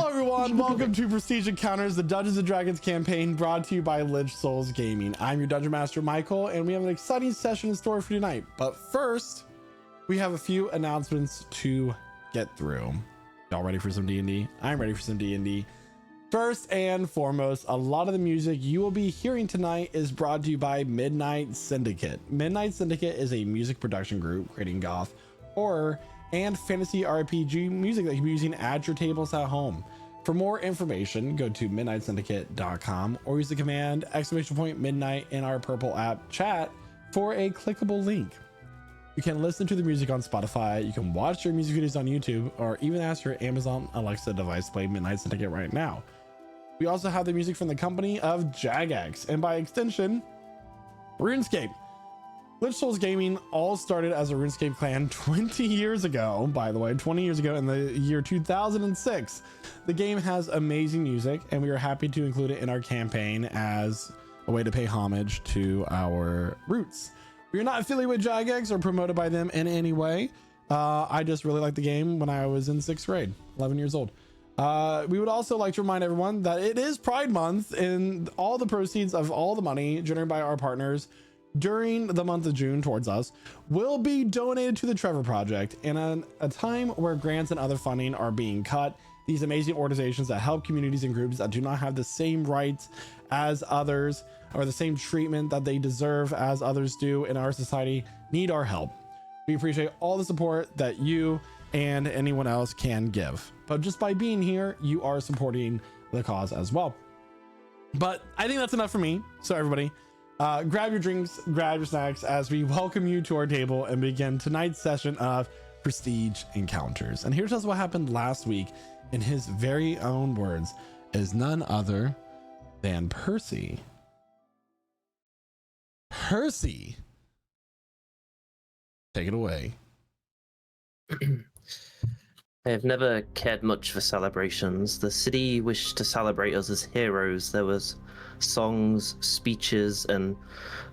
Hello everyone, welcome to Prestige Encounters, the Dungeons & Dragons campaign brought to you by Lich Souls Gaming. I'm your Dungeon Master, Michael, and we have an exciting session in store for tonight. But first, we have a few announcements to get through. Y'all ready for some D&D? I'm ready for some D&D. First and foremost, a lot of the music you will be hearing tonight is brought to you by Midnight Syndicate. Midnight Syndicate is a music production group creating goth, horror, and fantasy RPG music that you can be using at your tables at home. For more information, go to midnightsyndicate.com or use the command !midnight in our purple app chat for a clickable link. You can listen to the music on Spotify, you can watch your music videos on YouTube, or even ask your Amazon Alexa device to play Midnight Syndicate right now. We also have the music from the company of Jagex, and by extension, RuneScape. Lich Souls Gaming all started as a RuneScape clan 20 years ago, by the way, 20 years ago in the year 2006. The game has amazing music, and we are happy to include it in our campaign as a way to pay homage to our roots. We are not affiliated with Jagex or promoted by them in any way. I just really liked the game when I was in 6th grade, 11 years old. We would also like to remind everyone that it is Pride Month, and all the proceeds of all the money generated by our partners during the month of June towards us will be donated to the Trevor Project. And in a time where grants and other funding are being cut, these amazing organizations that help communities and groups that do not have the same rights as others or the same treatment that they deserve as others do in our society need our help. We appreciate all the support that you and anyone else can give, but just by being here, you are supporting the cause as well. But I think that's enough for me. So everybody, grab your drinks, grab your snacks as we welcome you to our table and begin tonight's session of Prestige Encounters. And here's just what happened last week in his very own words is none other than Percy. Percy, take it away. I have never cared much for celebrations. The city wished to celebrate us as heroes. There was songs, speeches, and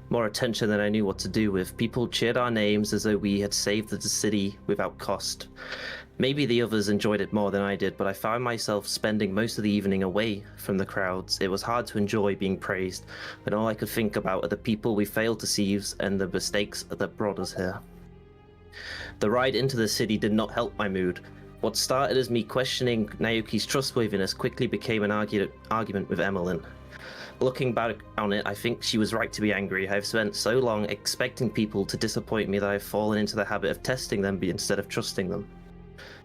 more attention than I knew what to do with. People cheered our names as though we had saved the city without cost. Maybe the others enjoyed it more than I did, but I found myself spending most of the evening away from the crowds. It was hard to enjoy being praised, when all I could think about are the people we failed to seize and the mistakes that brought us here. The ride into the city did not help my mood. What started as me questioning Naoki's trustworthiness quickly became an argument with Emmeline. Looking back on it, I think she was right to be angry. I have spent so long expecting people to disappoint me that I have fallen into the habit of testing them instead of trusting them.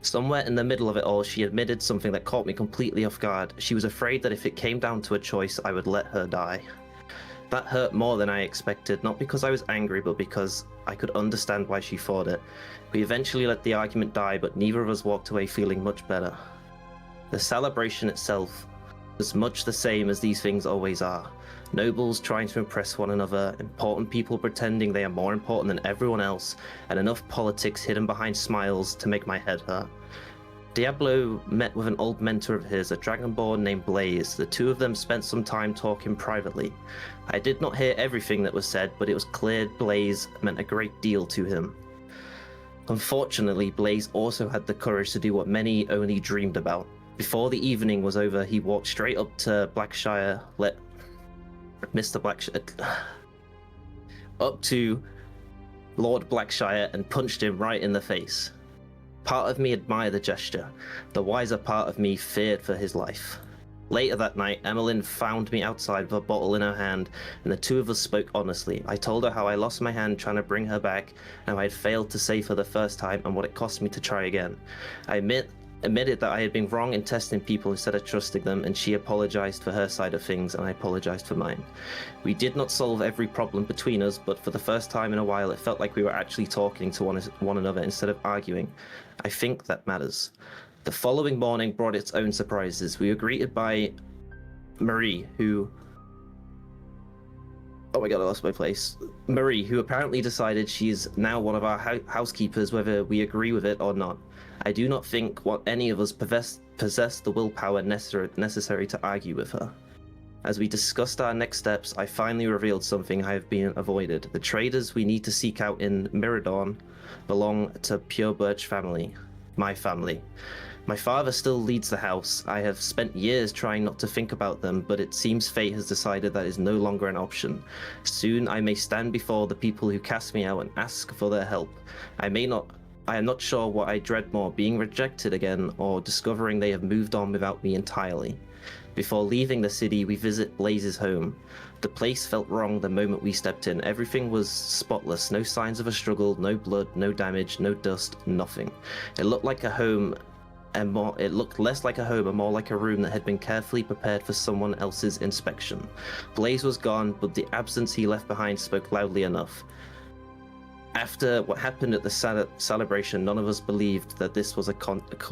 Somewhere in the middle of it all, she admitted something that caught me completely off guard. She was afraid that if it came down to a choice, I would let her die. That hurt more than I expected, not because I was angry, but because I could understand why she thought it. We eventually let the argument die, but neither of us walked away feeling much better. The celebration itself was much the same as these things always are. Nobles trying to impress one another, important people pretending they are more important than everyone else, and enough politics hidden behind smiles to make my head hurt. Diablo met with an old mentor of his, a dragonborn named Blaze. The two of them spent some time talking privately. I did not hear everything that was said, but it was clear Blaze meant a great deal to him. Unfortunately, Blaze also had the courage to do what many only dreamed about. Before the evening was over, he walked straight up to up to Lord Blackshire and punched him right in the face. Part of me admired the gesture. The wiser part of me feared for his life. Later that night, Emmeline found me outside with a bottle in her hand, and the two of us spoke honestly. I told her how I lost my hand trying to bring her back, and how I had failed to save her the first time, and what it cost me to try again. I admitted that I had been wrong in testing people instead of trusting them, and she apologized for her side of things, and I apologized for mine. We did not solve every problem between us, but for the first time in a while, it felt like we were actually talking to one another instead of arguing. I think that matters. The following morning brought its own surprises. We were greeted by Marie, who... Oh my god, I lost my place. Marie, who apparently decided she is now one of our housekeepers, whether we agree with it or not. I do not think any of us possess the willpower necessary to argue with her. As we discussed our next steps, I finally revealed something I have been avoided. The traders we need to seek out in Miradorn belong to Pure Birch family. My family. My father still leads the house. I have spent years trying not to think about them, but it seems fate has decided that is no longer an option. Soon I may stand before the people who cast me out and ask for their help. I am not sure what I dread more, being rejected again or discovering they have moved on without me entirely. Before leaving the city, we visit Blaze's home. The place felt wrong the moment we stepped in. Everything was spotless, no signs of a struggle, no blood, no damage, no dust, nothing. It looked like a home, it looked less like a home and more like a room that had been carefully prepared for someone else's inspection. Blaze was gone, but the absence he left behind spoke loudly enough. After what happened at the celebration, none of us believed that this was a coincidence.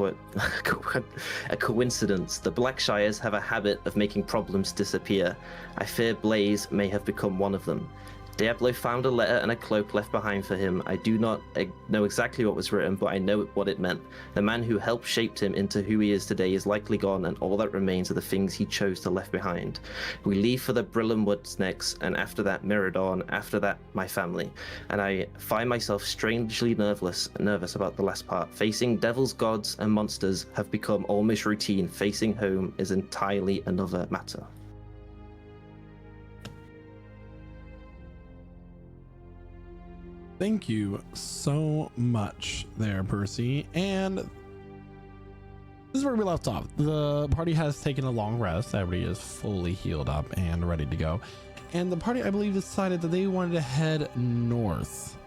The Blackshires have a habit of making problems disappear. I fear Blaze may have become one of them. Diablo found a letter and a cloak left behind for him. I do not know exactly what was written, but I know what it meant. The man who helped shape him into who he is today is likely gone, and all that remains are the things he chose to leave behind. We leave for the Brylln Woods next, and after that Mirador, after that my family. And I find myself strangely nervous about the last part. Facing devils, gods, and monsters have become almost routine. Facing home is entirely another matter. Thank you so much there, Percy. And this is where we left off. The party has taken a long rest. Everybody is fully healed up and ready to go. And the party, I believe, decided that they wanted to head north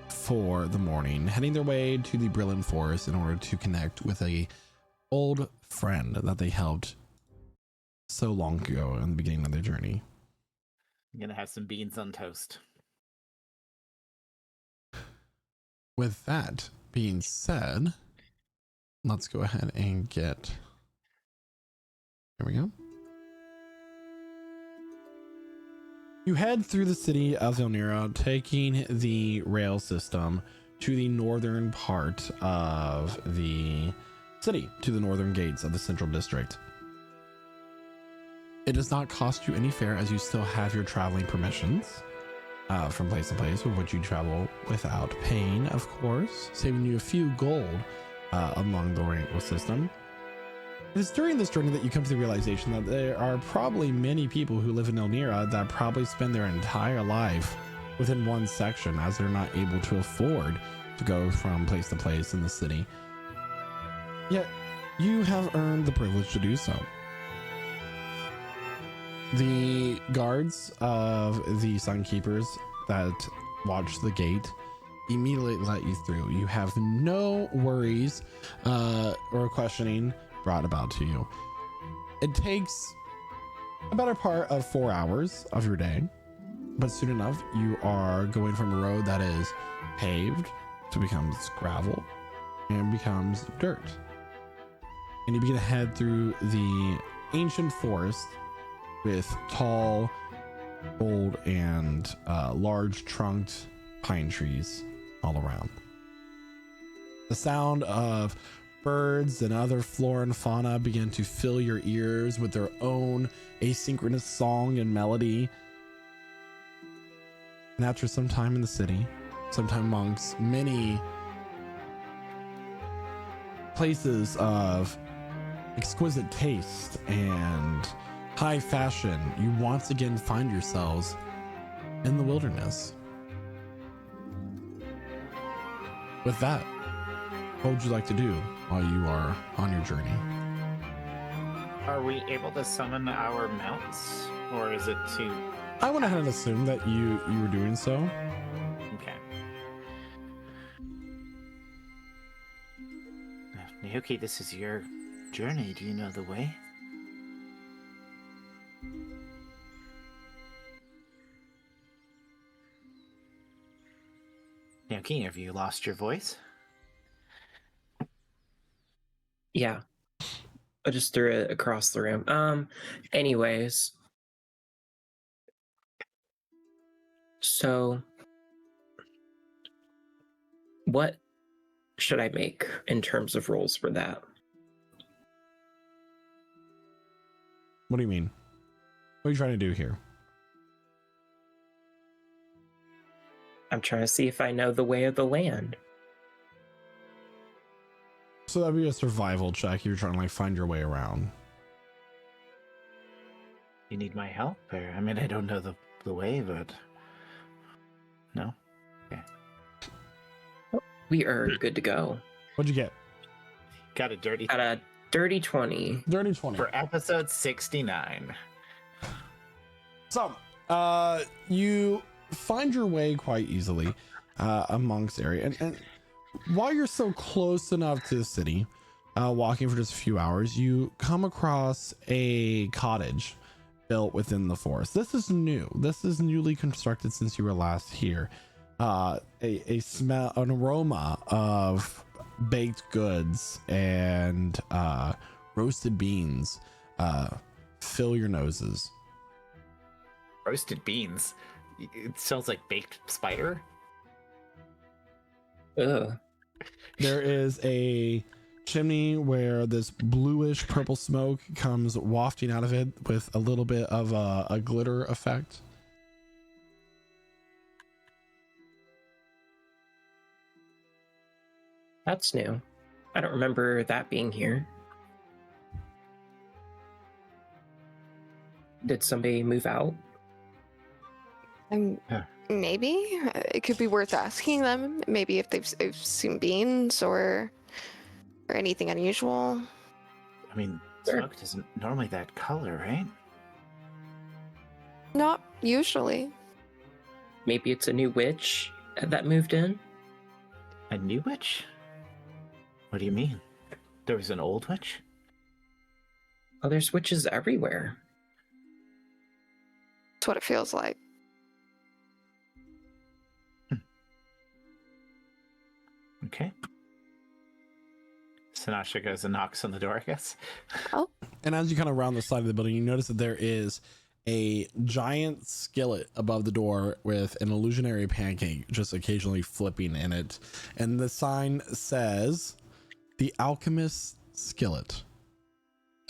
for the morning, heading their way to the Brylln Forest in order to connect with a old friend that they helped so long ago in the beginning of their journey. I'm gonna have some beans on toast. With that being said, let's go ahead and get, there we go. You head through the city of Elnira, taking the rail system to the northern part of the city, to the northern gates of the central district. It does not cost you any fare, as you still have your traveling permissions. From place to place, with which you travel without paying, of course, saving you a few gold along the rail system. It is during this journey that you come to the realization that there are probably many people who live in Elnira that probably spend their entire life within one section, as they're not able to afford to go from place to place in the city. Yet, you have earned the privilege to do so. The guards of the Sunkeepers that watch the gate immediately let you through. You have no worries or questioning brought about to you. It takes a better part of 4 hours of your day, but soon enough you are going from a road that is paved to becomes gravel and becomes dirt. And you begin to head through the ancient forest with tall, old, and large trunked pine trees all around. The sound of birds and other flora and fauna begin to fill your ears with their own asynchronous song and melody. And after some time in the city, sometime amongst many places of exquisite taste and high fashion, you once again find yourselves in the wilderness. With that, what would you like to do while you are on your journey? Are we able to summon our mounts, or is it too... I went ahead and assumed that you were doing so. Okay. Miyuki, this is your journey. Do you know the way? Miyuki, have you lost your voice? Yeah. I just threw it across the room. Anyways. So what should I make in terms of roles for that? What do you mean? What are you trying to do here? I'm trying to see if I know the way of the land. So that'd be a survival check. You're trying to like find your way around. You need my help? Or, I mean, I don't know the way, but... No? Okay. We are good to go. What'd you get? Got a dirty... Got a dirty 20. Dirty 20. For episode 69. So, you find your way quite easily amongst the area. And while you're so close enough to the city, walking for just a few hours, you come across a cottage built within the forest. This is new. This is newly constructed since you were last here. A smell, an aroma of baked goods and roasted beans fill your noses. Roasted beans? It smells like baked spider? Ugh. There is a chimney where this bluish purple smoke comes wafting out of it with a little bit of a glitter effect. That's new. I don't remember that being here. Did somebody move out? Maybe it could be worth asking them. Maybe if they've seen beans or anything unusual. I mean, Sure. smoke isn't normally that color, right? Not usually. Maybe it's a new witch that moved in? A new witch? What do you mean? There was an old witch? Oh, there's witches everywhere. That's what it feels like. Okay. Sinasha goes and knocks on the door, I guess. And as you kind of round the side of the building, you notice that there is a giant skillet above the door with an illusionary pancake just occasionally flipping in it. And the sign says the alchemist skillet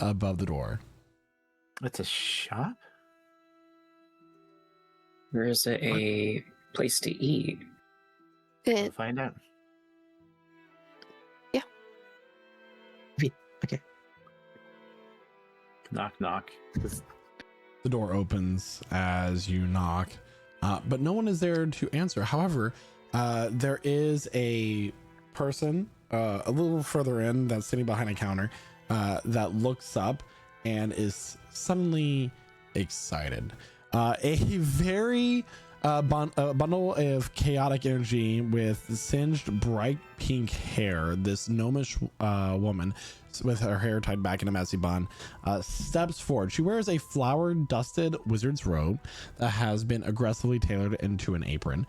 above the door. It's a shop? Or is it a place to eat? We'll It, find out. Okay. Knock, knock. The door opens as you knock, but no one is there to answer. However, there is a person a little further in that's sitting behind a counter that looks up and is suddenly excited. A very bundle of chaotic energy with singed bright pink hair. This gnomish woman with her hair tied back in a messy bun steps forward. She wears a flower dusted wizard's robe that has been aggressively tailored into an apron,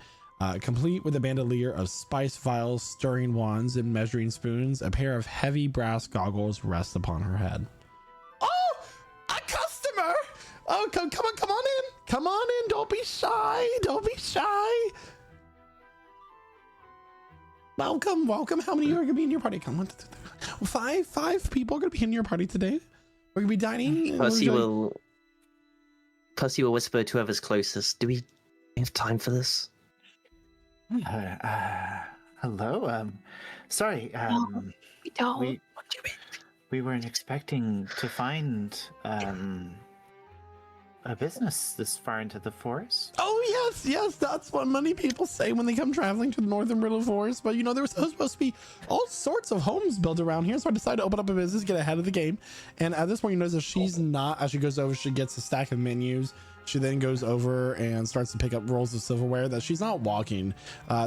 complete with a bandolier of spice vials, stirring wands, and measuring spoons. A pair of heavy brass goggles rest upon her head. Oh, a customer! Oh, come on in. Come on in. Don't be shy. Don't be shy. Welcome. How many are going to be in your party? Come on. Five people are going to be in your party today. We're going to be dining. Percy will whisper to whoever's closest. Do we have time for this? Hello. Sorry. we don't. We we weren't expecting to find a business this far into the forest. Oh yes, that's what many people say when they come traveling to the northern Brylln Forest. But you know, there was supposed to be all sorts of homes built around here, so I decided to open up a business, get ahead of the game. And at this point, you notice that she's not. As she goes over, she gets a stack of menus. She then goes over and starts to pick up rolls of silverware that she's not walking.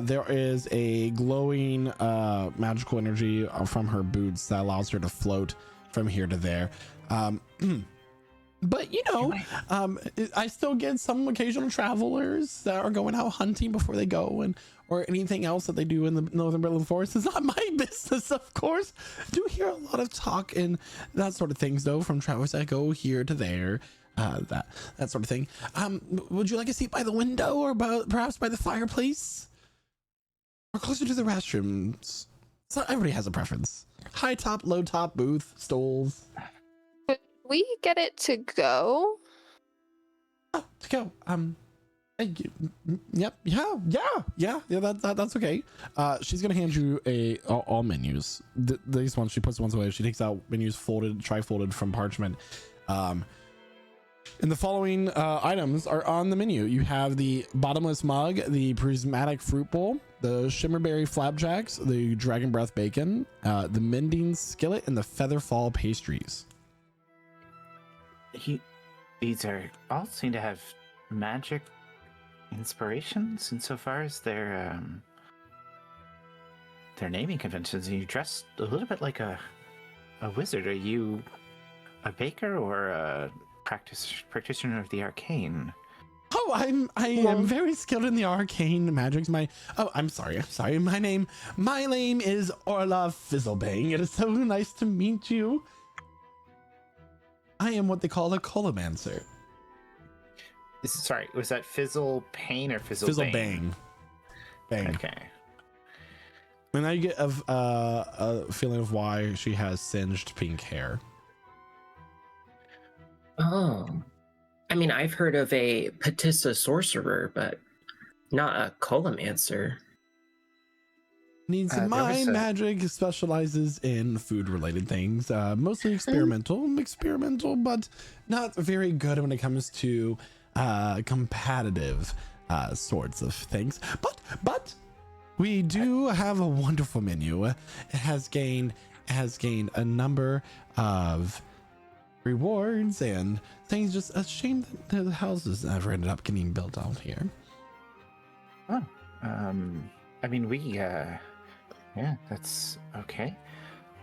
There is a glowing magical energy from her boots that allows her to float from here to there. But you know, I still get some occasional travelers that are going out hunting before they go, and or anything else that they do in the northern Brylln Forest. It's not my business, of course. I do hear a lot of talk and that sort of things, though, from travelers that go here to there, that sort of thing. Would you like a seat by the window, or perhaps by the fireplace, or closer to the restrooms? So everybody has a preference. High top, low top, booth, stools. Could we get it to go? Oh, to go. Yep. Yeah. That's okay. She's gonna hand you all menus. These ones, she puts the ones away. She takes out menus tri-folded from parchment. And the following items are on the menu. You have the bottomless mug, the prismatic fruit bowl, the shimmerberry flapjacks, the dragon breath bacon, the mending skillet, and the featherfall pastries. These are all seem to have magic inspirations insofar as their naming conventions. And you dress a little bit like a wizard. Are you a baker or a practitioner of the arcane? Oh, I am very skilled in the arcane magics. I'm sorry. My name is Orla Fizzlebang. It is so nice to meet you. I am what they call a colomancer. Sorry, was that Fizzle Pain or Fizzle Fizzlebang? Bang. Okay. And now you get a feeling of why she has singed pink hair. Oh. I mean, I've heard of a Petissa sorcerer, but not a colomancer. My magic specializes in food-related things, mostly experimental, but not very good when it comes to competitive sorts of things. But we do have a wonderful menu. It has gained a number of rewards and things. Just a shame that the houses never ended up getting built out here. Oh, I mean, yeah, that's okay.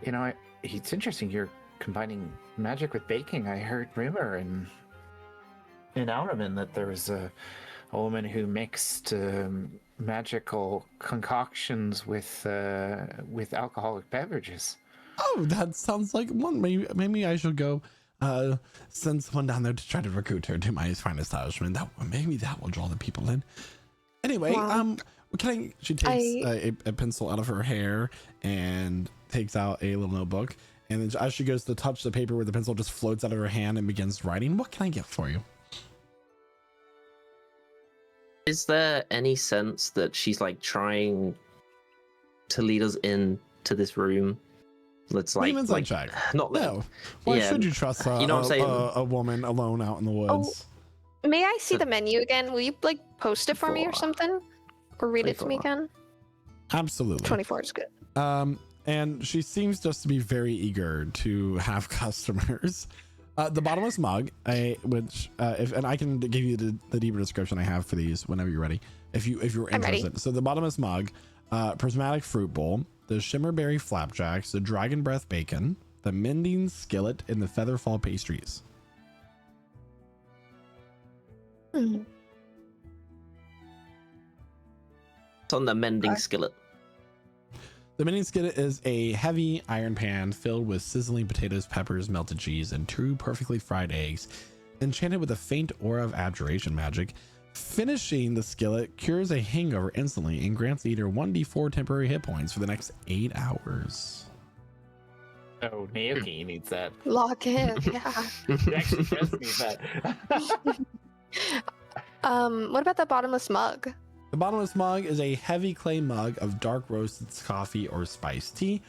You know, it's interesting you're combining magic with baking. I heard rumor in Alramin that there was a woman who mixed magical concoctions with alcoholic beverages. Oh, that sounds like one. Maybe I should go send someone down there to try to recruit her to my fine establishment. Maybe that will draw the people in. Anyway, Wow. she takes a pencil out of her hair and takes out a little notebook. And then as she goes to touch the paper where the pencil just floats out of her hand and begins writing, what can I get for you? Is there any sense that she's like trying to lead us into this room? Let's like, check. Not No. Why yeah, should you trust you know what I'm saying? a woman alone out in the woods? May I see the menu again? Will you like post it for me or 24. something? Or read it to me 24. again? Absolutely. 24 is good. And she seems just to be very eager to have customers. The bottomless mug, and I can give you the deeper description I have for these whenever you're ready, if you're I'm ready. interested. So the bottomless mug, prismatic fruit bowl, the shimmerberry flapjacks, the dragon breath bacon, the mending skillet, and the featherfall pastries. Mm. It's on the mending skillet. The mending skillet is a heavy iron pan filled with sizzling potatoes, peppers, melted cheese, and 2 perfectly fried eggs, enchanted with a faint aura of abjuration magic. Finishing the skillet cures a hangover instantly and grants the eater 1d4 temporary hit points for the next 8 hours. Oh, Naoki needs that. Lock in, yeah. You actually does need that. What about the bottomless mug? The bottomless mug is a heavy clay mug of dark roasted coffee or spiced tea.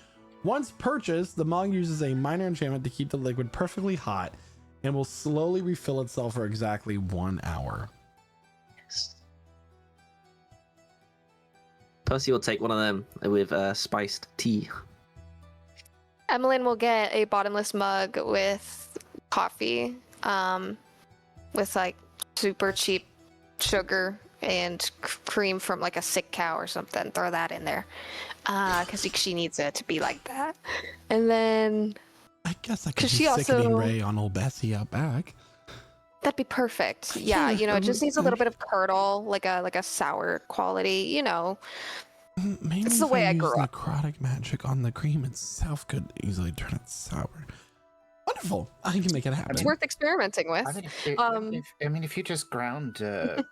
Once purchased, the mug uses a minor enchantment to keep the liquid perfectly hot and will slowly refill itself for exactly 1 hour. Percy will take one of them with spiced tea. Emmeline will get a bottomless mug with coffee, with like super cheap sugar and cream from like a sick cow or something. Throw that in there, because she needs it to be like that. And then I guess I could 'Cause be she sickening also- Ray on old Bessie out back. that'd be perfect. Yeah, you know, it just needs a little bit of curdle, like a sour quality. You know, Maybe It's if the way I use grew up. necrotic magic on the cream itself could easily turn it sour. Wonderful. I can make it happen. it's worth experimenting with. I mean, if you just ground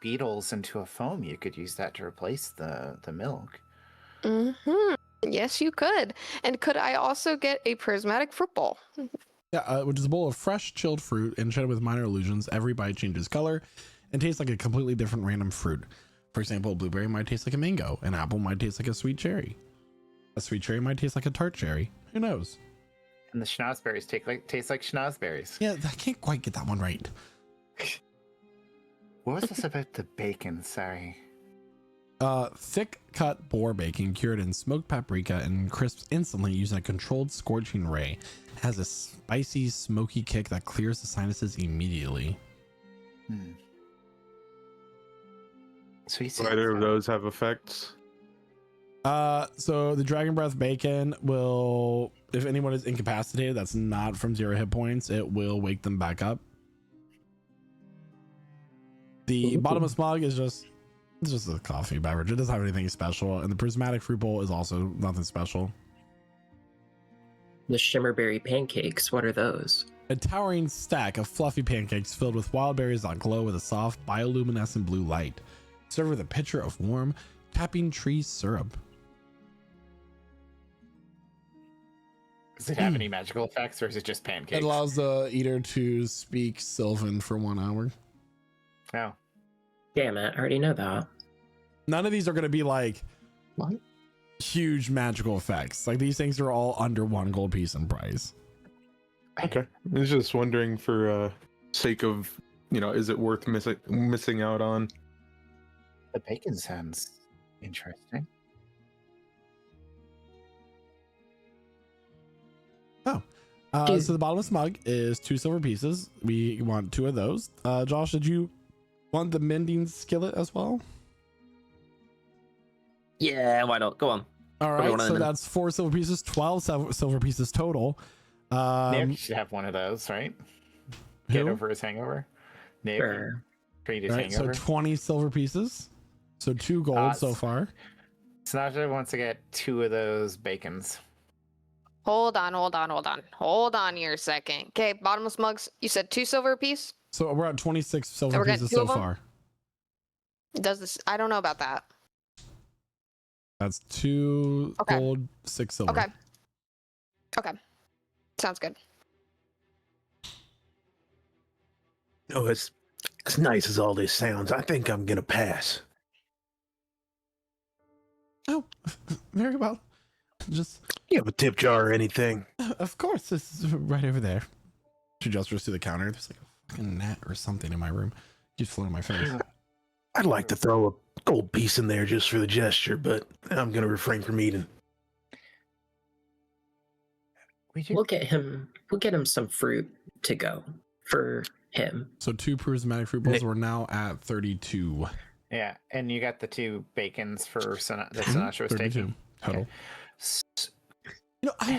beetles into a foam, you could use that to replace the milk. Mm-hmm. Yes, you could. And could I also get a prismatic fruit bowl? Yeah, which is a bowl of fresh chilled fruit enchanted with minor illusions. Every bite changes color and tastes like a completely different random fruit. For example, a blueberry might taste like a mango. An apple might taste like a sweet cherry. A sweet cherry might taste like a tart cherry. Who knows? And the schnozberries taste like schnozberries. Yeah, I can't quite get that one right. What was this about the bacon? Sorry. Thick cut boar bacon cured in smoked paprika and crisps instantly using a controlled scorching ray. It has a spicy, smoky kick that clears the sinuses immediately. So you Do either of those have effects? So the dragon breath bacon will, if anyone is incapacitated that's not from 0 hit points, it will wake them back up. The bottomless mug is just a coffee beverage. It doesn't have anything special, and the prismatic fruit bowl is also nothing special. The shimmerberry pancakes, what are those? A towering stack of fluffy pancakes filled with wild berries that glow with a soft bioluminescent blue light, served with a pitcher of warm tapping tree syrup. Does it have any magical effects, or is it just pancakes? It allows the eater to speak Sylvan for 1 hour. Oh. Damn it, I already know that. None of these are going to be like What? huge magical effects. Like these things are all under 1 gold piece in price. Okay. I was just wondering for sake of, is it worth missing out on? The bacon sounds interesting. So the bottomless mug is 2 silver pieces. We want 2 of those. Josh, did you want the mending skillet as well? Yeah, why not? Go on. All right, so that's 4 silver pieces, 12 silver pieces total. Nick should have one of those, right? Get Who? over his hangover. Nick, Sure. treat his All right, so hangover. 20 silver pieces. So 2 gold so far. Snatcher wants to get 2 of those bacons. Hold on here a second. Okay, bottomless mugs. You said 2 silver apiece. So we're at 26 silver we're getting pieces 2 so of them? far. Does this? I don't know about that. That's 2 Okay. gold, 6 silver. Okay. Okay. Sounds good. Oh, as nice as all this sounds, I think I'm gonna pass. Oh, very well. Just, You have a tip jar or anything? of course, this is right over there. She gestures to the counter. There's like a fucking net or something in my room. Keeps floating in my face. I'd like to throw a gold piece in there just for the gesture, but I'm gonna refrain from eating. We'll get him some fruit to go for him. So 2 prismatic fruit bowls. We're now at 32. Yeah, and you got the 2 bacons for that Sinatra was 32 taking. total. Okay.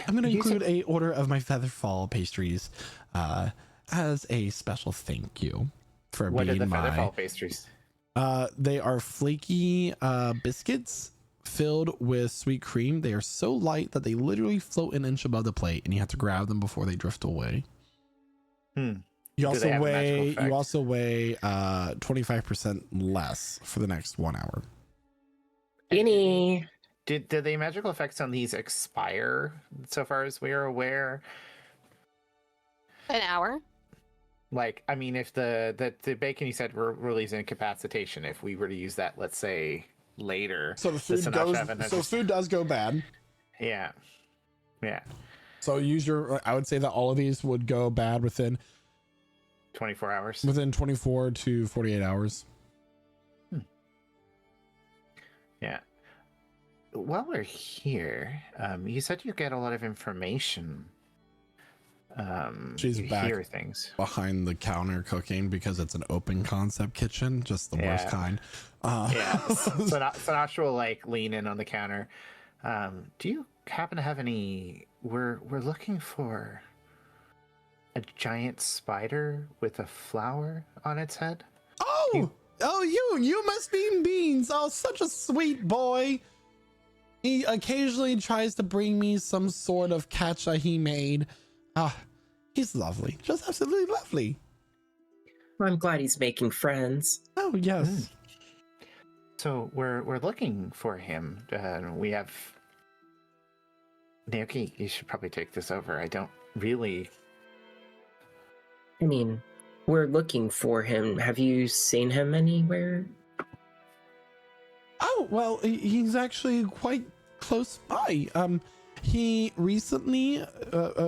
I'm going to include a order of my Featherfall pastries as a special thank you for What are being the my... Featherfall pastries? They are flaky biscuits filled with sweet cream. They are so light that they literally float an inch above the plate, and you have to grab them before they drift away. Hmm. You Do they have a magical effect? 25% less for the next 1 hour. Any Did the magical effects on these expire so far as we are aware? An hour. Like, I mean, if the bacon you said relieves incapacitation, if we were to use that, let's say later, So the food does Sinatra goes. have an- So food does go bad. yeah. So use your. I would say that all of these would go bad within 24 hours. 24 to 48 hours. Yeah. While we're here, you said you get a lot of information. She's you back. hear things. Behind the counter cooking because it's an open concept kitchen, just the worst Yeah. kind. Yeah. Sinatra will like lean in on the counter. Do you happen to have any? We're looking for a giant spider with a flower on its head. Oh, you must mean Beans. Oh, such a sweet boy. He occasionally tries to bring me some sort of catcha he made. Ah, he's lovely, just absolutely lovely. Well, I'm glad he's making friends. Oh yes. So we're looking for him. We have. Naoki, you should probably take this over. I don't really. I mean, we're looking for him. Have you seen him anywhere? Oh, well, he's actually quite close by. He recently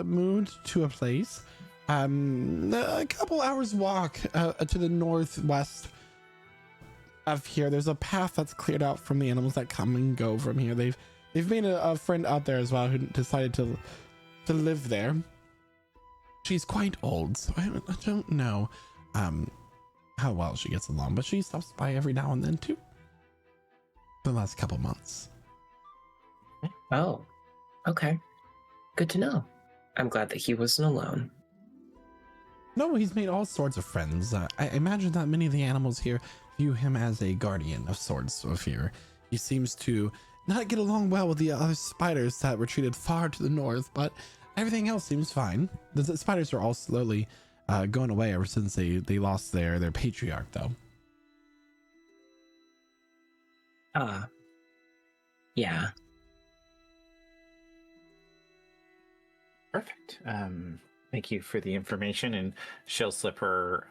moved to a place a couple hours walk to the northwest of here. There's a path that's cleared out from the animals that come and go from here. They've made a friend out there as well who decided to live there. She's quite old, so I don't know how well she gets along, but she stops by every now and then too. The last couple months. Oh, okay. Good to know. I'm glad that he wasn't alone. No, he's made all sorts of friends. I imagine that many of the animals here view him as a guardian of sorts of here. He seems to not get along well with the other spiders that retreated far to the north, but everything else seems fine. The spiders are all slowly going away ever since they lost their patriarch, though. Yeah. Perfect. Thank you for the information, and she'll slip her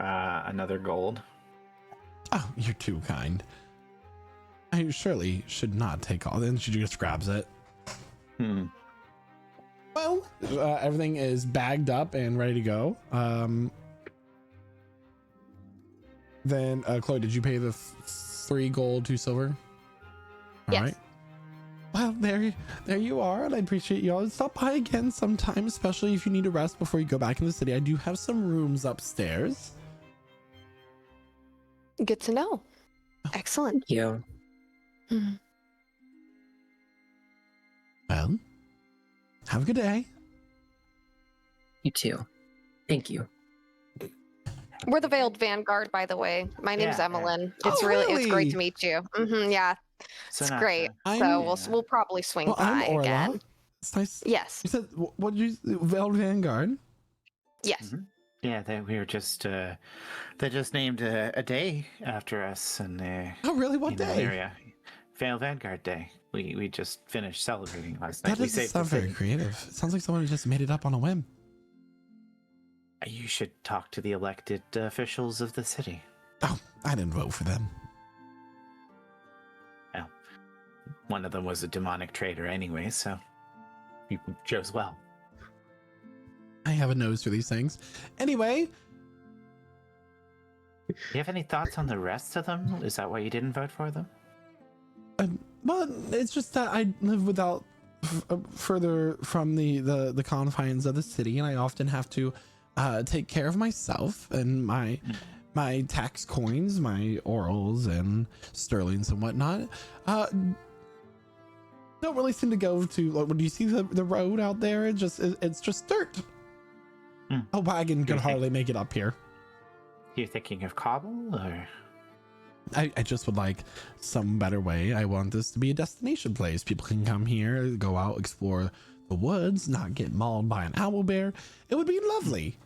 another gold. Oh, you're too kind. I surely should not take all. Then she just grabs it. Well, everything is bagged up and ready to go. Then, Chloe, did you pay the 3 gold, 2 silver? All Yes. right. Well, there you are, and I appreciate you all. Stop by again sometime, especially if you need to rest before you go back in the city. I do have some rooms upstairs. Good to know. Excellent. Thank you. Mhm. Well, have a good day. You too. Thank you. We're the Veiled Vanguard, by the way. My name's Yeah, Emmeline. yeah. It's Oh, it's really? great to meet you. Yeah, it's Sonata. great. I'm- So we'll probably swing Well, I'm by Orla. again. It's nice. Yes. You said, what did you, Veiled Vanguard? Yes. Mhm. Yeah, we were just they just named a day after us in the Oh, really? What day? area. Veiled Vanguard Day. We just finished celebrating last That night. We doesn't saved the sound very city. creative. It sounds like someone just made it up on a whim. You should talk to the elected officials of the city. Oh, I didn't vote for them. Well, one of them was a demonic traitor anyway, so you chose well. I have a nose for these things. Anyway, Do you have any thoughts on the rest of them? Is that why you didn't vote for them? well, it's just that I live without further from the confines of the city, and I often have to take care of myself and my tax coins, my orals and sterlings and whatnot. Don't really seem to go to. Like, do you see the road out there? It's just dirt. A wagon could hardly make it up here. You're thinking of cobble, or I just would like some better way. I want this to be a destination place. People can come here, go out, explore the woods, not get mauled by an owl bear. It would be lovely.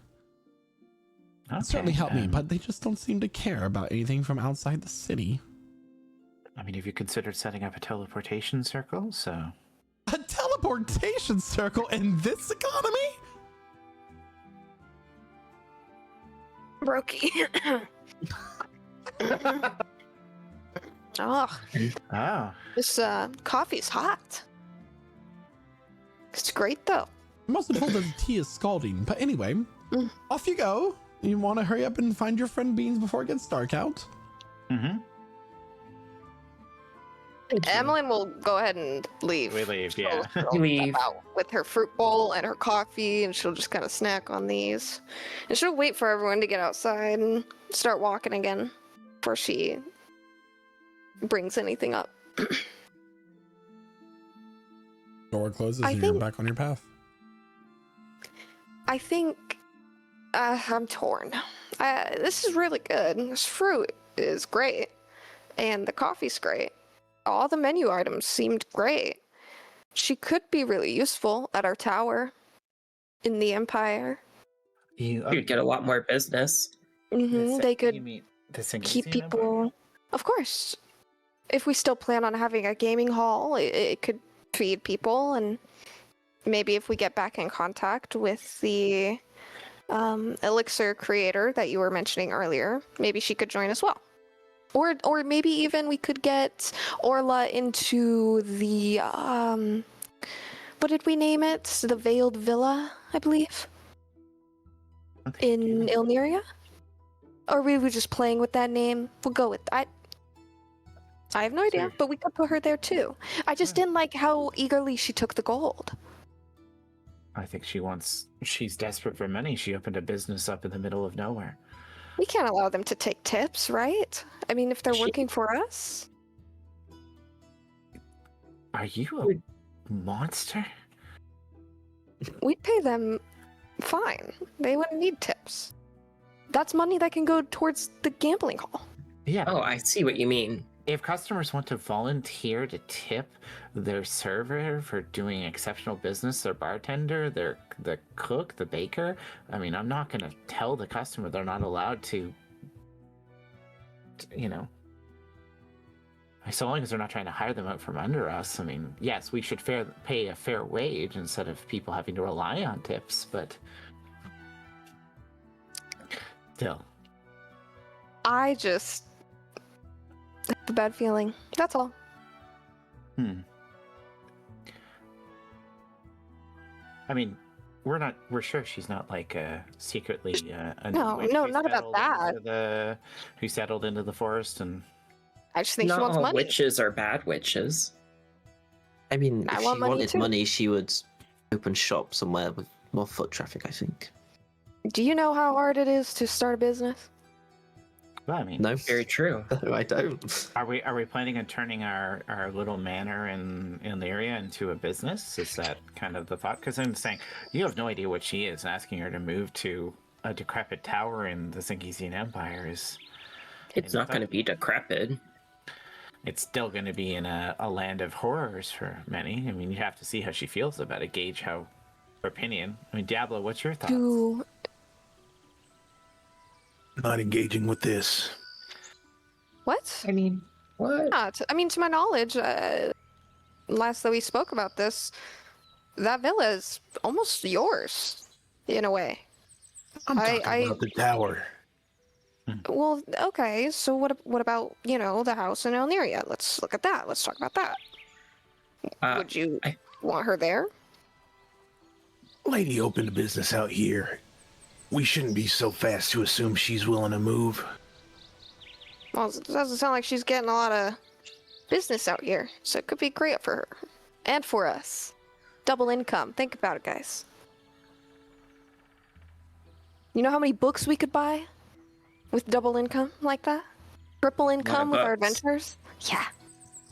okay, It'd certainly help me, but they just don't seem to care about anything from outside the city. I mean, have you considered setting up a teleportation circle? So A teleportation circle in this economy? Brokey. Oh, oh, this coffee's hot. It's great though. I'm also told that the tea is scalding, but anyway, off you go. You want to hurry up and find your friend Beans before it gets dark out? mm-hmm. Emmeline will go ahead and leave. We leave, She'll- yeah. she'll Leave. step out with her fruit bowl and her coffee, and she'll just kind of snack on these. And she'll wait for everyone to get outside and start walking again before she brings anything up. Door closes I and you're think- back on your path. I think I'm torn. This is really good. This fruit is great, and the coffee's great. All the menu items seemed great. She could be really useful at our tower in the Empire. You'd get a lot more business. They could the keep people. Of course. If we still plan on having a gaming hall, it could feed people, and maybe if we get back in contact with the elixir creator that you were mentioning earlier. Maybe she could join as well. Or maybe even we could get Orla into the what did we name it? The Veiled Villa, I believe, in Illyria. Or we were just playing with that name. We'll go with I have no idea, Sure. but we could put her there too. I just didn't like how eagerly she took the gold. I think she's desperate for money. She opened a business up in the middle of nowhere. We can't allow them to take tips, right? I mean, if they're working for us. Are you a monster? We'd pay them fine. They wouldn't need tips. That's money that can go towards the gambling hall. Yeah. Oh, I see what you mean. If customers want to volunteer to tip their server for doing exceptional business, their bartender, the cook, the baker, I mean, I'm not going to tell the customer they're not allowed to, you know. So long as they're not trying to hire them out from under us. I mean, yes, we should pay a fair wage instead of people having to rely on tips, but still. I just have a bad feeling. That's all. I mean, we're sure she's not like secretly a No, witch no, who not about settled that. who settled into the forest and I just think Not she wants all money. witches are bad witches. I mean, I if she want money wanted too. money, she would open shop somewhere with more foot traffic, I think. Do you know how hard it is to start a business? well, I mean, No, Very true. no, I don't. are we planning on turning our little manor in the area into a business? Is that kind of the thought? Because I'm saying you have no idea what she is. Asking her to move to a decrepit tower in the Zingizian Empire is It's not going to be decrepit. it's still going to be in a land of horrors for many. I mean, you have to see how she feels about it, gauge her opinion. I mean, Diablo, what's your thoughts? Do Not engaging with this. what? I mean, what? Not. I mean, to my knowledge, last that we spoke about this, that villa is almost yours, in a way. I'm talking I- about the tower. Well, okay. So what about the house in Elneria? Let's look at that. Let's talk about that. Would you want her there? Lady opened a business out here. We shouldn't be so fast to assume she's willing to move. Well, it doesn't sound like she's getting a lot of business out here, so it could be great for her and for us. Double income. Think about it, guys. You know how many books we could buy with double income like that? Triple income with our books. adventures? Yeah.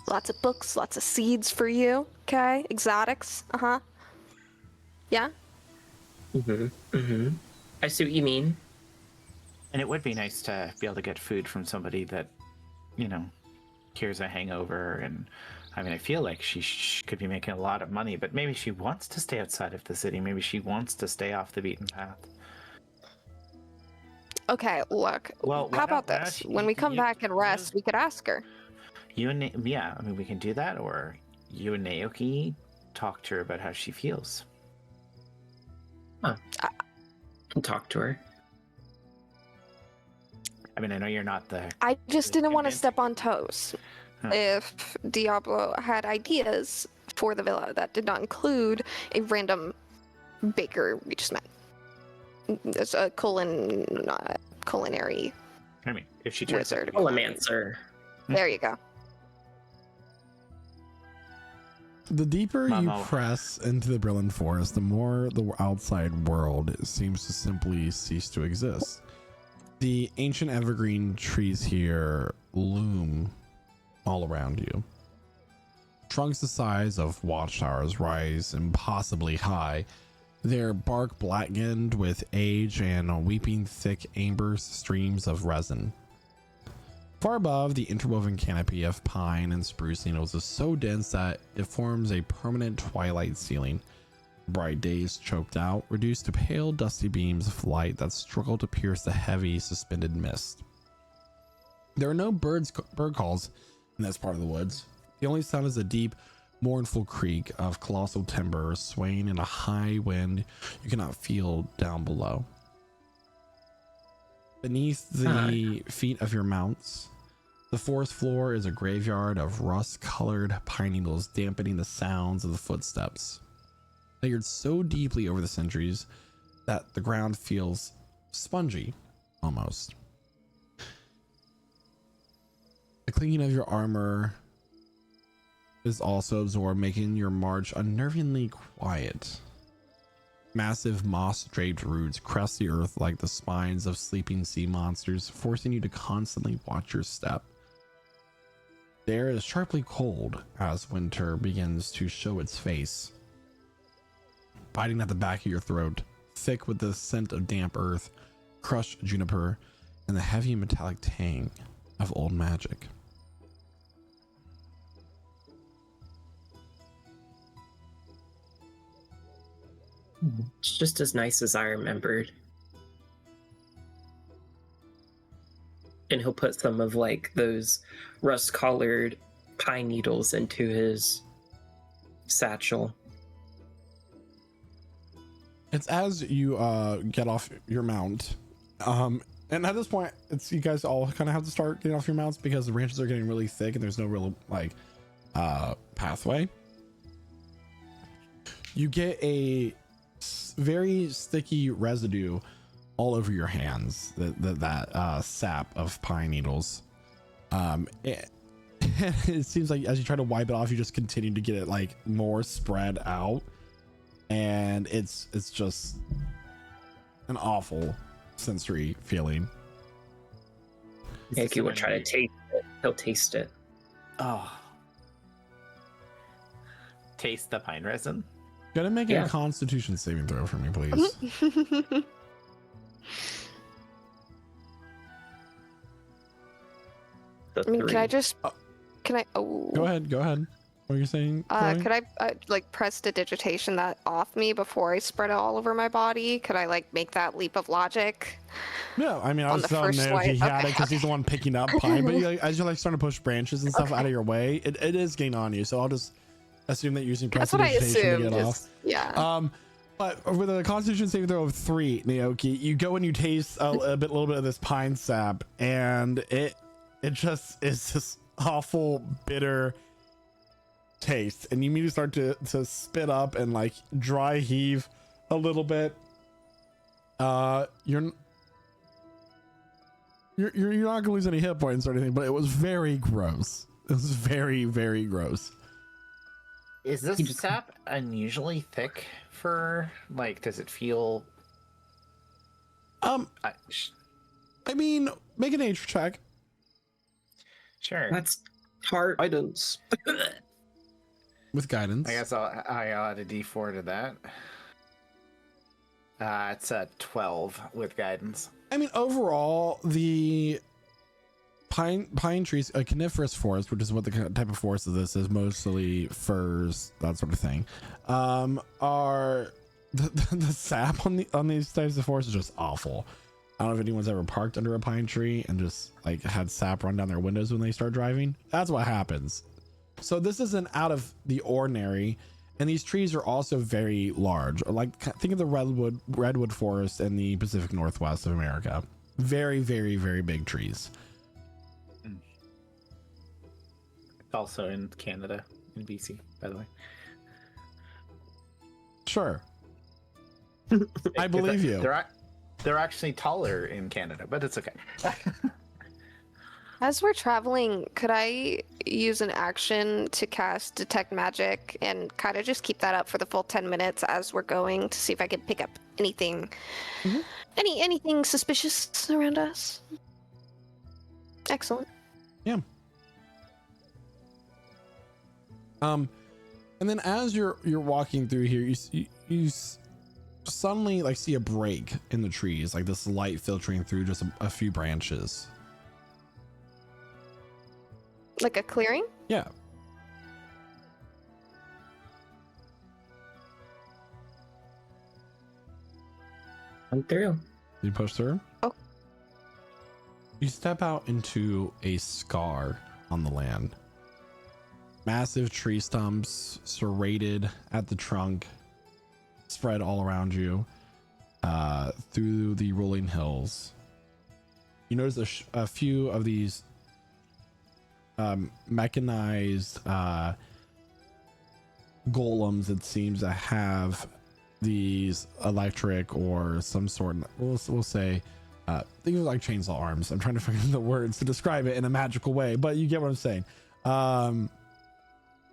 Lots of books, lots of seeds for you, okay? Exotics, Yeah? I see what you mean. And it would be nice to be able to get food from somebody that, cures a hangover. And I mean, I feel like she could be making a lot of money, but maybe she wants to stay outside of the city. Maybe she wants to stay off the beaten path. Okay, look. Well, why how about don't- why this? don't When we come you- back and rest, we could ask her. You and I mean, we can do that, or you and Naoki talk to her about how she feels. Can talk to her. I mean, I know you're not the. I just didn't want to convinced. step on toes. Huh. If Diablo had ideas for the villa that did not include a random baker we just met. It's a culinary I mean, if she turns out wizard. to be- Elemancer. There you go. The deeper Mamo. you press into the Brylln Forest, the more the outside world seems to simply cease to exist. The ancient evergreen trees here loom all around you. Trunks the size of watchtowers rise impossibly high, their bark blackened with age and weeping thick amber streams of resin. Far above, the interwoven canopy of pine and spruce needles is so dense that it forms a permanent twilight ceiling. Bright days choked out, reduced to pale, dusty beams of light that struggle to pierce the heavy, suspended mist. There are no bird calls in this part of the woods. The only sound is a deep, mournful creak of colossal timber swaying in a high wind you cannot feel down below. Beneath the feet of your mounts, the forest floor is a graveyard of rust-colored pine needles, dampening the sounds of the footsteps. Layered so deeply over the centuries that the ground feels spongy, almost. The clinking of your armor is also absorbed, making your march unnervingly quiet. Massive moss-draped roots crest the earth like the spines of sleeping sea monsters, forcing you to constantly watch your step. The air is sharply cold as winter begins to show its face, biting at the back of your throat, thick with the scent of damp earth, crushed juniper, and the heavy metallic tang of old magic. It's just as nice as I remembered. And he'll put some of like those rust-colored pine needles into his satchel. It's as you get off your mount, and at this point, it's you guys all kind of have to start getting off your mounts because the branches are getting really thick and there's no real like pathway. You get a very sticky residue all over your hands, that sap of pine needles. It seems like as you try to wipe it off, you just continue to get it like more spread out, and it's just an awful sensory feeling. Mickey will try to taste it. He'll taste it. Oh. Taste the pine resin? Gonna make Yeah. a Constitution saving throw for me, please. I mean, can I just? Can I? Oh. Go ahead. What are you saying? Could I like press the digitation that off me before I spread it all over my body? Could I like make that leap of logic? Yeah, I mean, I On was the telling first Naoki swipe, he had it okay, because he's the one picking up pine. But you, as you're like starting to push branches and stuff Okay. out of your way, it is getting on you. So I'll just assume that you're using That's what I prestidigitation to assumed. get off. Yeah. But with a Constitution saving throw of 3, Naoki, you go and you taste a little bit of this pine sap, and it just is this awful bitter taste, and you immediately start to spit up and like dry heave a little bit. You're not gonna lose any hit points or anything, but it was very gross. It was very, very gross. Is this sap unusually thick for, like, does it feel... I mean, make a nature check. Sure. That's hard. Guidance. With guidance. I guess I'll add a d4 to that. It's a 12 with guidance. I mean, overall, the pine trees, a coniferous forest, which is what the type of forest of this is, mostly firs, that sort of thing, are the sap on these types of forests is just awful. I don't know if anyone's ever parked under a pine tree and just like had sap run down their windows when they start driving. That's what happens. So this isn't out of the ordinary, and these trees are also very large. Like, think of the redwood forest in the Pacific Northwest of America. Very, very, very big trees. Also in Canada, in BC, by the way. Sure. I believe you. They're actually taller in Canada, but it's okay. As we're traveling, could I use an action to cast Detect Magic and kind of just keep that up for the full 10 minutes as we're going to see if I can pick up anything, anything suspicious around us? Excellent. Yeah. And then as you're walking through here, you suddenly like see a break in the trees, like this light filtering through just a few branches. Like a clearing? Yeah. I'm through. You push through? Oh. You step out into a scar on the land. Massive tree stumps serrated at the trunk, spread all around you, through the rolling hills. you notice a few of these mechanized golems, it seems, to have these electric or some sort, we'll say, think of it like chainsaw arms. I'm trying to figure the words to describe it in a magical way, but you get what I'm saying.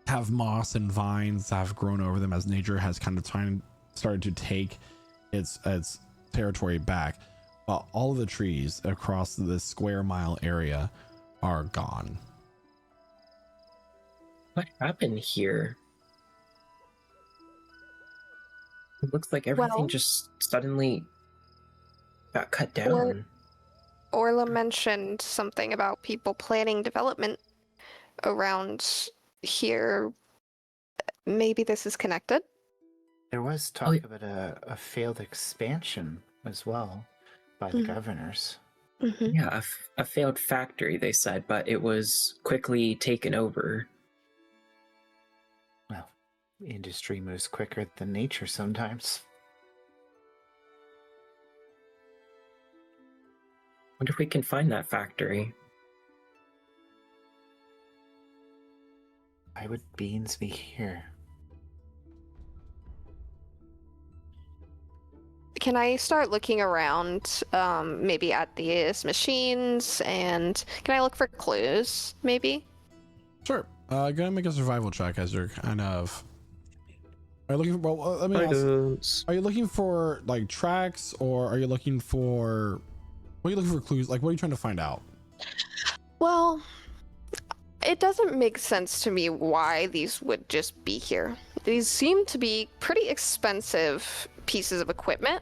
Have moss and vines have grown over them as nature has kind of started to take its territory back. But all of the trees across this square mile area are gone. What happened here? It looks like everything Well- just suddenly got cut down. Orla mentioned something about people planning development around here. Maybe this is connected. There was talk about a failed expansion as well by the governors. Mm-hmm. Yeah, a failed factory, they said, but it was quickly taken over. Well, industry moves quicker than nature sometimes. Wonder if we can find that factory. Why would beans be here? Can I start looking around, maybe at these machines, and can I look for clues, maybe? Sure. Go ahead and make a survival check as you're kind of. Are you looking for? Well, let me ask. Items. Are you looking for like tracks, or are you looking for? What are you looking for clues? Like, what are you trying to find out? Well, it doesn't make sense to me why these would just be here. These seem to be pretty expensive pieces of equipment.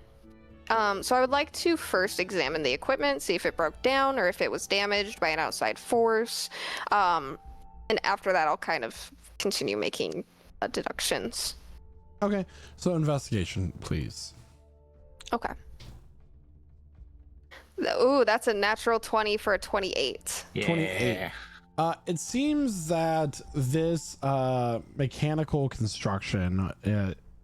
So I would like to first examine the equipment, see if it broke down or if it was damaged by an outside force. And after that, I'll kind of continue making deductions. Okay, so investigation, please. Okay. Ooh, that's a natural 20 for a 28. Yeah. 28. It seems that this mechanical construction,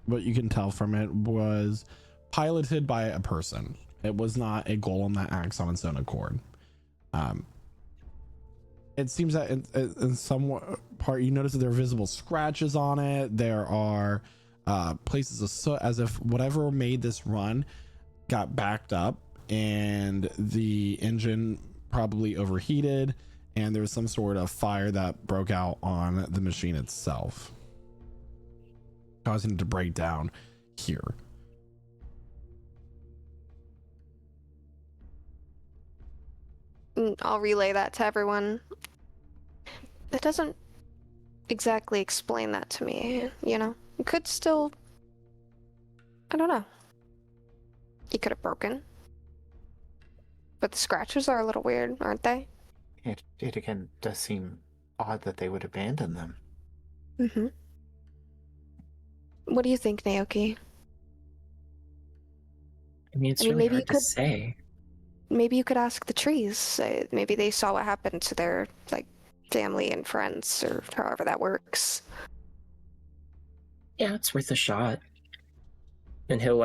what you can tell from it, was piloted by a person. It was not a golem that acts on its own accord. It seems that in some part you notice that there are visible scratches on it. There are places of soot, as if whatever made this run got backed up and the engine probably overheated, and there was some sort of fire that broke out on the machine itself, causing it to break down here. I'll relay that to everyone. That doesn't exactly explain that to me, you know? It could still... I don't know. It could have broken. But the scratches are a little weird, aren't they? It again does seem odd that they would abandon them. Mm-hmm. What do you think, Naoki? I mean, it's I mean, really maybe hard you to could- say. Maybe you could ask the trees. Maybe they saw what happened to their, like, family and friends, or however that works. Yeah, it's worth a shot. And he'll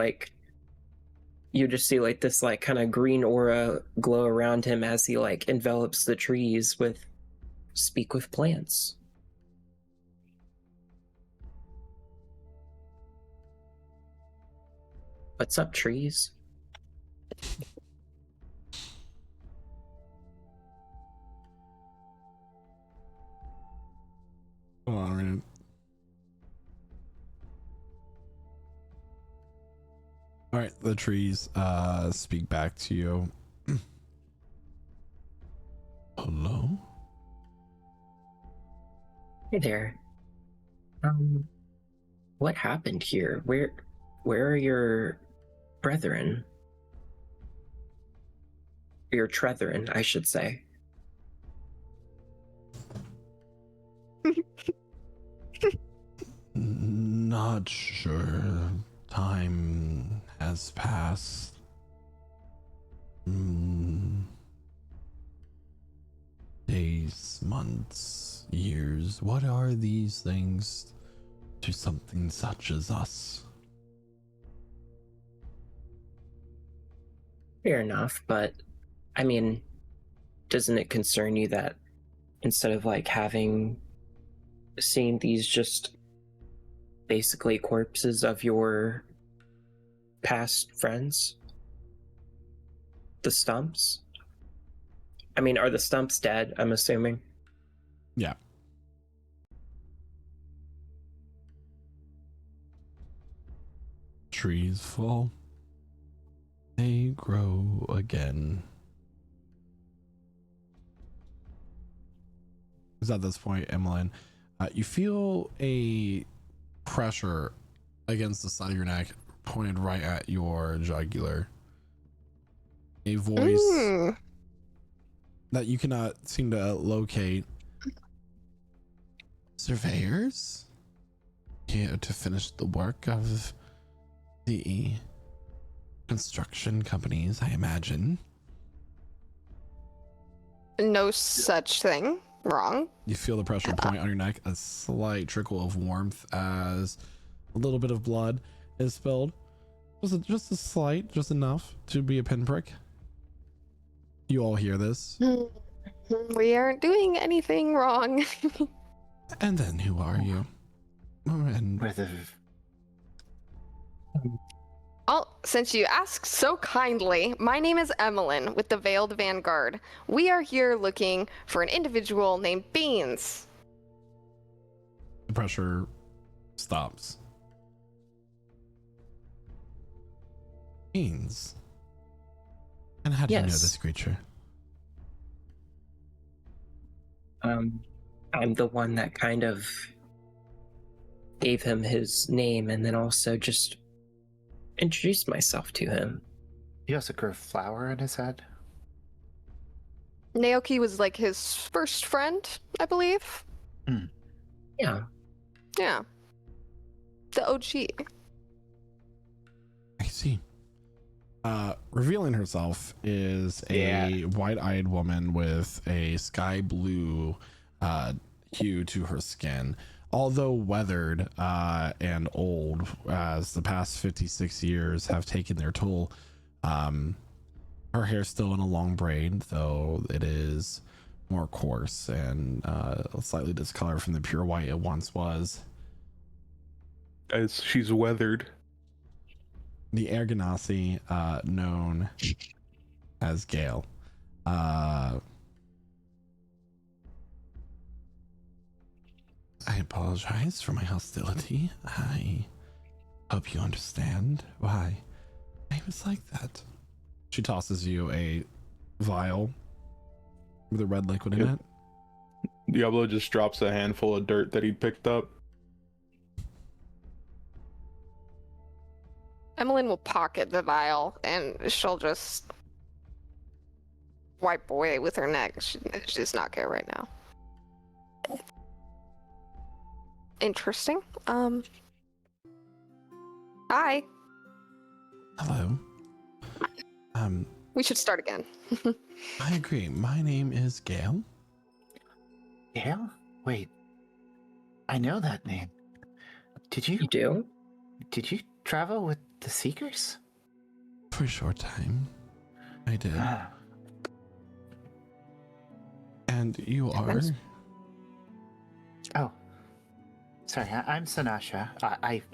you just see this kind of green aura glow around him as he envelops the trees with speak with plants. What's up, trees? Hold on a minute. All right, the trees speak back to you. Hello? Hey there. What happened here? Where are your brethren? Your trethrin, I should say. Not sure. Time has passed. Days, months, years. What are these things to something such as us? Fair enough, but I mean, doesn't it concern you that instead of like seeing these just basically corpses of your past friends, the stumps? I mean, are the stumps dead, I'm assuming? Yeah. Trees fall, they grow again. Because at this point, Emmeline, you feel a pressure against the side of your neck pointed right at your jugular. A voice that you cannot seem to locate. Surveyors? Here to finish the work of the construction companies, I imagine. No such thing. Wrong. You feel the pressure point on your neck, a slight trickle of warmth as a little bit of blood is spilled. Just a slight, just enough to be a pinprick. You all hear this. We aren't doing anything wrong. And then who are you? And We're the Oh, since you ask so kindly, my name is Emmeline with the Veiled Vanguard. We are here looking for an individual named Beans. the pressure stops. Beans. And how do you know Yes. this creature? I'm the one that kind of gave him his name and then also just introduced myself to him. He also grew a flower in his head. Naoki was like his first friend, I believe. Yeah. Yeah. The OG. I see. Revealing herself is a Yeah. wide-eyed woman with a sky blue hue to her skin. Although weathered and old, as the past 56 years have taken their toll, her hair's still in a long braid, though it is more coarse and slightly discolored from the pure white it once was. As she's weathered. The Air Ganassi, known as Gale. I apologize for my hostility. I hope you understand why I was like that. She tosses you a vial with a red liquid in it. Diablo just drops a handful of dirt that he'd picked up. Emmeline will pocket the vial and she'll just wipe away with her neck. She's not good right now. Interesting. Hi. Hello. We should start again. I agree. My name is Gale. Gale? Wait. I know that name. Did you You do? travel with the Seekers? For a short time, I did. Ah, And you are? Nice. oh. Sorry, I'm Sanasha.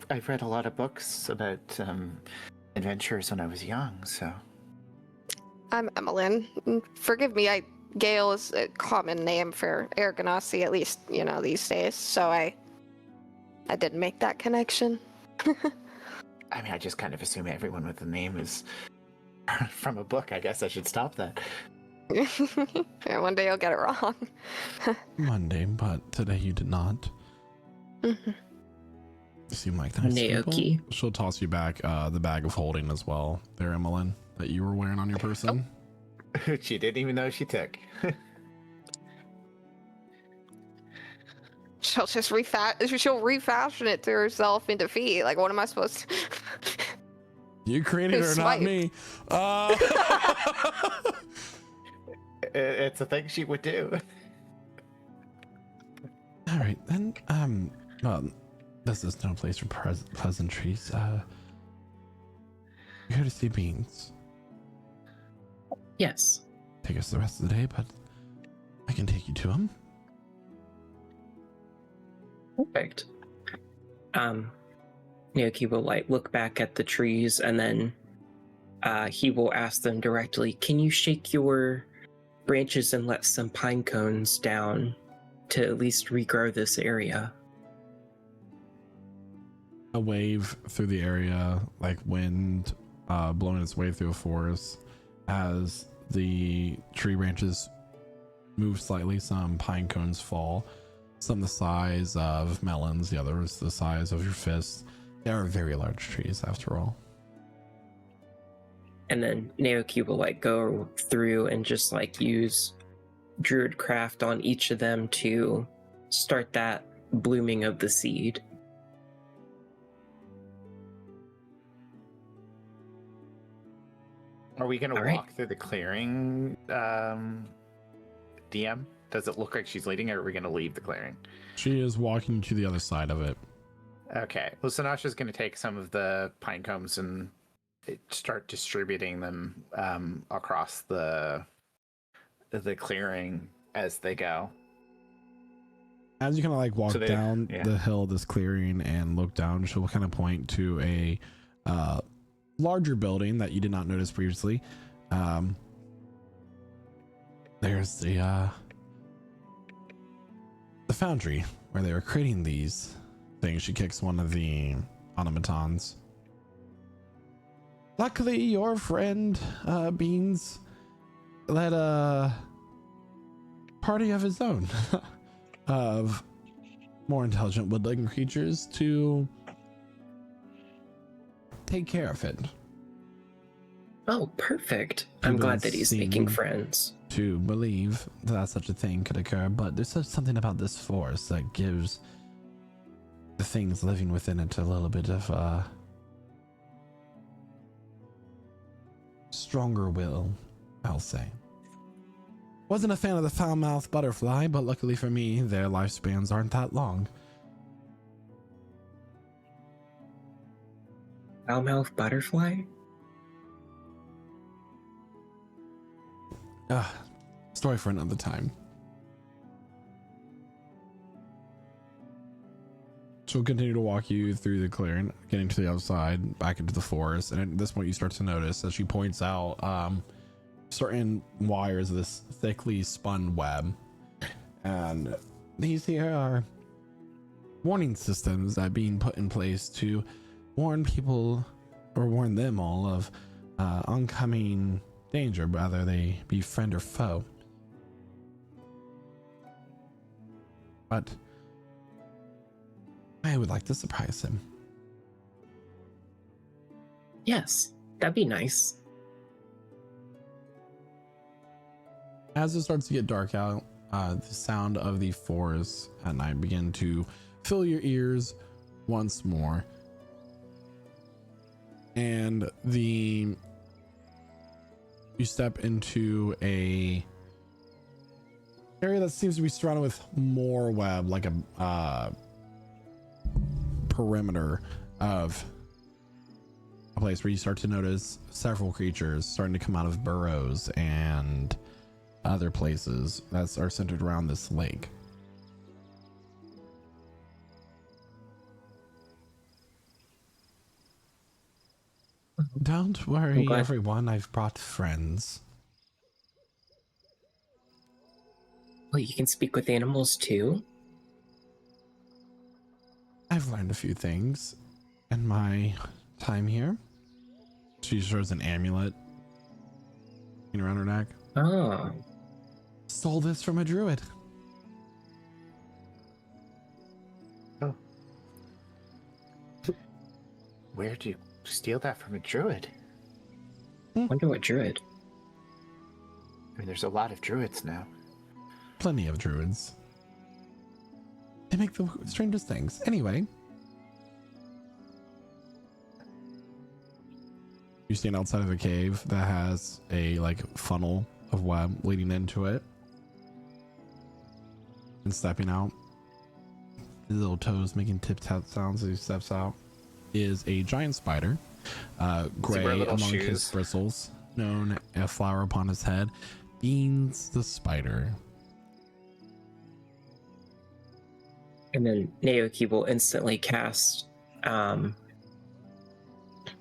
I've read a lot of books about adventures when I was young, so... I'm Emmeline. Forgive me, Gale is a common name for Air Ganassi, at least, these days. So I didn't make that connection. I mean, I just kind of assume everyone with a name is from a book. I guess I should stop that. Yeah, one day I'll get it wrong. Monday, but today you did not. You seem like nice people. Naoki. She'll toss you back the bag of holding as well, there, Emmeline, that you were wearing on your person. She didn't even know she took. She'll just refashion it to herself in defeat. Like, what am I supposed to? You created her, not Swipe. me. It's a thing she would do. All right, then. Well, this is no place for pleasantries. You're here to see Beans. Yes. Take us the rest of the day, but I can take you to him. Perfect. Naoki will like look back at the trees and then he will ask them directly, can you shake your branches and let some pine cones down to at least regrow this area? A wave through the area, like wind blowing its way through a forest. As the tree branches move slightly, some pine cones fall. Some the size of melons, the others the size of your fists. They are very large trees, after all. And then Naoki will like go through and just like use druid craft on each of them to start that blooming of the seed. Are we going to All walk right. through the clearing, DM? Does it look like she's leading, or are we going to leave the clearing? She is walking to the other side of it. Okay. Well, Sinasha's going to take some of the pine cones and start distributing them across the clearing as they go. As you kind of like walk So down yeah. the hill of this clearing and look down, she'll kind of point to a larger building that you did not notice previously. There's the foundry where they were creating these things. She kicks one of the automatons. Luckily, your friend Beans led a party of his own of more intelligent woodland creatures to take care of it. Oh, perfect. I'm People glad that he's making seem friends. to believe that such a thing could occur, but there's something about this forest that gives the things living within it a little bit of stronger will, I'll say. Wasn't a fan of the foul-mouthed butterfly, but luckily for me, their lifespans aren't that long. Foulmouth butterfly? Story for another time. She'll continue to walk you through the clearing, getting to the other side, back into the forest, and at this point you start to notice, as she points out, certain wires of this thickly spun web. And these here are warning systems that are being put in place to warn people, or warn them all, of oncoming danger, whether they be friend or foe. But I would like to surprise him. Yes, that'd be nice. As it starts to get dark out, the sound of the forest at night begin to fill your ears once more. And you step into a area that seems to be surrounded with more web, like a perimeter of a place where you start to notice several creatures starting to come out of burrows and other places that are centered around this lake. Don't worry, everyone. I've brought friends. Well, you can speak with animals too? I've learned a few things in my time here. She shows an amulet around her neck. Oh. Stole this from a druid. Oh. Where'd you steal that from a druid? Wonder what druid. I mean, there's a lot of druids now. Plenty of druids. They make the strangest things. Anyway. You stand outside of a cave that has a funnel of web leading into it. And stepping out, his little toes making tip-tap sounds as he steps out, is a giant spider, gray among his bristles, known a flower upon his head. Beans the spider. And then Naoki will instantly cast.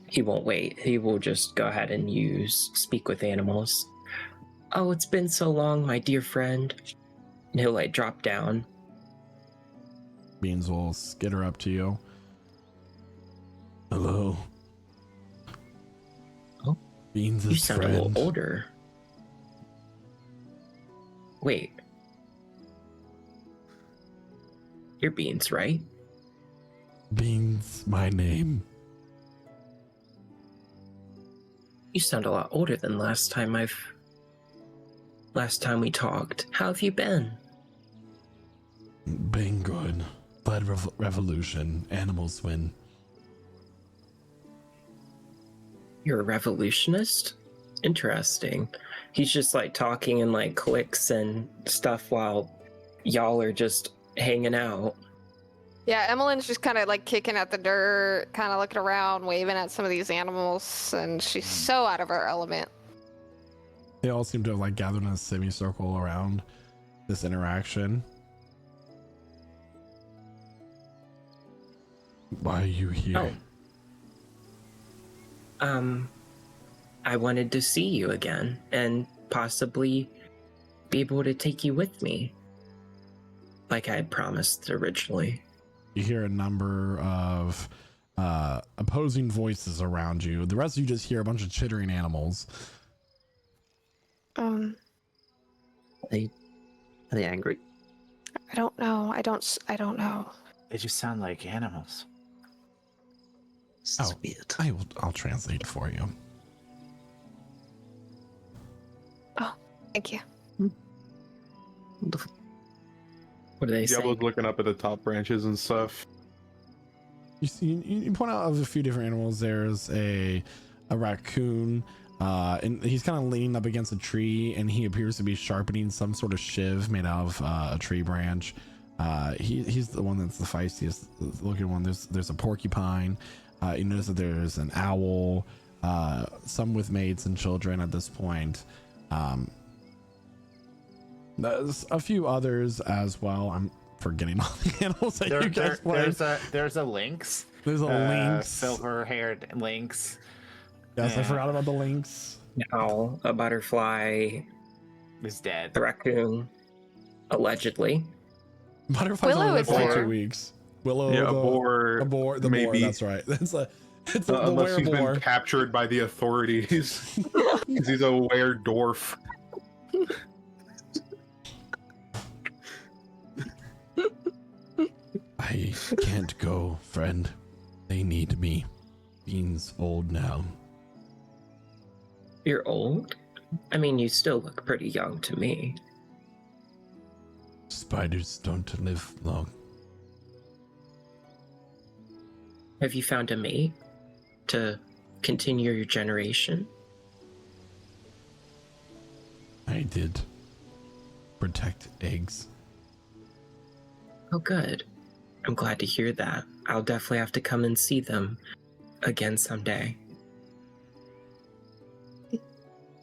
He won't wait. He will just go ahead and use Speak with Animals. Oh, it's been so long, my dear friend. And he'll like drop down. Beans will skitter up to you. Hello. Oh, Beans' you sound friend. a little older. Wait. You're Beans, right? Beans, my name. You sound a lot older than last time we talked. How have you been? Been good. Blood revolution. Animals win. You're a revolutionist? Interesting. He's just like talking in like clicks and stuff while y'all are just hanging out. Yeah, Emmeline's just kind of like kicking at the dirt, kind of looking around, waving at some of these animals, and she's so out of her element. They all seem to have like gathered in a semicircle around this interaction. Why are you here? I wanted to see you again and possibly be able to take you with me, like I had promised originally. You hear a number of opposing voices around you. The rest of you just hear a bunch of chittering animals. Are they angry? I don't know. I don't know. They just sound like animals. This is weird. I'll translate for you. Oh, thank you. Wonderful. What do they say? Diablo's looking up at the top branches and stuff. You see, you point out of a few different animals. There's a raccoon, and he's kind of leaning up against a tree, and he appears to be sharpening some sort of shiv made out of a tree branch. He's the one that's the feistiest looking one. There's a porcupine. You notice that there's an owl, some with mates and children at this point. There's a few others as well. I'm forgetting all the animals that you guys played. There's a lynx. There's a lynx. Silver-haired lynx. Yes, Yeah. I forgot about the lynx. An owl, a butterfly, Is dead. a raccoon, allegedly. Butterflies Willow only live is for like there. 2 weeks. Willow, Yeah, the a boar. boar, the maybe. boar. That's right. It's the Unless he's were-boar. been captured by the authorities. 'Cause he's a were-dwarf. I can't go, friend. They need me. Bean's old now. You're old? I mean, you still look pretty young to me. Spiders don't live long. Have you found a mate to continue your generation? I did. Protect eggs. Oh, good. I'm glad to hear that. I'll definitely have to come and see them again someday.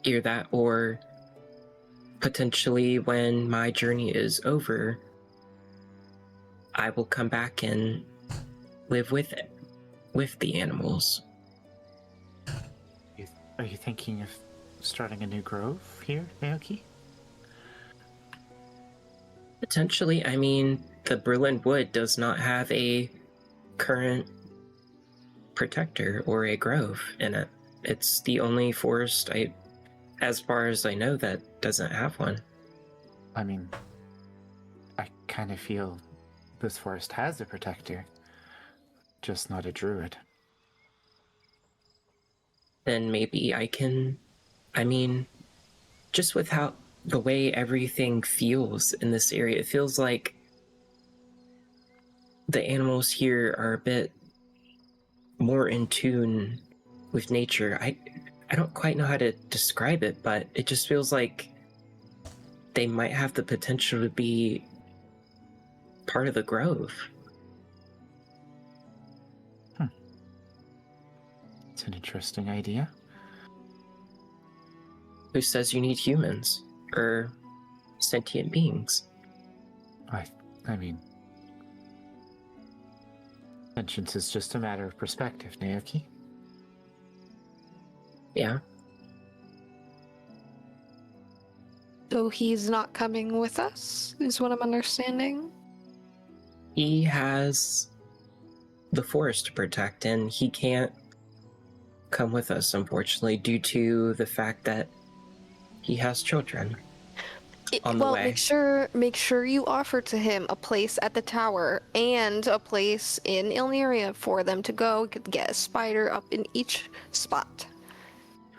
Either that, or potentially when my journey is over, I will come back and live with the animals. Are you thinking of starting a new grove here, Naoki? Potentially, I mean, the Brylln Wood does not have a current protector or a grove in it. It's the only forest, as far as I know, that doesn't have one. I mean, I kind of feel this forest has a protector, just not a druid. Then maybe I can, I mean, just with how the way everything feels in this area, it feels like the animals here are a bit more in tune with nature. I don't quite know how to describe it, but it just feels like they might have the potential to be part of the grove. It's an interesting idea. Who says you need humans or sentient beings? I mean, Vengeance is just a matter of perspective, Naoki. Yeah. So he's not coming with us, is what I'm understanding. He has the forest to protect, and he can't come with us, unfortunately, due to the fact that he has children on the Well, way. make sure you offer to him a place at the tower and a place in Illyria for them to go get a spider up in each spot.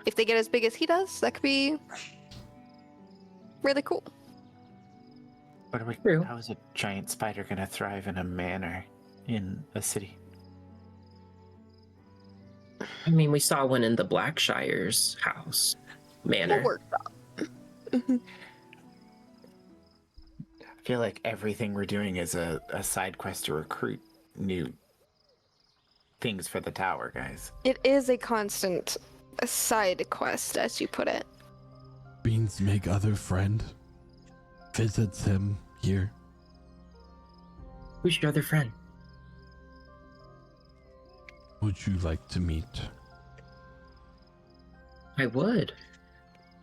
If they get as big as he does, that could be really cool. What are we? True. How is a giant spider going to thrive in a manor in a city? I mean, we saw one in the Blackshire's house manor. We'll work out. I feel like everything we're doing is a side quest to recruit new things for the tower, guys. It is a constant side quest, as you put it. Beans make other friend. Visits him here. Who's your other friend? Would you like to meet? I would.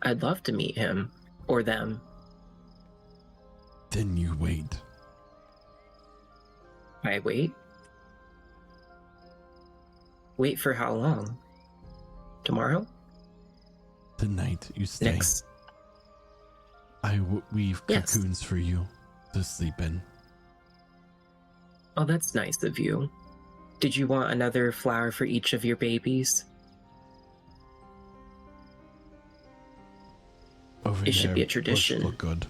I'd love to meet him. Or them. Then you wait. I wait? Wait for how long? Tomorrow? Tonight you stay. Next. I weave Yes. cocoons for you to sleep in. Oh, that's nice of you. Did you want another flower for each of your babies? Over It should there, be a tradition. Look good.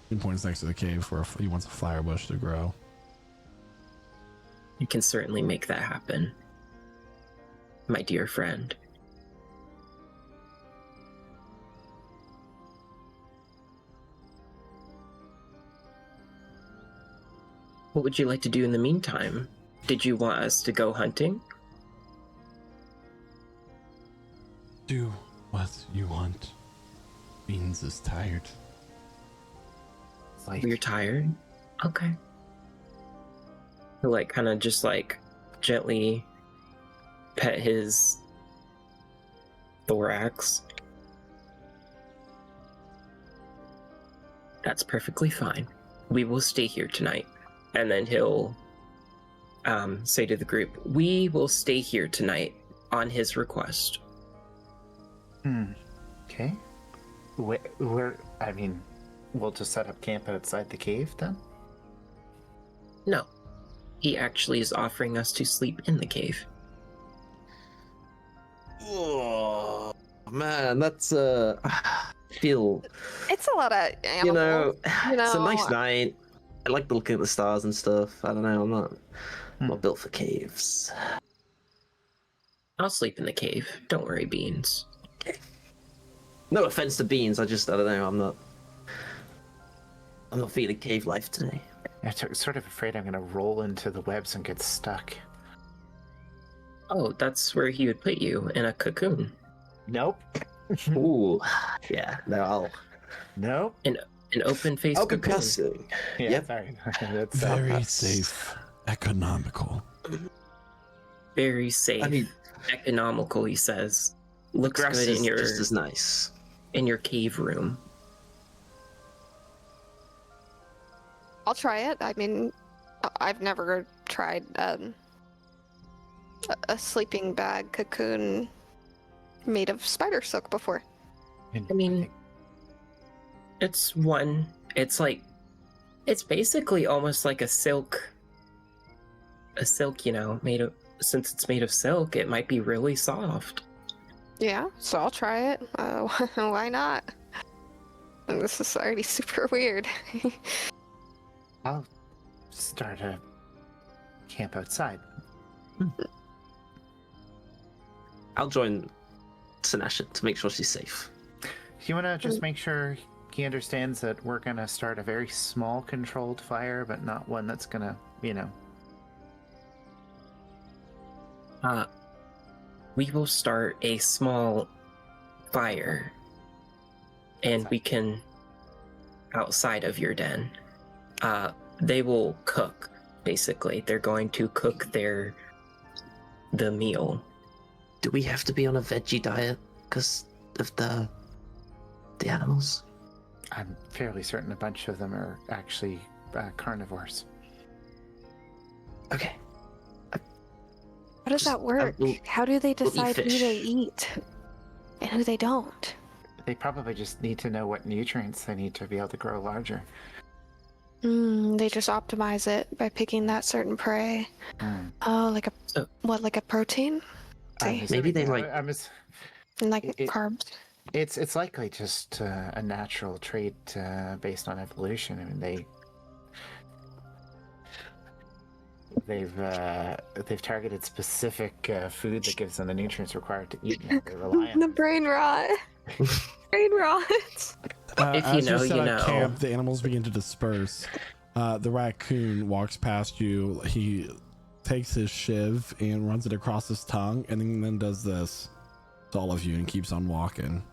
He points next to the cave where he wants a flower bush to grow. You can certainly make that happen, my dear friend. What would you like to do in the meantime? Did you want us to go hunting? Do what you want. Beans is tired. Like, You're tired? Okay. He'll like kind of just like gently pet his thorax. That's perfectly fine. We will stay here tonight. And then he'll say to the group, we will stay here tonight on his request. okay. Where? I mean, we'll just set up camp outside the cave then. No, he actually is offering us to sleep in the cave. Oh man, that's feel It's a lot of animals. you know, you it's a know, nice night. I like looking at the stars and stuff. I don't know, I'm not built for caves. I'll sleep in the cave. Don't worry, Beans. No offense to Beans, I don't know, I'm not feeling cave life today. I'm sort of afraid I'm going to roll into the webs and get stuck. Oh, that's where he would put you, in a cocoon. Nope. Ooh, yeah, no, Nope. An open-faced I'll be cocoon. cussing. Yeah, Yep. sorry. That's Very safe. Economical. Very safe. I mean, Economical, he says. Looks grass good is in your just as nice. cave room. I'll try it. I mean, I've never tried a sleeping bag cocoon made of spider silk before. I mean, it's basically almost like a silk, since it's made of silk, it might be really soft. Yeah, so I'll try it. Why not? And this is already super weird. I'll start a camp outside. I'll join Sinasha to make sure she's safe. You want to just make sure he understands that we're going to start a very small controlled fire, but not one that's going to, We will start a small fire, and we can outside of your den. They will cook basically. They're going to cook the meal. Do we have to be on a veggie diet because of the animals? I'm fairly certain a bunch of them are actually carnivores. Okay. How does that work? How do they decide who they fish. eat and who they don't? They probably just need to know what nutrients they need to be able to grow larger. They just optimize it by picking that certain prey. Oh, like a protein? See? Maybe they like. And like carbs. It's likely just a natural trait based on evolution. I mean, they've targeted specific food that gives them the nutrients required to eat. And they rely on The brain rot. Brain rot. If you as know, set you up know. camp, the animals begin to disperse. The raccoon walks past you. He takes his shiv and runs it across his tongue, and then does this to all of you and keeps on walking.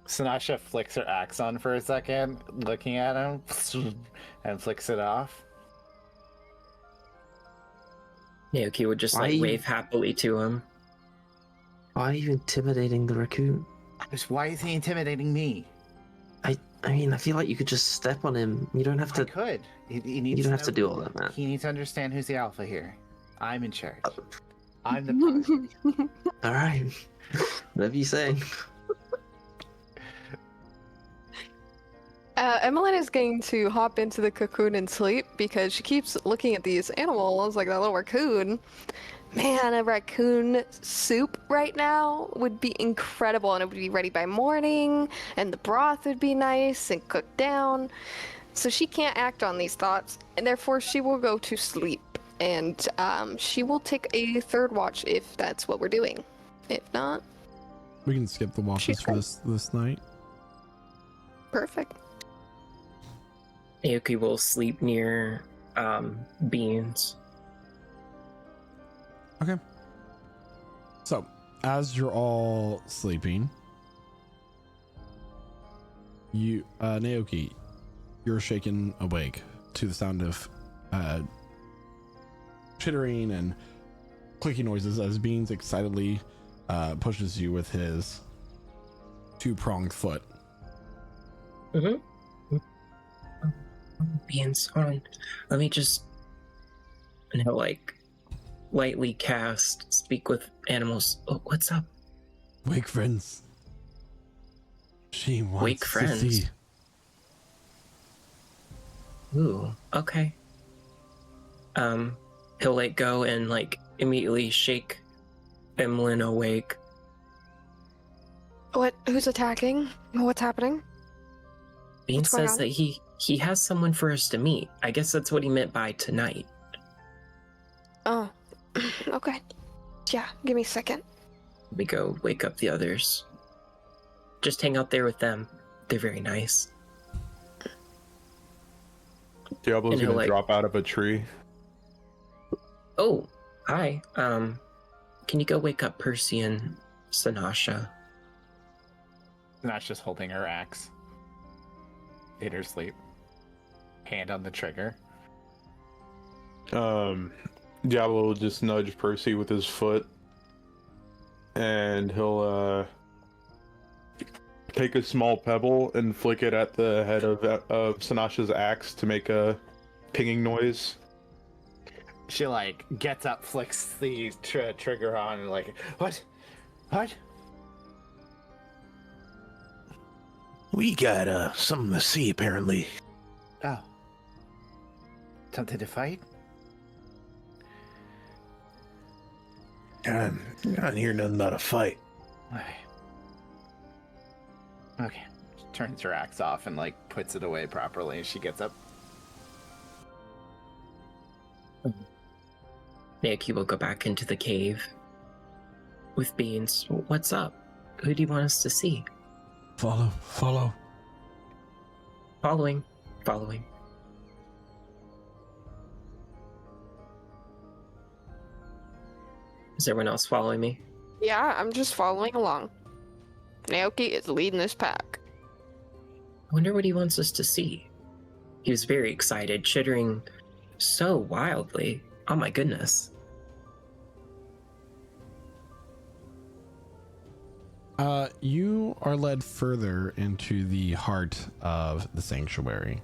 Sinasha flicks her axe on for a second, looking at him, and flicks it off. Naoki would just like wave happily to him. Why are you intimidating the raccoon? Why is he intimidating me? I mean, I feel like you could just step on him. You don't have to. I could. He needs You don't have to know- do all that, man. He needs to understand who's the alpha here. I'm in charge. I'm the boss. All right. Whatever you say. Emmeline is going to hop into the cocoon and sleep because she keeps looking at these animals like that little raccoon. Man, a raccoon soup right now would be incredible, and it would be ready by morning, and the broth would be nice and cooked down. So she can't act on these thoughts, and therefore she will go to sleep. And she will take a third watch if that's what we're doing. If not, We can skip the watches for this night. perfect. Naoki will sleep near Beans. Okay. So, as you're all sleeping, you, Naoki, you're shaken awake to the sound of chittering and clicking noises as Beans excitedly pushes you with his two-pronged foot. Beans, hold on. Let me just. And he'll like lightly cast speak with animals. Oh, what's up? Wake friends. She wants Wake to friends? see. Ooh, okay. He'll like go and like immediately shake Emlyn awake. Who's attacking? What's happening? Bean What's going says on? that he has someone for us to meet. I guess that's what he meant by tonight. Oh, okay. Yeah, give me a second. Let me go wake up the others. Just hang out there with them. They're very nice. Diablo's And he'll, gonna like- drop out of a tree. Oh, hi. Can you go wake up Percy and Sinasha? Sinasha's just holding her axe in her sleep. Hand on the trigger. Diablo will just nudge Percy with his foot, and he'll take a small pebble and flick it at the head of Sinasha's axe to make a pinging noise. She like gets up, flicks the trigger on, and like, what? We got something to see, apparently. Oh, something to fight? I don't hear nothing about a fight. Okay. She turns her axe off and like puts it away properly. She gets up. Naoki will go back into the cave with Beans. What's up? Who do you want us to see? Follow. Following. Is everyone else following me? Yeah, I'm just following along. Naoki is leading this pack. I wonder what he wants us to see. He was very excited, chittering so wildly. Oh my goodness. You are led further into the heart of the sanctuary.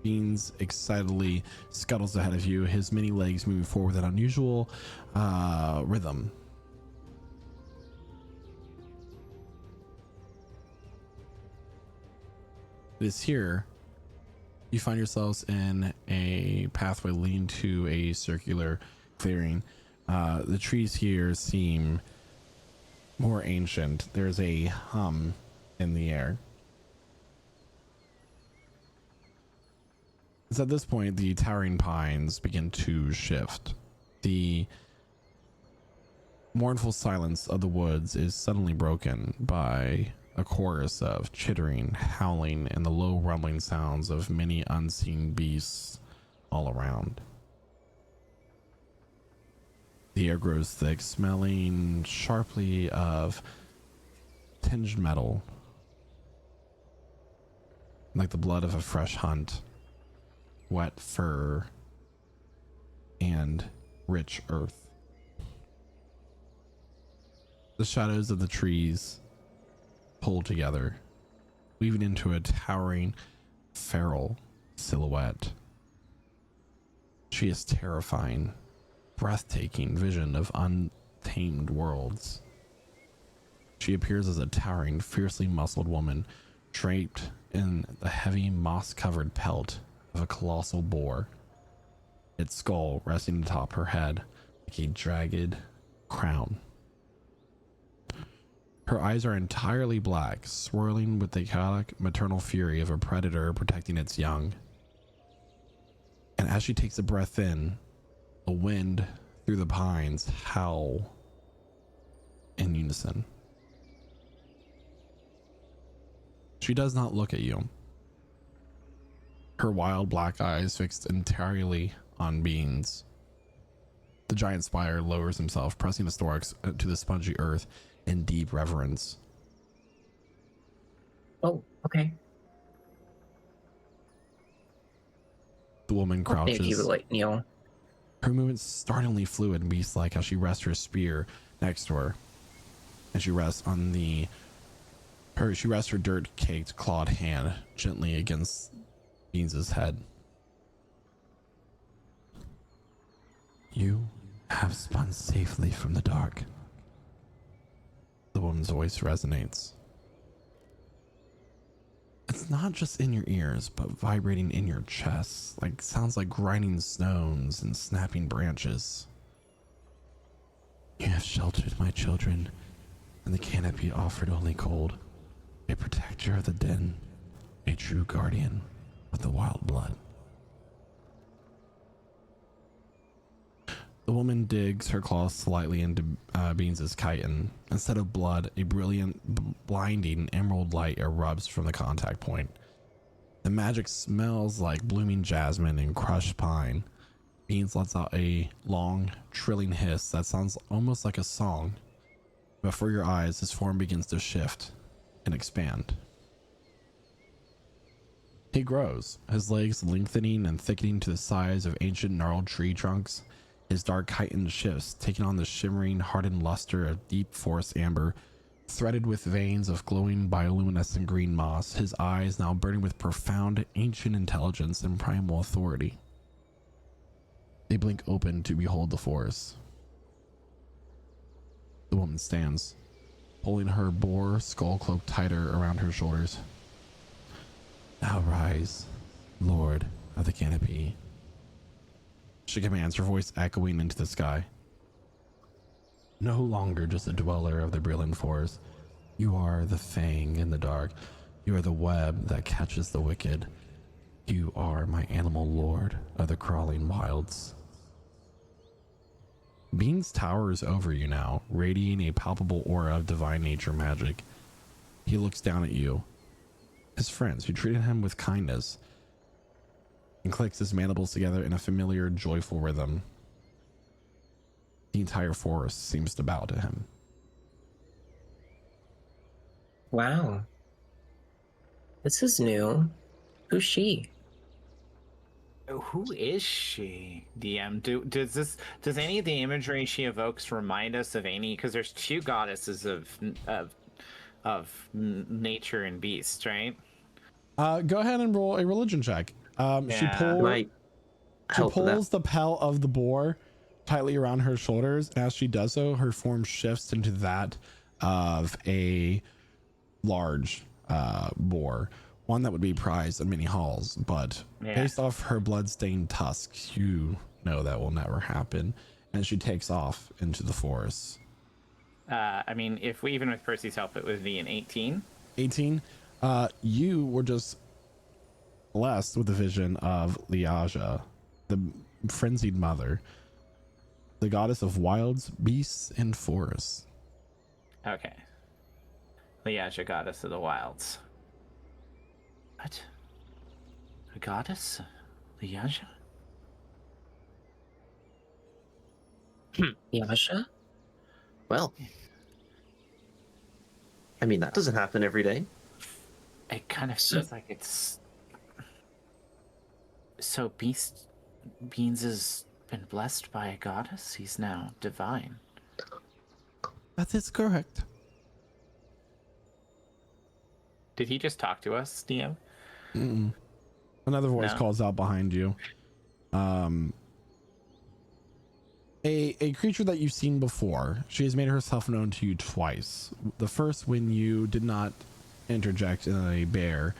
Beans excitedly scuttles ahead of you, his many legs moving forward with an unusual rhythm. It is here you find yourselves in a pathway leading to a circular clearing. The trees here seem more ancient. There's a hum in the air. It's at this point the towering pines begin to shift. The mournful silence of the woods is suddenly broken by a chorus of chittering, howling, and the low rumbling sounds of many unseen beasts all around. The air grows thick, smelling sharply of tinged metal, like the blood of a fresh hunt, wet fur, and rich earth. The shadows of the trees pull together, weaving into a towering, feral silhouette. She is terrifying, breathtaking vision of untamed worlds. She appears as a towering, fiercely muscled woman, draped in the heavy, moss-covered pelt of a colossal boar, its skull resting atop her head like a jagged crown. Her eyes are entirely black, swirling with the chaotic maternal fury of a predator protecting its young. And as she takes a breath in, the wind through the pines howl in unison. She does not look at you. Her wild black eyes fixed entirely on Beans. The giant spider lowers himself, pressing his thorax to the spongy earth in deep reverence. Oh, okay. The woman crouches. Thank you, like Neil. Her movements startlingly fluid and beast-like as she rests her spear next to her. And she rests her dirt-caked clawed hand gently against Beans' head. You have spun safely from the dark. The woman's voice resonates. It's not just in your ears, but vibrating in your chest, like sounds like grinding stones and snapping branches. You have sheltered my children, and the canopy offered only cold. A protector of the den, a true guardian of the wild blood. The woman digs her claws slightly into Beans' chitin. Instead of blood, a brilliant, blinding emerald light erupts from the contact point. The magic smells like blooming jasmine and crushed pine. Beans lets out a long, trilling hiss that sounds almost like a song. Before your eyes, his form begins to shift and expand. He grows, his legs lengthening and thickening to the size of ancient gnarled tree trunks. His dark chitin shifts, taking on the shimmering, hardened luster of deep forest amber, threaded with veins of glowing bioluminescent green moss, his eyes now burning with profound, ancient intelligence and primal authority. They blink open to behold the forest. The woman stands, pulling her boar skull cloak tighter around her shoulders. Now rise, Lord of the Canopy. She commands, her voice echoing into the sky. No longer just a dweller of the Brylln Forest. You are the fang in the dark. You are the web that catches the wicked. You are my animal lord of the crawling wilds. Beans towers over you now, radiating a palpable aura of divine nature magic. He looks down at you, his friends who treated him with kindness, and clicks his mandibles together in a familiar, joyful rhythm. The entire forest seems to bow to him. Wow. This is new. Who's she? Who is she, DM? Does any of the imagery she evokes remind us of any? Because there's two goddesses of nature and beast, right? Go ahead and roll a religion check. She Yeah. Might help with that. pulls the pelt of the boar tightly around her shoulders. And as she does so, her form shifts into that of a large boar, one that would be prized in many halls, but based off her blood-stained tusks, you know that will never happen. And she takes off into the forest. I mean, if we even with Percy's help, it would be an 18. 18. You were just blessed with the vision of Liaja, the frenzied mother, the goddess of wilds, beasts, and forests. Okay. Liaja, goddess of the wilds. What? A goddess? Liaja? Yasha? Well, I mean, that doesn't happen every day. It kind of feels like it's... So Beans has been blessed by a goddess? He's now divine. That is correct. Did he just talk to us, DM? Mm-mm. Another voice No? calls out behind you. A creature that you've seen before. She has made herself known to you twice. The first when you did not interject in a bear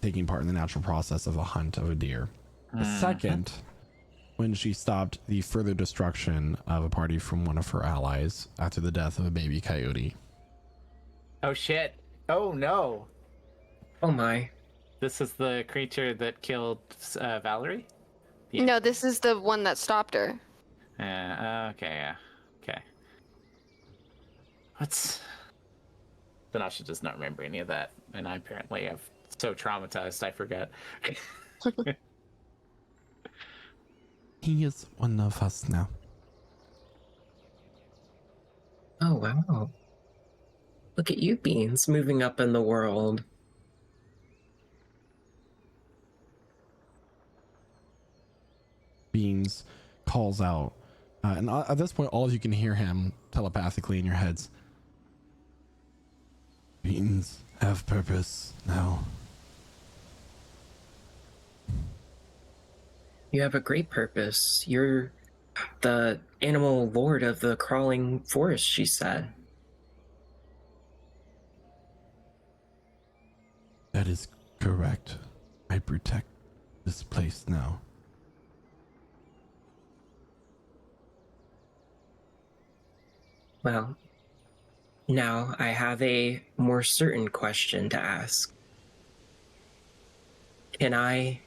taking part in the natural process of a hunt of a deer. The second when she stopped the further destruction of a party from one of her allies after the death of a baby coyote. Oh shit. Oh no. Oh my. This is the creature that killed Valerie? Yeah. No, this is the one that stopped her. Okay, yeah. Okay. What's... Then I should just not remember any of that. And I apparently am so traumatized I forget. He is one of us now. Oh wow. Look at you, Beans, moving up in the world. Beans calls out. And at this point, all of you can hear him telepathically in your heads. Beans have purpose now. You have a great purpose. You're the animal lord of the crawling forest, she said. That is correct. I protect this place now. Well, now I have a more certain question to ask. Can I,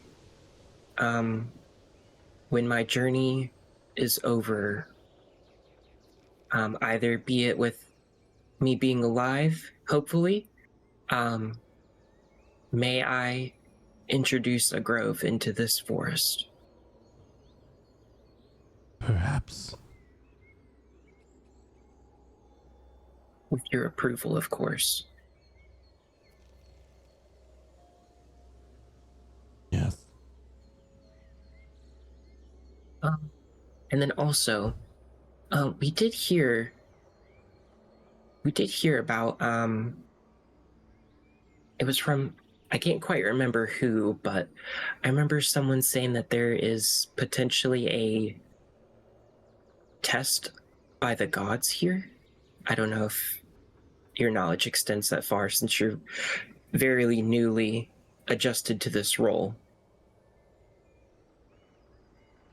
when my journey is over, either be it with me being alive, hopefully, may I introduce a grove into this forest? Perhaps. With your approval, of course. Yes. And then also, we did hear about, it was from, I can't quite remember who, but I remember someone saying that there is potentially a test by the gods here. I don't know if your knowledge extends that far since you're very newly adjusted to this role.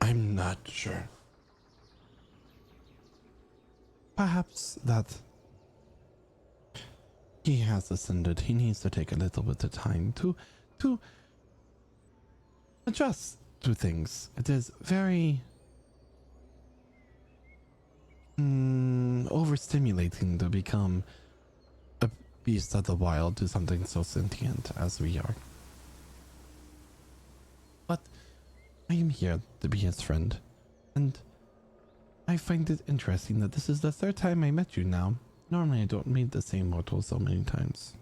I'm not sure. Perhaps that he has ascended. He needs to take a little bit of time to adjust to things. It is very overstimulating to become a beast of the wild to something so sentient as we are. But I am here to be his friend, and I find it interesting that this is the third time I met you now. Normally I don't meet the same mortal so many times.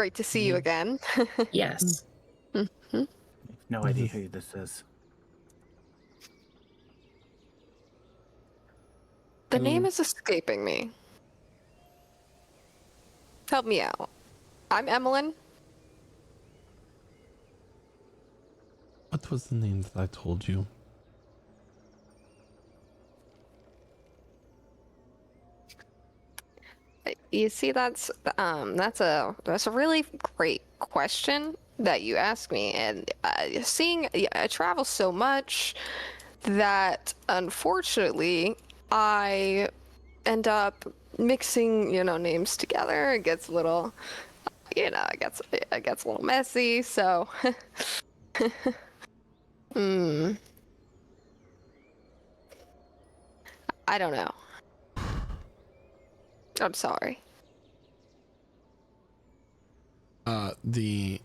Great to see you again. Yes. No idea who this is. The name is escaping me. Help me out. I'm Emmeline. What was the name that I told you? You see, that's a really great question that you asked me, and I travel so much that unfortunately I end up mixing names together. It gets a little it gets a little messy. So, I don't know. I'm sorry. This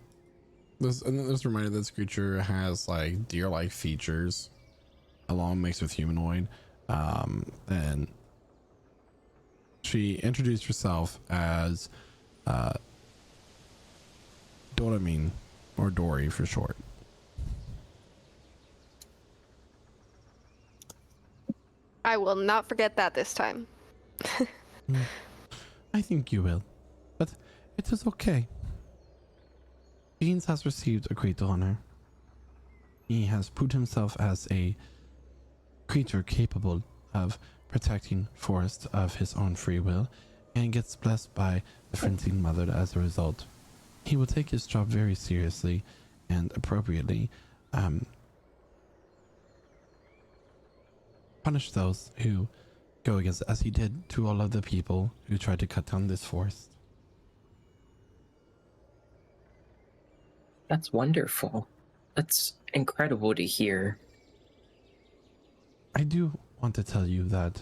reminder that this creature has like deer-like features, along mixed with humanoid. Then she introduced herself as Doramin, or Dory for short. I will not forget that this time. I think you will, but it is okay. Beans has received a great honor. He has put himself as a creature capable of protecting forest of his own free will, and gets blessed by the frenzied mother as a result. He will take his job very seriously and appropriately punish those who go against, as he did to all of the people who tried to cut down this forest. That's wonderful. That's incredible to hear. I do want to tell you that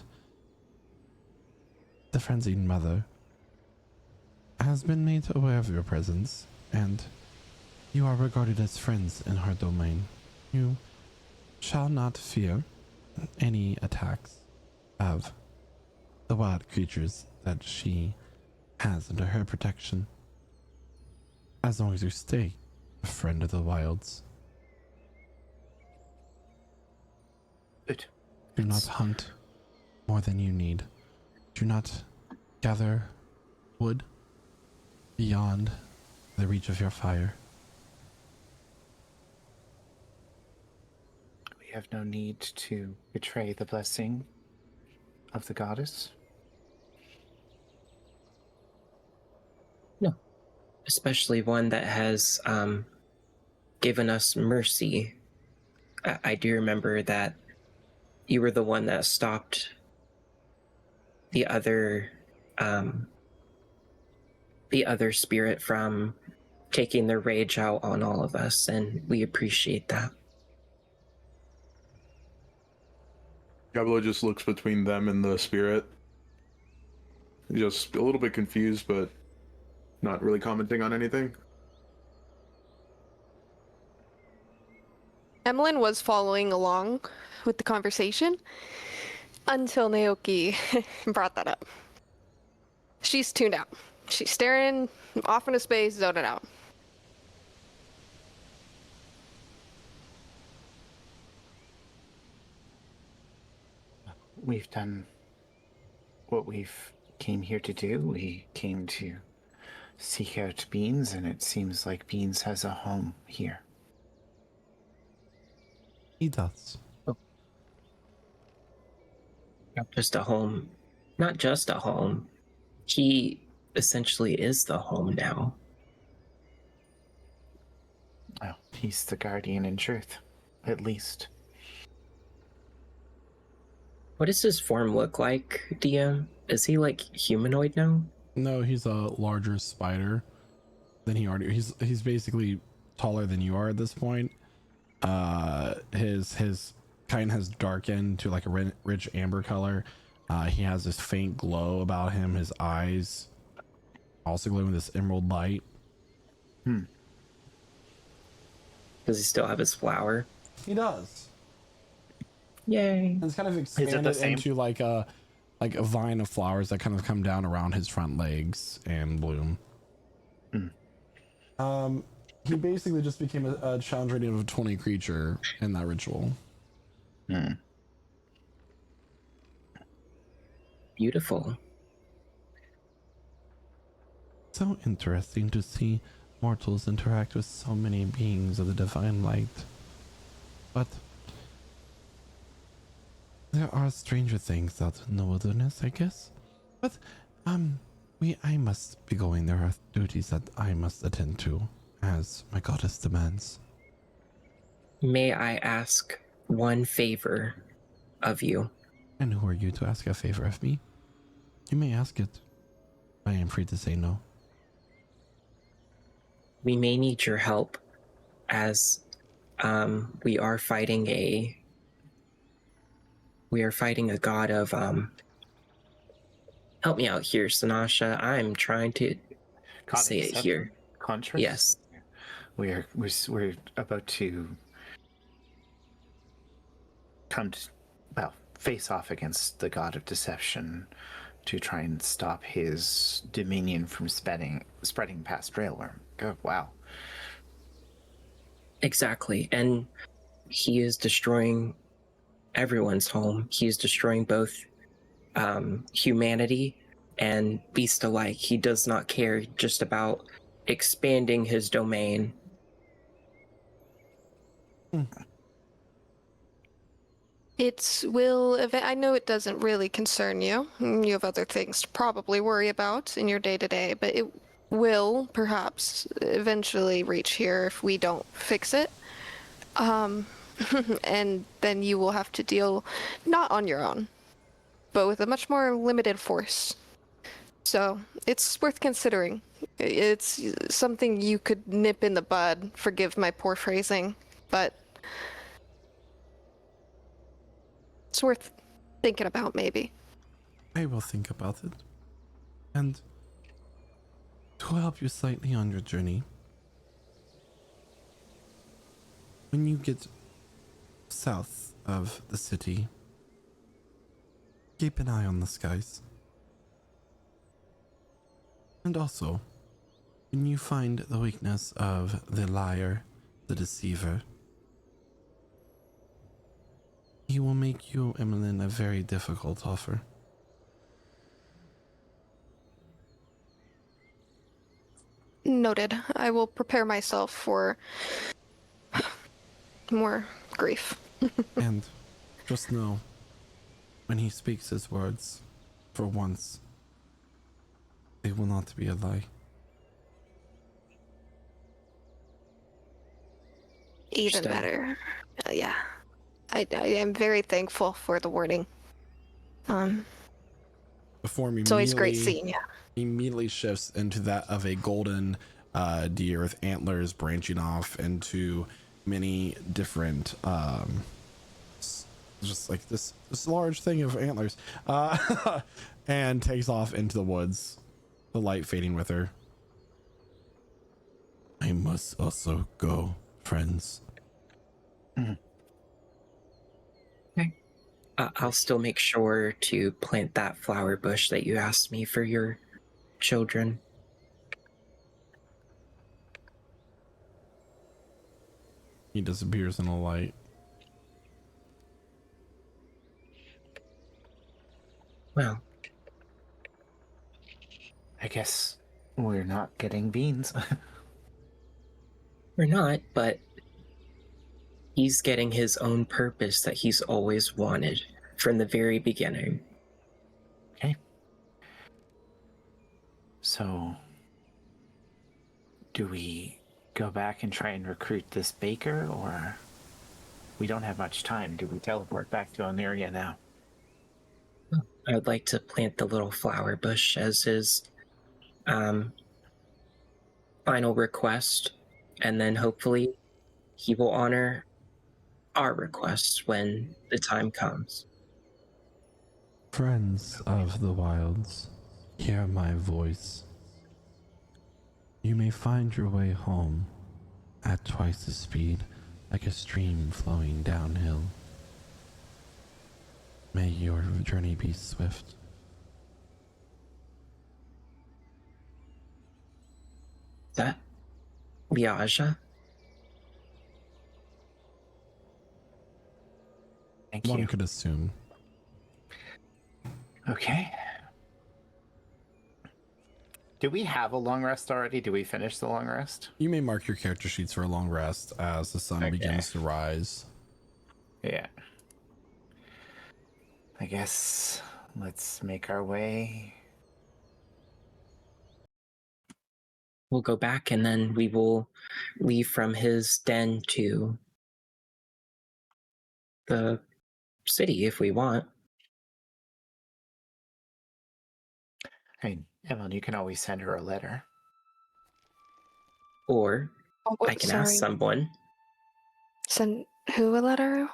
the frenzied mother has been made aware of your presence, and you are regarded as friends in her domain. You shall not fear any attacks of the wild creatures that she has under her protection, as long as you stay a friend of the wilds. Good. Do not hunt more than you need. Do not gather wood beyond the reach of your fire. We have no need to betray the blessing of the goddess. No. Especially one that has given us mercy. I do remember that you were the one that stopped the other spirit from taking their rage out on all of us, and we appreciate that. Diablo just looks between them and the spirit. Just a little bit confused, but not really commenting on anything. Emmeline was following along with the conversation until Naoki brought that up. She's tuned out. She's staring off into space, zoning out. We've done what we've came here to do. We came to seek out Beans, and it seems like Beans has a home here. He does. Not just a home. Not just a home. He essentially is the home now. Well, he's the guardian in truth, at least. What does his form look like, DM? Is he like humanoid now? No, he's a larger spider than he already. He's basically taller than you are at this point. His kind has darkened to like a rich amber color. He has this faint glow about him. His eyes also glow with this emerald light. Does he still have his flower? He does. Yay. It's kind of expanded same? into like a vine of flowers that kind of come down around his front legs and bloom. He basically just became a challenge rating of a 20 creature in that ritual. Beautiful. So interesting to see mortals interact with so many beings of the divine light. But there are stranger things out in the wilderness, I guess. But I must be going. There are duties that I must attend to, as my goddess demands. May I ask one favor of you? And who are you to ask a favor of me? You may ask it. I am free to say no. We may need your help, as we are fighting a god of help me out here, Sanasha. I'm trying to say it here. Contrast? Yes. We're about to face off against the god of deception to try and stop his dominion from spreading past Railworm. Oh, wow. Exactly. And he is destroying everyone's home. He is destroying both humanity and beast alike. He does not care just about expanding his domain. I know it doesn't really concern you. You have other things to probably worry about in your day-to-day, but it will perhaps eventually reach here if we don't fix it. And then you will have to deal not on your own, but with a much more limited force. So it's worth considering. It's something you could nip in the bud, forgive my poor phrasing, but it's worth thinking about, maybe. I will think about it. And to help you slightly on your journey, when you get south of the city, keep an eye on the skies. And also, when you find the weakness of the liar, the deceiver, he will make you, Emmeline, a very difficult offer. Noted. I will prepare myself for more grief. And just know, when he speaks his words, for once, they will not be a lie. Even better. Yeah. I am very thankful for the warning. Before me, It's always great seeing you. Immediately shifts into that of a golden deer with antlers branching off into many different just like this large thing of antlers, and takes off into the woods, the light fading with her. I must also go, friends. I'll still make sure to plant that flower bush that you asked me for your children. He disappears in the light. Well, I guess we're not getting beans. we're not, but he's getting his own purpose that he's always wanted from the very beginning. Okay. So, do we go back and try and recruit this baker, or we don't have much time? Do we teleport back to Oneria now? I would like to plant the little flower bush as his final request, and then hopefully he will honor our requests when the time comes. Friends of the wilds, hear my voice. You may find your way home at twice the speed, like a stream flowing downhill. May your journey be swift. That Liaja. Thank One you. could assume. Okay. Do we have a long rest already? Do we finish the long rest? You may mark your character sheets for a long rest as the sun Okay. begins to rise. Yeah. I guess let's make our way. We'll go back and then we will leave from his den to the city if we want. I mean, Emily, you can always send her a letter. Or Oh, I can ask someone. Send who a letter?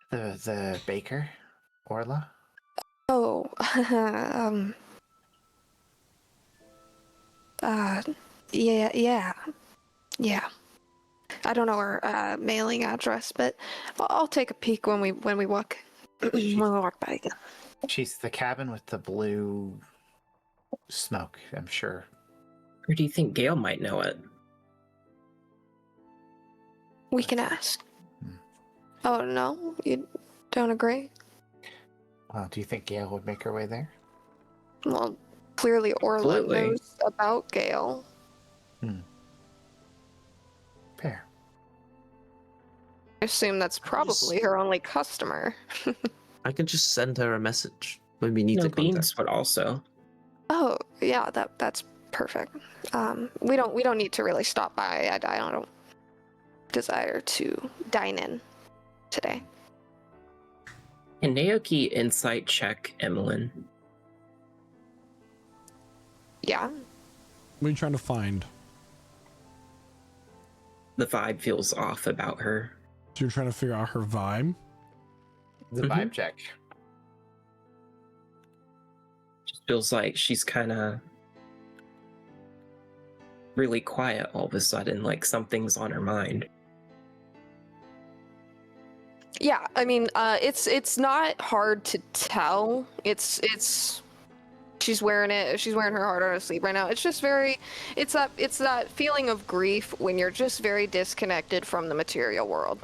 The baker, Orla. Oh, yeah. I don't know her mailing address, but I'll take a peek when we walk when we walk by again. She's the cabin with the blue smoke, I'm sure. Or do you think Gale might know it? We can ask. Hmm. Oh no, you don't agree? Well, do you think Gale would make her way there? Well, clearly Orla Absolutely. knows about Gale. Fair. I assume that's probably her only customer. I can just send her a message when we need No, to contact. Beans would also. Oh yeah, that's perfect. We don't need to really stop by. I don't desire to dine in today. Can Naoki insight check Emmeline? Yeah. What are you trying to find? The vibe feels off about her. So you're trying to figure out her vibe? The Mhm. vibe check. Just feels like she's kind of really quiet all of a sudden, like something's on her mind. Yeah, I mean, it's not hard to tell. It's she's wearing it. She's wearing her heart on her sleeve right now. It's just it's that feeling of grief when you're just very disconnected from the material world.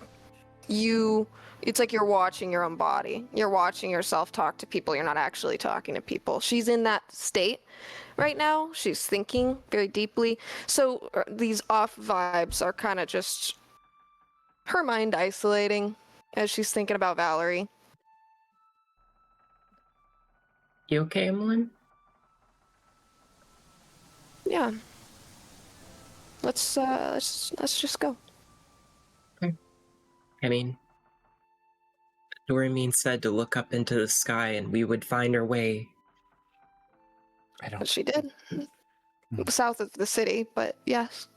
It's like you're watching your own body. You're watching yourself talk to people. You're not actually talking to people. She's in that state right now. She's thinking very deeply. So these off vibes are kind of just her mind isolating as she's thinking about Valerie. You okay, Emmeline? Yeah. Let's just go. I mean, Doreen said to look up into the sky and we would find our way. I don't. But she did. South of the city, but yes.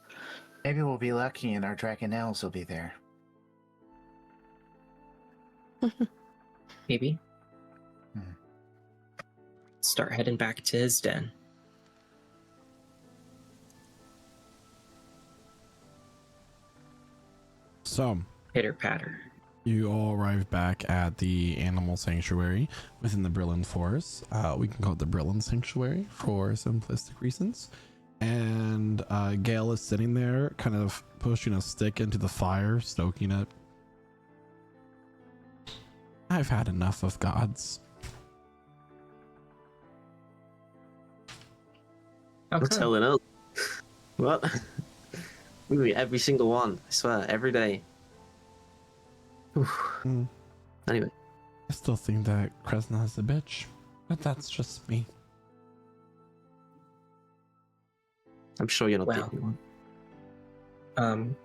Maybe we'll be lucky and our dragonelles will be there. Maybe. Hmm. Start heading back to his den. So Pitter patter. you all arrive back at the animal sanctuary within the Brylln Forest. We can call it the Brylln Sanctuary for simplistic reasons. And Gale is sitting there, kind of pushing a stick into the fire, stoking it. I've had enough of gods. You're telling us. What? We every single one. I swear, every day. Mm. Anyway, I still think that Kresna's a bitch, but that's just me. I'm sure you're not the Well. only one.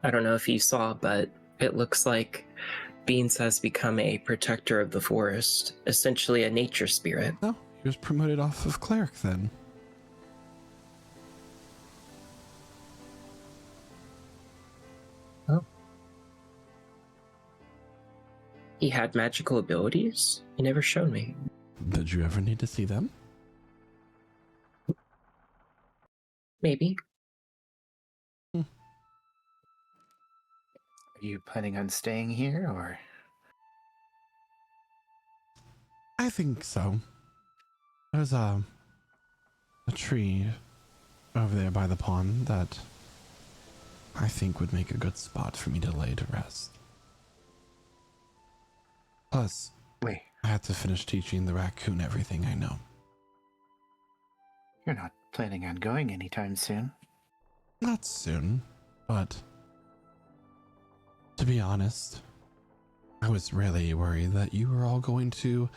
I don't know if you saw, but it looks like Beans has become a protector of the forest, essentially a nature spirit. No, he was promoted off of cleric then. He had magical abilities? He never showed me. Did you ever need to see them? Maybe. Are you planning on staying here or? I think so. There's a tree over there by the pond that I think would make a good spot for me to lay to rest. Plus, Wait, I have to finish teaching the raccoon everything I know. you're not planning on going anytime soon? Not soon, but to be honest, I was really worried that you were all going to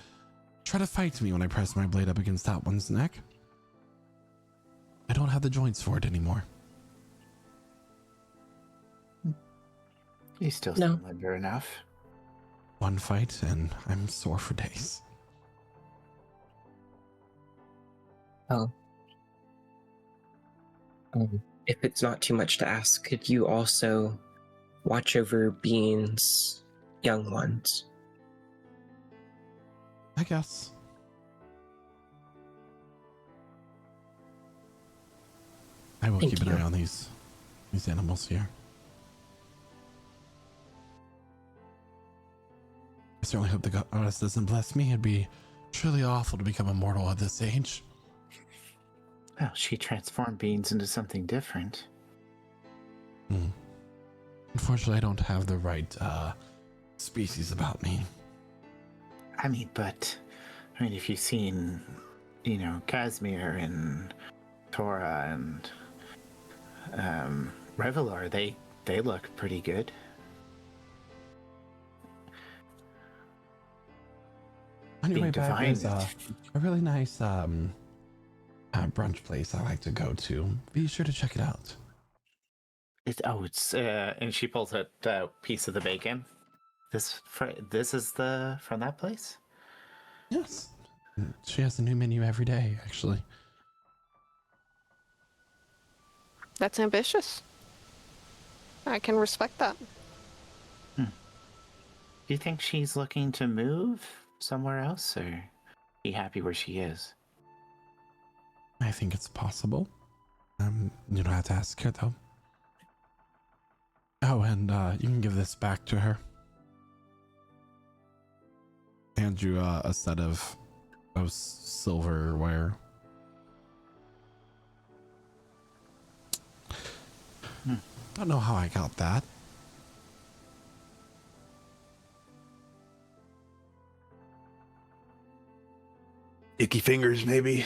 try to fight me when I pressed my blade up against that one's neck. I don't have the joints for it anymore. You still No. seem limber enough. One fight and I'm sore for days. Oh. If it's not too much to ask, could you also watch over Bean's young ones? I guess. I will Thank keep an you. eye on these animals here. I certainly hope the goddess doesn't bless me. It'd be truly awful to become immortal at this age. Well, she transformed beans into something different. Unfortunately, I don't have the right species about me. I mean, if you've seen, Casimir and Tora and Revelar, they look pretty good. On your way Being back, there's divine. a really nice brunch place I like to go to. Be sure to check it out. It's and she pulls out a piece of the bacon. This is from that place? Yes. She has a new menu every day, actually. That's ambitious. I can respect that. Do you think she's looking to move somewhere else, or be happy where she is? I think it's possible. You don't have to ask her, though. Oh, and you can give this back to her. Hand you a set of silverware. Don't know how I got that. Icky fingers, maybe.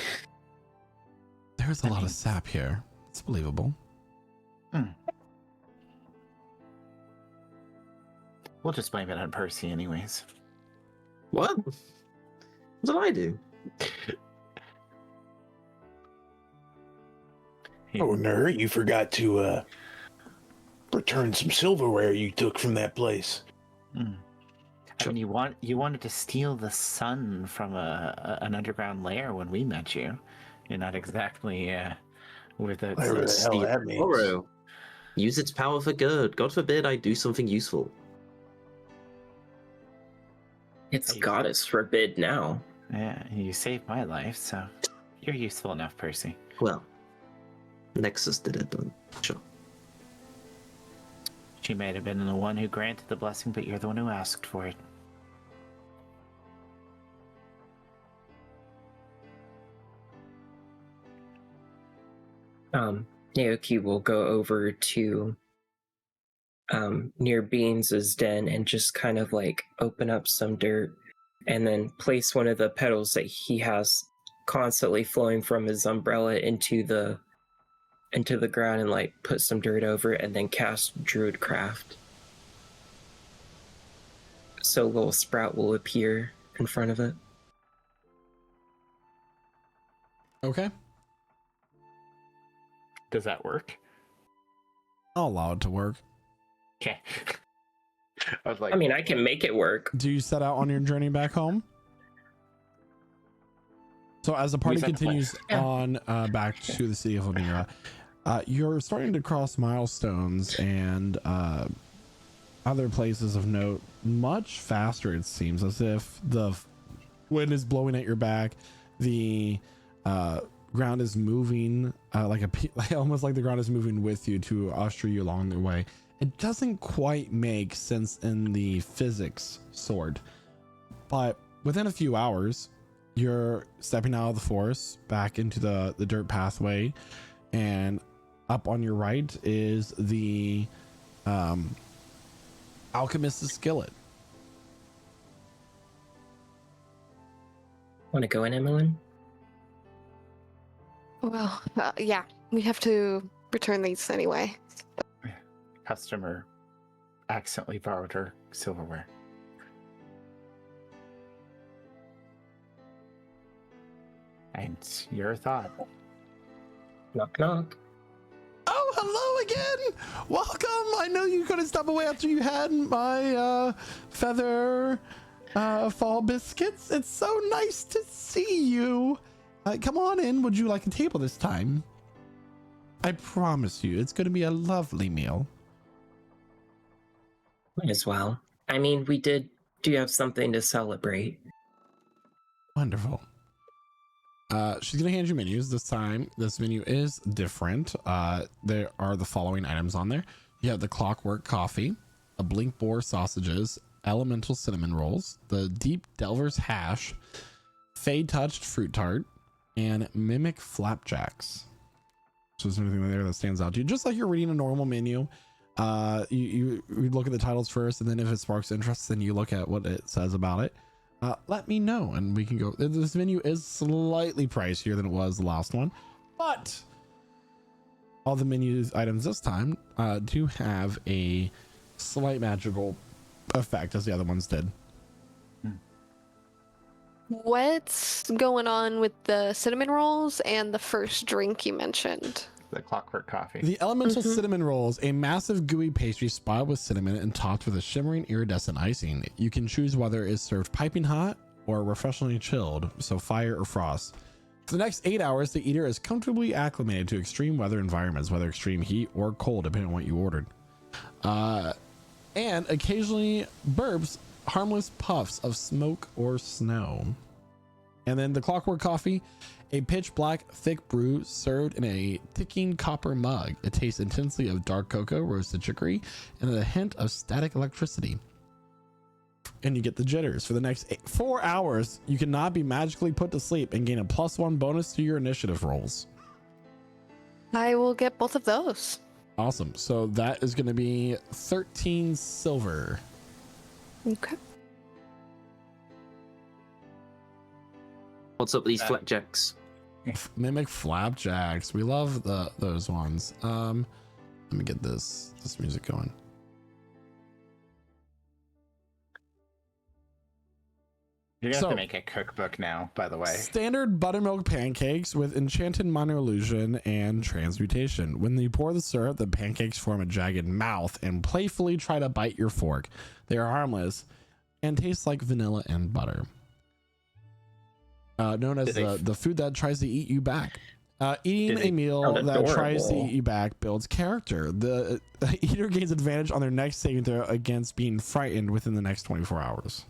There's a lot of sap here. It's believable. We'll just blame it on Percy anyways. What? What did I do? Oh, no, you forgot to return some silverware you took from that place. I mean, you wanted to steal the sun from an underground lair when we met you. You're not exactly with a Whatever the hell that means. Tomorrow. Use its power for good. God forbid I do something useful. It's goddess forbid now. Yeah, you saved my life, so you're useful enough, Percy. Well, Nexus did it, but sure. She may have been the one who granted the blessing, but you're the one who asked for it. Naoki will go over to near Beans' den and just kind of like open up some dirt and then place one of the petals that he has constantly flowing from his umbrella into the ground and like put some dirt over it and then cast Druidcraft. So a little sprout will appear in front of it. Okay. Does that work? I'll allow it to work. Okay. I was like, I mean, I can make it work. Do you set out on your journey back home? So as the party continues on back to the city of Lemira, you're starting to cross milestones and other places of note much faster, it seems, as if the wind is blowing at your back. The ground is moving almost like the ground is moving with you to usher you along the way. It doesn't quite make sense in the physics sword, but within a few hours, you're stepping out of the forest back into the dirt pathway, and Up on your right is the alchemist's skillet. Want to go in, Emmeline? Well, yeah, we have to return these anyway. Customer accidentally borrowed her silverware. And your thought. Knock, knock. Oh, hello again. Welcome. I know you couldn't stop away after you had my feather fall biscuits. It's so nice to see you. Come on in. Would you like a table this time? I promise you, it's going to be a lovely meal. Might as well. I mean, we do have something to celebrate. Wonderful. She's gonna hand you menus this time. This menu is different. There are the following items on there. You have the clockwork coffee, a blink boar sausages, elemental cinnamon rolls, the deep delver's hash, fade touched fruit tart, and mimic flapjacks. So is there anything there that stands out to you? Just like you're reading a normal menu. You look at the titles first, and then if it sparks interest, then you look at what it says about it. Let me know and we can go. This menu is slightly pricier than it was the last one, but all the menus items this time do have a slight magical effect as the other ones did. What's going on with the cinnamon rolls and the first drink you mentioned? The clockwork coffee. The elemental cinnamon rolls, a massive gooey pastry spotted with cinnamon and topped with a shimmering iridescent icing. You can choose whether it is served piping hot or refreshingly chilled, so fire or frost. For the next 8 hours, the eater is comfortably acclimated to extreme weather environments, whether extreme heat or cold, depending on what you ordered. And occasionally burps harmless puffs of smoke or snow. And then the clockwork coffee, a pitch black thick brew served in a ticking copper mug. It tastes intensely of dark cocoa, roasted chicory, and a hint of static electricity. And you get the jitters. For the next 4 hours, you cannot be magically put to sleep and gain a +1 bonus to your initiative rolls. I will get both of those. Awesome. So that is going to be 13 silver. Okay. What's up with these flapjacks? Mimic flapjacks. We love those ones. Let me get this music going. You're gonna have to make a cookbook now, by the way. Standard buttermilk pancakes with enchanted minor illusion and transmutation. When you pour the syrup, the pancakes form a jagged mouth and playfully try to bite your fork. They are harmless and taste like vanilla and butter. Known as the food that tries to eat you back. Eating a meal that tries to eat you back builds character. The eater gains advantage on their next saving throw against being frightened within the next 24 hours.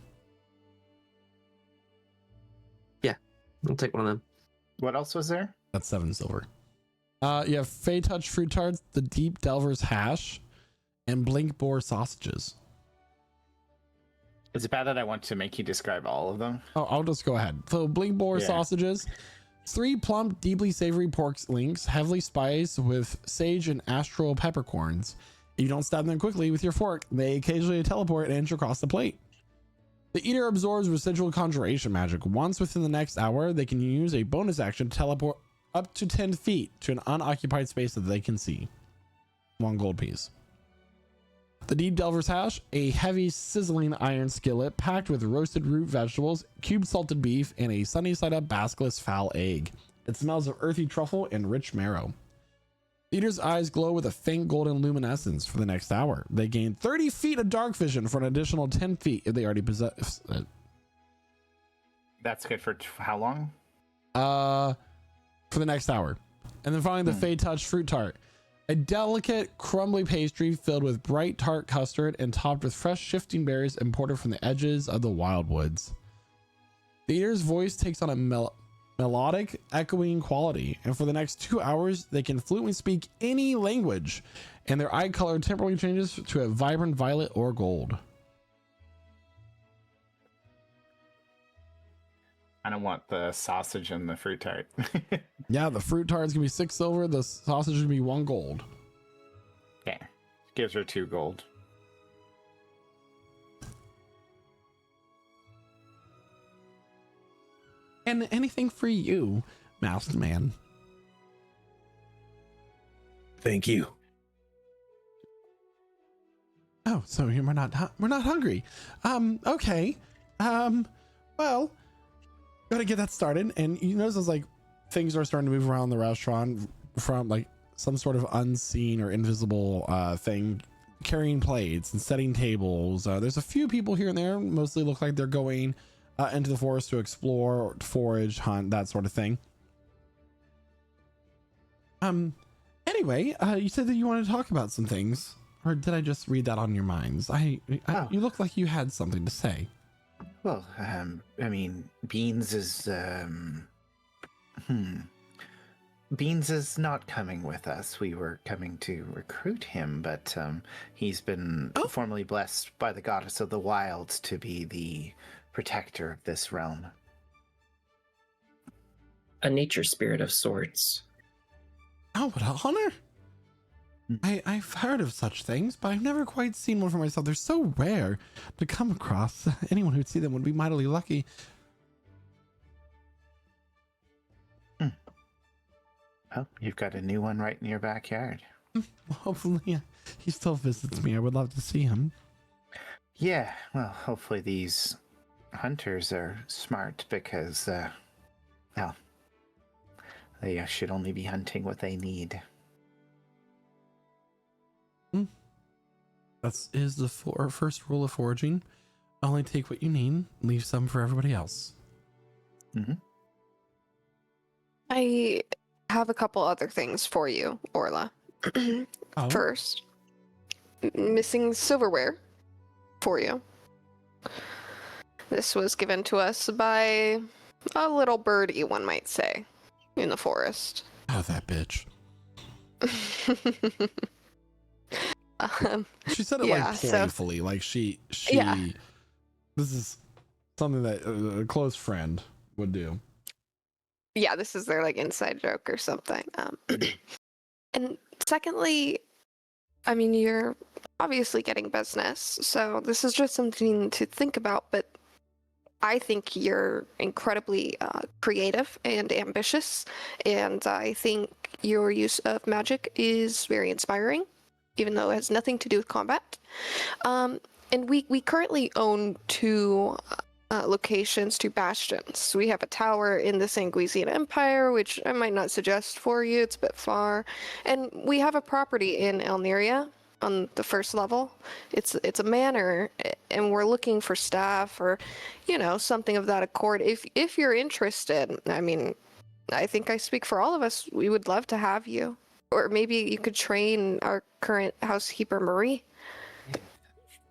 I'll take one of them. What else was there? That's 7 silver. You have Fey Touch fruit tarts, the Deep Delver's hash, and Blink Boar sausages. Is it bad that I want to make you describe all of them? Oh, I'll just go ahead. So Blink Boar sausages, 3 plump, deeply savory pork links, heavily spiced with sage and astral peppercorns. If you don't stab them quickly with your fork, they occasionally teleport and inch across the plate. The eater absorbs residual conjuration magic. Once within the next hour, they can use a bonus action to teleport up to 10 feet to an unoccupied space that they can see. 1 gold piece. The Deep Delver's hash, a heavy sizzling iron skillet packed with roasted root vegetables, cubed salted beef, and a sunny side up basilisk fowl egg. It smells of earthy truffle and rich marrow. The eater's eyes glow with a faint golden luminescence for the next hour. They gain 30 feet of dark vision for an additional 10 feet if they already possess it. That's good for how long? For the next hour. And then finally, the Fey Touch fruit tart. A delicate, crumbly pastry filled with bright tart custard and topped with fresh shifting berries imported from the edges of the wildwoods. The eater's voice takes on a melodic, echoing quality, and for the next 2 hours, they can fluently speak any language, and their eye color temporarily changes to a vibrant violet or gold. I don't want the sausage and the fruit tart. Yeah, the fruit tart's gonna be 6 silver. The sausage is gonna be 1 gold. Yeah, gives her 2 gold. And anything for you, Mouse Man. Thank you. Oh, so we're not hungry. Okay. Well, gotta get that started. And you notice as like things are starting to move around the restaurant from like some sort of unseen or invisible thing, carrying plates and setting tables. There's a few people here and there, mostly look like they're going into the forest to explore, to forage, hunt, that sort of thing. Anyway, you said that you wanted to talk about some things. Or did I just read that on your minds? You look like you had something to say. Well, I mean, Beans is Beans is not coming with us. We were coming to recruit him, but he's been formally blessed by the goddess of the wilds to be the protector of this realm. A nature spirit of sorts. Oh, what an honor! I've heard of such things, but I've never quite seen one for myself. They're so rare to come across. Anyone who'd see them would be mightily lucky. Well, you've got a new one right in your backyard. Hopefully, he still visits me. I would love to see him. Yeah, well, hopefully these hunters are smart because, well, they should only be hunting what they need. That is the first rule of foraging. Only take what you need, leave some for everybody else. Mm-hmm. I have a couple other things for you, Orla. Oh. First, missing silverware for you. This was given to us by a little birdie, one might say, in the forest. Oh, that bitch. She said it like playfully, like she Yeah. This is something that a close friend would do. Yeah, this is their like inside joke or something. And secondly, I mean, you're obviously getting business, so this is just something to think about, but I think you're incredibly creative and ambitious, and I think your use of magic is very inspiring, even though it has nothing to do with combat. And we currently own 2 locations, 2 bastions. We have a tower in the Sanguisian Empire, which I might not suggest for you, it's a bit far. And we have a property in Elneria on the first level. It's a manor, and we're looking for staff or, you know, something of that accord. If you're interested, I mean, I think I speak for all of us, we would love to have you. Or maybe you could train our current housekeeper, Marie.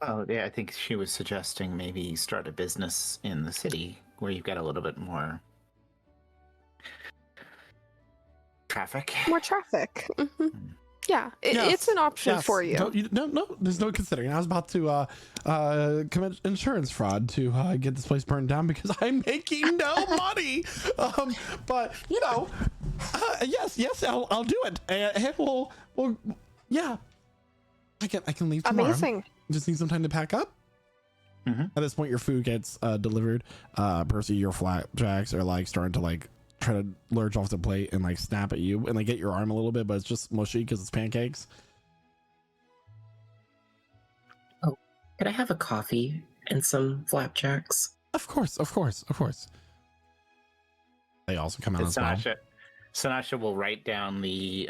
Oh, yeah, I think she was suggesting maybe start a business in the city where you've got a little bit more traffic. More traffic. Mm-hmm. Yeah, it's an option for you. No, there's no considering. I was about to commit insurance fraud to get this place burned down because I'm making no money. But you know, yes, I'll do it. Well, yeah, I can leave tomorrow. Amazing. Just need some time to pack up. Mm-hmm. At this point, your food gets delivered. Percy, your flapjacks are like starting to like try to lurch off the plate and like snap at you and like get your arm a little bit, but it's just mushy because it's pancakes. Oh, could I have a coffee and some flapjacks? Of course. They also come out as well. Sanasha will write down the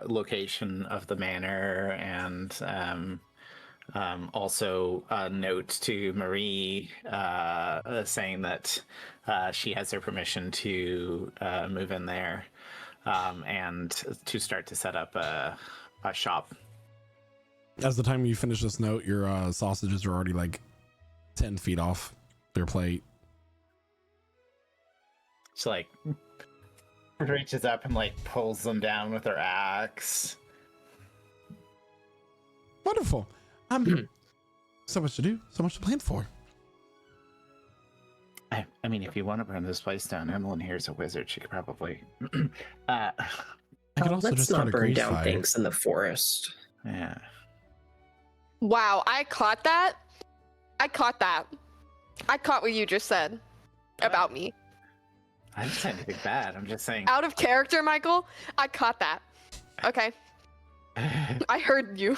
location of the manor and also a note to Marie saying that she has their permission to move in there and to start to set up a shop. As the time you finish this note, your sausages are already like 10 feet off their plate. She like reaches up and like pulls them down with her axe. Wonderful. So much to do, so much to plan for. I mean, if you want to burn this place down, Emmeline here's a wizard. She could probably. I could also Let's just start not a burn grease down fire. things in the forest. Yeah. Wow, I caught that. I caught that. I caught what you just said about me. I didn't say anything bad. I'm just saying. Out of character, Michael. I caught that. Okay. I heard you.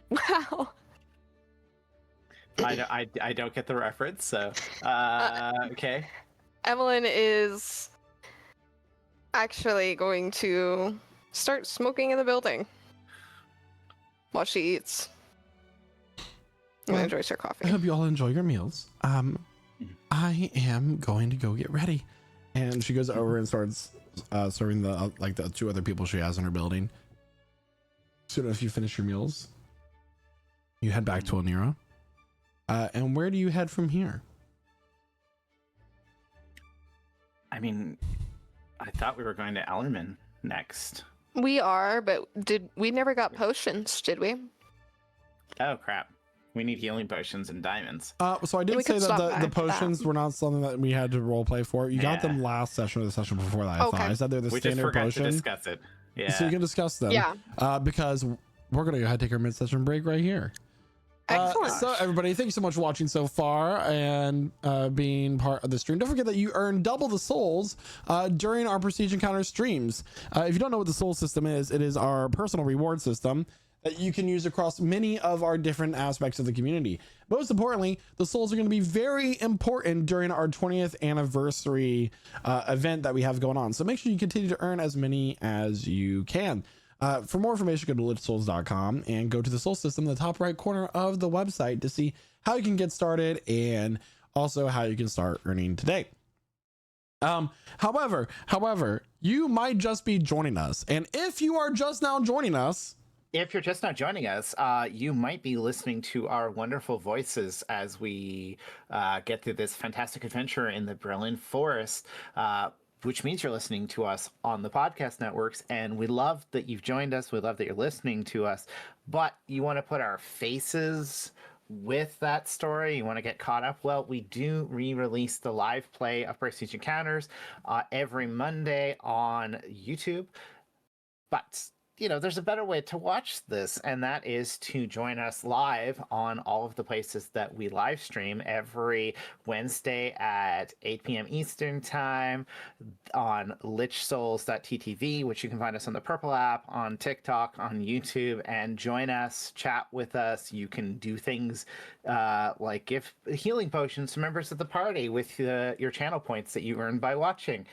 Wow. I don't get the reference, so okay. Evelyn is actually going to start smoking in the building while she eats. And Well, enjoys her I coffee. hope you all enjoy your meals. I am going to go get ready. And she goes over and starts serving the the 2 other people she has in her building. Soon as you finish your meals, you head back to Onira. And where do you head from here? I mean, I thought we were going to Ellerman next. We are, but we never got potions, did we? Oh crap! We need healing potions and diamonds. So I did we say could that stop the by for potions that. were not something that we had to role play for. You got Yeah. them last session or the session before that. I Okay. thought I said they're the We just standard forgot potion. to discuss it. Yeah. So you can discuss them. Yeah. Because we're gonna go ahead and take our mid-session break right here. Excellent. So everybody, thank you so much for watching so far and being part of the stream. Don't forget that you earn double the souls during our Prestige Encounter streams. If you don't know what the soul system is, it is our personal reward system that you can use across many of our different aspects of the community. Most importantly, the souls are going to be very important during our 20th anniversary event that we have going on. So make sure you continue to earn as many as you can. For more information, go to lichsouls.com and go to the soul system in the top right corner of the website to see how you can get started and also how you can start earning today. However, you might just be joining us. And if you are just now joining us, If you're just not joining us, you might be listening to our wonderful voices as we get through this fantastic adventure in the Brylln Forest, which means you're listening to us on the podcast networks. And we love that you've joined us. We love that you're listening to us. But you want to put our faces with that story, you want to get caught up. Well, we do re-release the live play of Prestige Encounters every Monday on YouTube. But there's a better way to watch this, and that is to join us live on all of the places that we live stream every Wednesday at 8 p.m. Eastern Time on lichsouls.ttv, which you can find us on the Purple app, on TikTok, on YouTube, and join us, chat with us. You can do things like give healing potions to members of the party with your channel points that you earn by watching.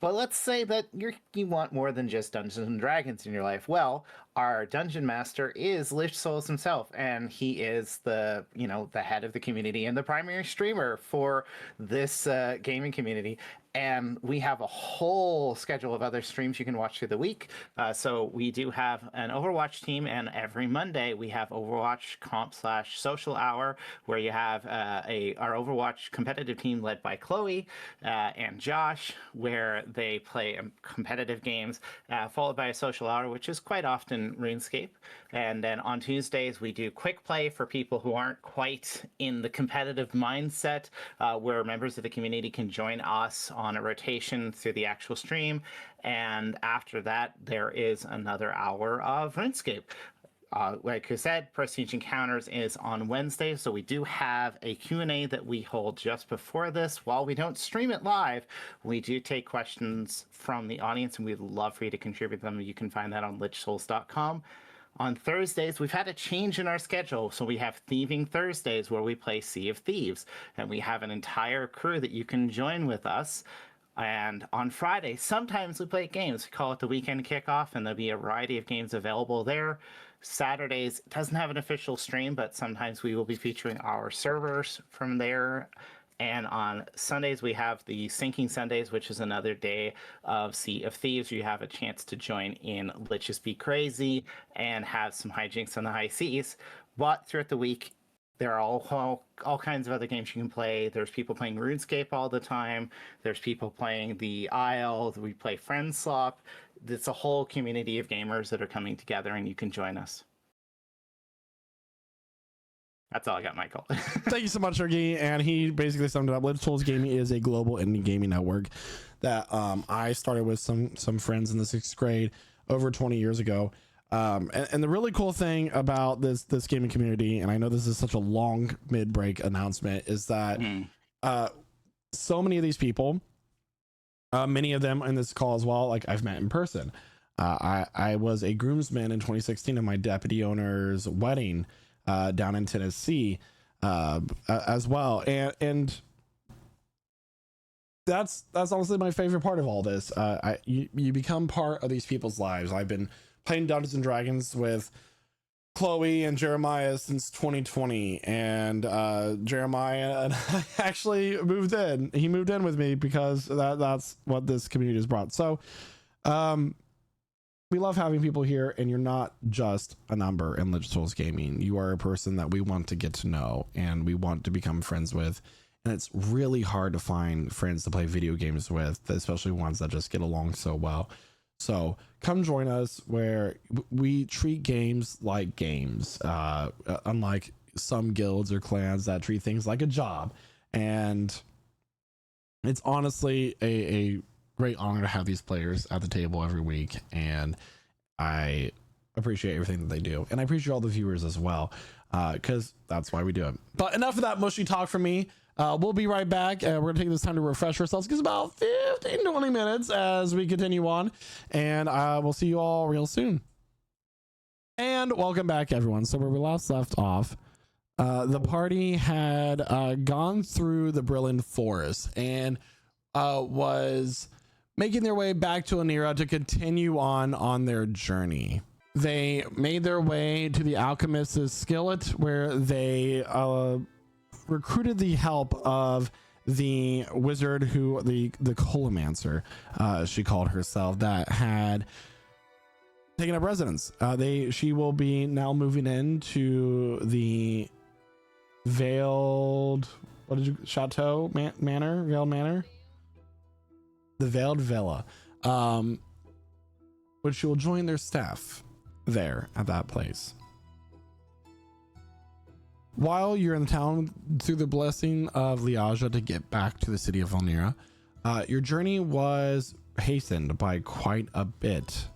But let's say that you want more than just Dungeons and Dragons in your life. Well, our dungeon master is Lich Souls himself, and he is the head of the community and the primary streamer for this gaming community. And we have a whole schedule of other streams you can watch through the week. So we do have an Overwatch team, and every Monday we have Overwatch comp/social hour, where you have our Overwatch competitive team led by Chloe and Josh, where they play competitive games, followed by a social hour, which is quite often RuneScape. And then on Tuesdays we do quick play for people who aren't quite in the competitive mindset, where members of the community can join us on a rotation through the actual stream. And after that, there is another hour of RuneScape. Like I said, Prestige Encounters is on Wednesday, so we do have a Q&A that we hold just before this. While we don't stream it live, we do take questions from the audience, and we'd love for you to contribute them. You can find that on lichsouls.com. On Thursdays, we've had a change in our schedule, so we have Thieving Thursdays, where we play Sea of Thieves, and we have an entire crew that you can join with us. And on Friday, sometimes we play games. We call it the Weekend Kickoff, and there'll be a variety of games available there. Saturdays doesn't have an official stream, but sometimes we will be featuring our servers from there. And on Sundays, we have the Sinking Sundays, which is another day of Sea of Thieves. You have a chance to join in Liches Be Crazy and have some hijinks on the high seas. But throughout the week, there are all kinds of other games you can play. There's people playing RuneScape all the time. There's people playing the Isle. We play Friend Swap. It's a whole community of gamers that are coming together, and you can join us. That's all I got, Michael. Thank you so much, Sergey. And he basically summed it up. Lich Souls Gaming is a global indie gaming network that I started with some friends in the 6th grade over 20 years ago. And the really cool thing about this gaming community, and I know this is such a long mid-break announcement, is that so many of these people, many of them in this call as well, like I've met in person. I was a groomsman in 2016 at my deputy owner's wedding down in Tennessee as well, and that's honestly my favorite part of all this. You become part of these people's lives. I've been playing Dungeons and Dragons with Chloe and Jeremiah since 2020, and Jeremiah and I actually moved in. He moved in with me because that's what this community has brought. So we love having people here, and you're not just a number in Lich Souls Gaming. You are a person that we want to get to know and we want to become friends with. And it's really hard to find friends to play video games with, especially ones that just get along so well. So come join us, where we treat games like games, unlike some guilds or clans that treat things like a job. And it's honestly a great honor to have these players at the table every week, and I appreciate everything that they do, and I appreciate all the viewers as well, because that's why we do it. But enough of that mushy talk from me. We'll be right back. We're gonna take this time to refresh ourselves. It's about 15-20 minutes as we continue on, and we'll see you all real soon. And welcome back, everyone. So where we last left off, the party had gone through the Brylln Forest and was making their way back to Anira to continue on their journey. They made their way to the alchemist's skillet, where they recruited the help of the wizard, who the Colomancer, she called herself, that had taken up residence. She will be now moving into the Veiled, Chateau Manor, Veiled Manor, the Veiled Villa, which she will join their staff there at that place. While you're in the town, through the blessing of Liaja to get back to the city of Valnira, your journey was hastened by quite a bit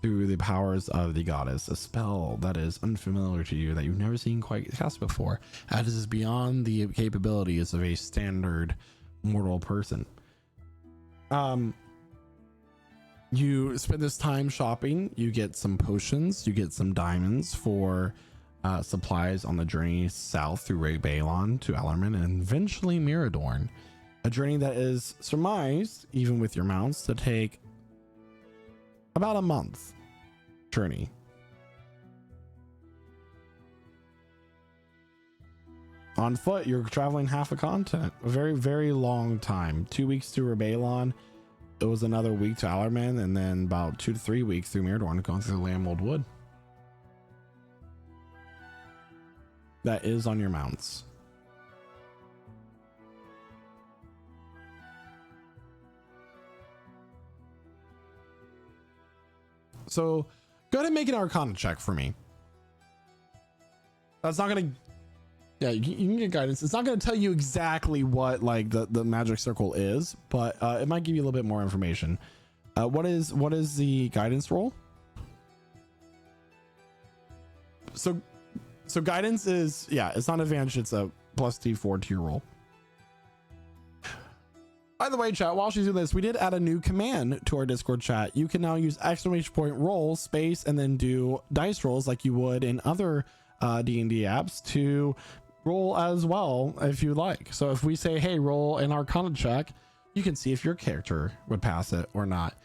through the powers of the goddess, a spell that is unfamiliar to you, that you've never seen quite cast before, as is beyond the capabilities of a standard mortal person. You spend this time shopping. You get some potions, you get some diamonds for supplies on the journey south through Bailon to Alarman and eventually Miradorn, a journey that is surmised, even with your mounts, to take about a month journey. On foot, you're traveling half a continent, a very, very long time. 2 weeks through Rebellion. It was another week to Alarman, and then about 2 to 3 weeks through Miradorn, going through the Lamwold Wood. That is on your mounts. So go ahead and make an Arcana check for me. That's not gonna, yeah, you can get guidance. It's not gonna tell you exactly what like the magic circle is, but it might give you a little bit more information. What is the guidance roll? So guidance is, yeah, it's not advantage, it's a plus D4 to your roll. By the way, chat, while she's doing this, we did add a new command to our Discord chat. You can now use exclamation point roll space and then do dice rolls like you would in other D&D apps to roll as well if you like. So if we say, hey, roll an Arcana check, you can see if your character would pass it or not.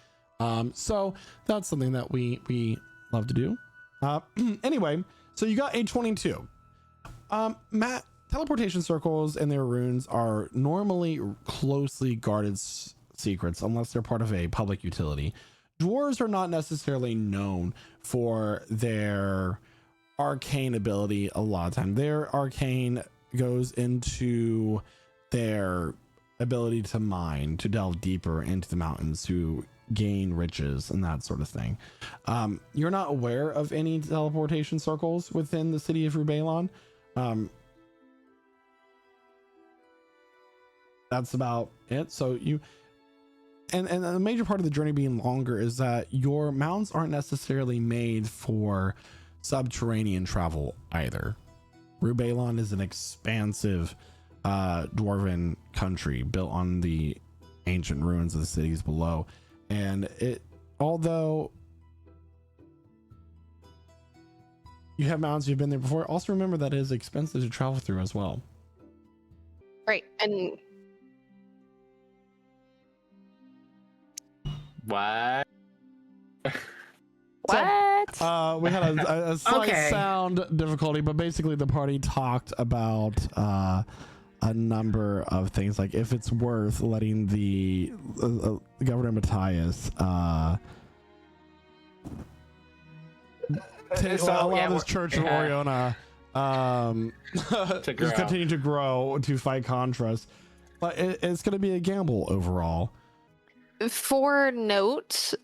So that's something that we love to do. Anyway, so you got a 22. Matt, teleportation circles and their runes are normally closely guarded secrets unless they're part of a public utility. Dwarves are not necessarily known for their arcane ability a lot of time. Their arcane goes into their ability to mine, to delve deeper into the mountains, to gain riches and that sort of thing. You're not aware of any teleportation circles within the city of Rubalon. That's about it. So you and a major part of the journey being longer is that your mounts aren't necessarily made for subterranean travel either. Brylln is an expansive dwarven country built on the ancient ruins of the cities below, and although you have mountains, you've been there before, also remember that it is expensive to travel through as well. Right. And What? what? We had a slight Okay. sound difficulty, but basically the party talked about a number of things, like if it's worth letting the Governor Matthias allow this Church of Oriona To grow. just continue to grow to fight Contras, but it's going to be a gamble overall. For note,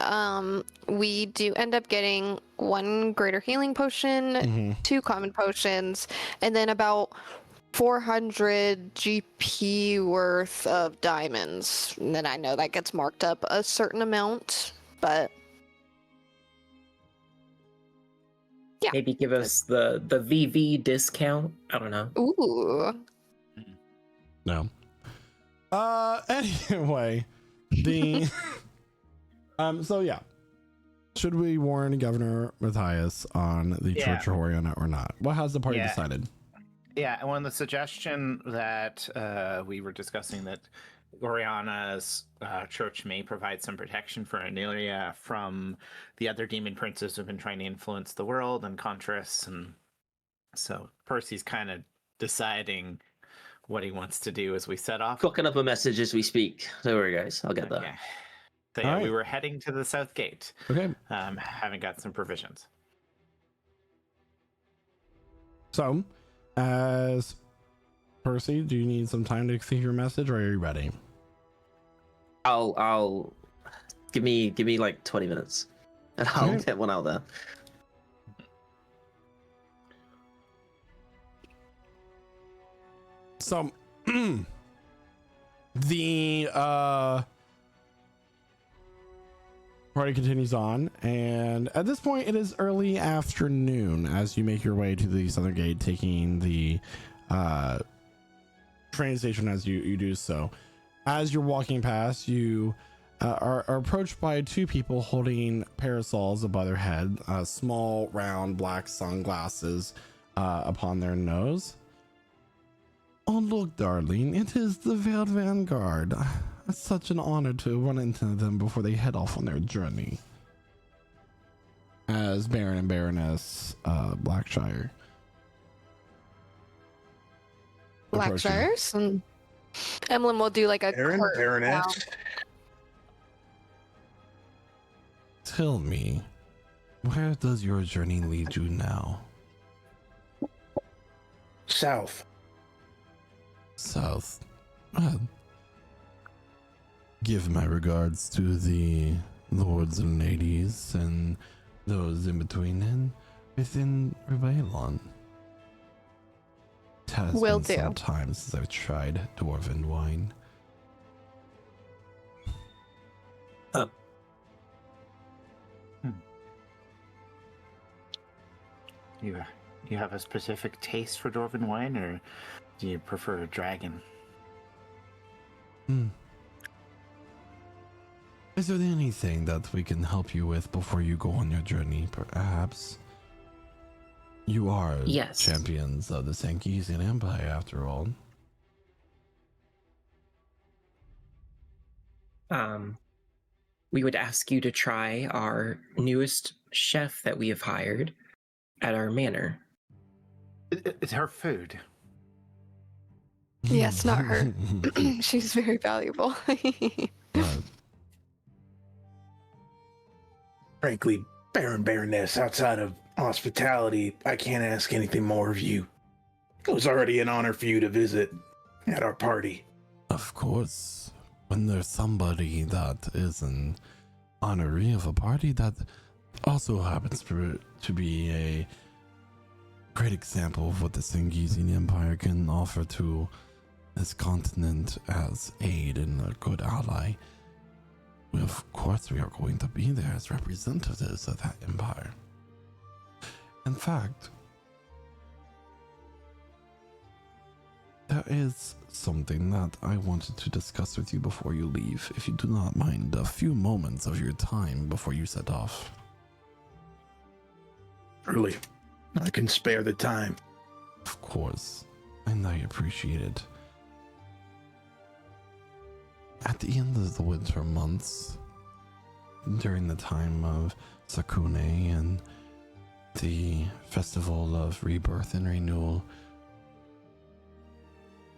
we do end up getting 1 greater healing potion, 2 common potions, and then about 400 GP worth of diamonds. And then I know that gets marked up a certain amount, but yeah. Maybe give us the VV discount. I don't know. Ooh. No. Anyway, the so yeah, should we warn Governor Matthias on the Church of Oriona or not? What has the party decided? Yeah, and when the suggestion that we were discussing that Oriona's church may provide some protection for Anelia from the other demon princes who've been trying to influence the world and Contras, and so Percy's kind of deciding what he wants to do as we set off. Cooking up a message as we speak. Don't worry, guys. I'll get that. Okay. So yeah, All right. we were heading to the south gate. Okay, Having got some provisions. so as Percy, do you need some time to think your message, or are you ready? I'll give me like 20 minutes, and I'll Okay. get one out there. So the party continues on, and at this point it is early afternoon as you make your way to the southern gate, taking the train station as you do so. As you're walking past, you are approached by 2 people holding parasols above their head, small round black sunglasses upon their nose. Oh, look, darling, it is the Veiled Vanguard. It's such an honor to run into them before they head off on their journey. As Baron and Baroness Blackshire. approach you. Blackshires, and Emlyn will do like a Baron, curt Baroness. bow. Tell me, where does your journey lead you now? South. South. Well, give my regards to the lords and ladies and those in between and within Veiled. It has Will been do. some time since I've tried dwarven wine. You have a specific taste for dwarven wine, or do you prefer a dragon? Is there anything that we can help you with before you go on your journey, perhaps? You are Yes. champions of the Sankesian Empire, after all. We would ask you to try our newest chef that we have hired at our manor. It's her food. Yes, not her. She's very valuable. Frankly, Baron Baroness, outside of hospitality, I can't ask anything more of you. It was already an honor for you to visit at our party. Of course, when there's somebody that is an honoree of a party that also happens to be a great example of what the Singisian Empire can offer to this continent as aid and a good ally. Well, of course, we are going to be there as representatives of that empire. In fact, there is something that I wanted to discuss with you before you leave, if you do not mind a few moments of your time before you set off. Early. I can spare the time. Of course, and I appreciate it. At the end of the winter months, during the time of Sakune and the Festival of Rebirth and Renewal,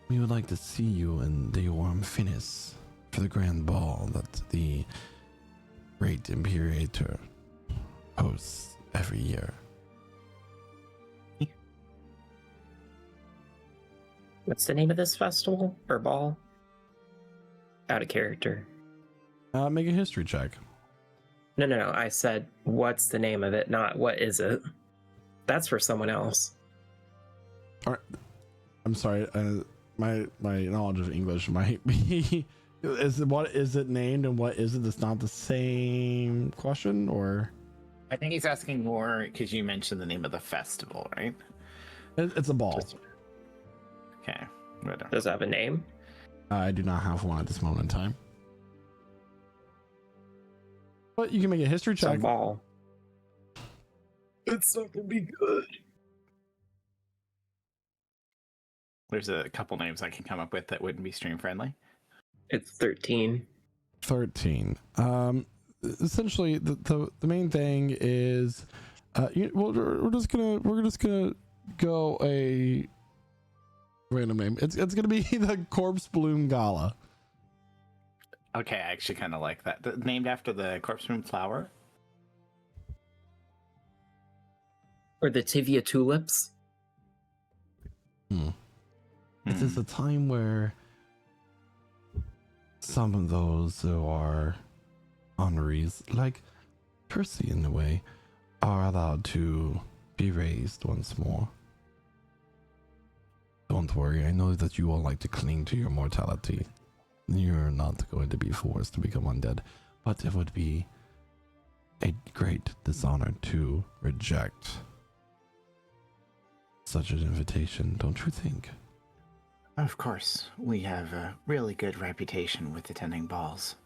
we would like to see you in the warm Finis for the grand ball that the Great Imperator hosts every year. What's the name of this festival or ball? Out of character. Make a history check. No. I said, what's the name of it, not what is it. That's for someone else. All right. I'm sorry. My knowledge of English might be. What is it named and what is it? That's not the same question, or? I think he's asking more because you mentioned the name of the festival, right? It's a ball. Okay. Whatever. Does it have a name? I do not have one at this moment in time. But you can make a history It's a check. ball. It's not gonna be good. There's a couple names I can come up with that wouldn't be stream friendly. It's 13. 13. Essentially, the main thing is, we're just gonna go a random name. It's gonna be the Corpse Bloom Gala. Okay, I actually kind of like that. Named after the corpse moon flower. Or the Tivia tulips. It is a time where some of those who are honorees, like Percy in a way, are allowed to be raised once more. Don't worry, I know that you all like to cling to your mortality. You're not going to be forced to become undead, but it would be a great dishonor to reject such an invitation, don't you think? Of course, we have a really good reputation with attending balls.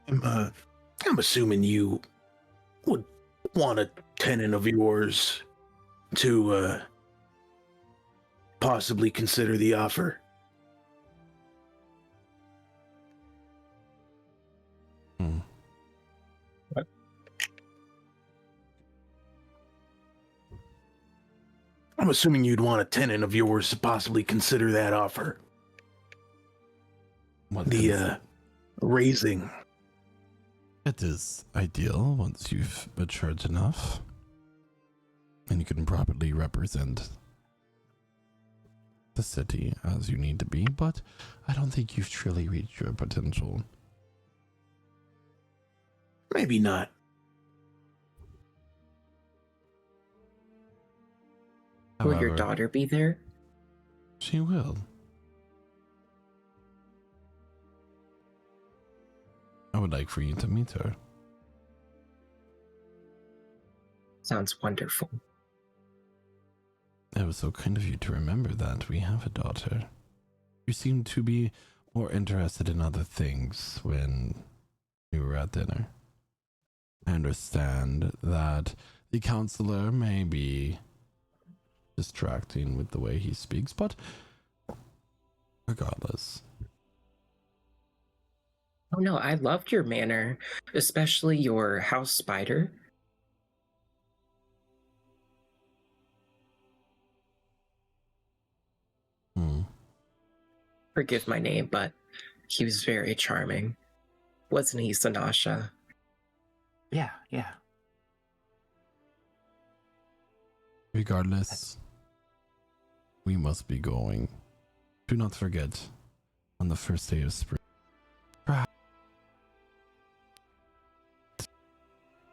I'm assuming you would want a tenant of yours to possibly consider the offer. What? I'm assuming you'd want a tenant of yours to possibly consider that offer. What The raising. It is ideal once you've matured enough and you can properly represent the city as you need to be, but I don't think you've truly reached your potential. Maybe not. Will your However, daughter be there? she will. I would like for you to meet her. Sounds wonderful. It was so kind of you to remember that we have a daughter. You seemed to be more interested in other things when we were at dinner. I understand that the counselor may be distracting with the way he speaks, but regardless. Oh no, I loved your manner, especially your house spider. Forgive my name, but he was very charming. Wasn't he, Sanasha? Yeah. Regardless, we must be going. Do not forget, on the first day of spring,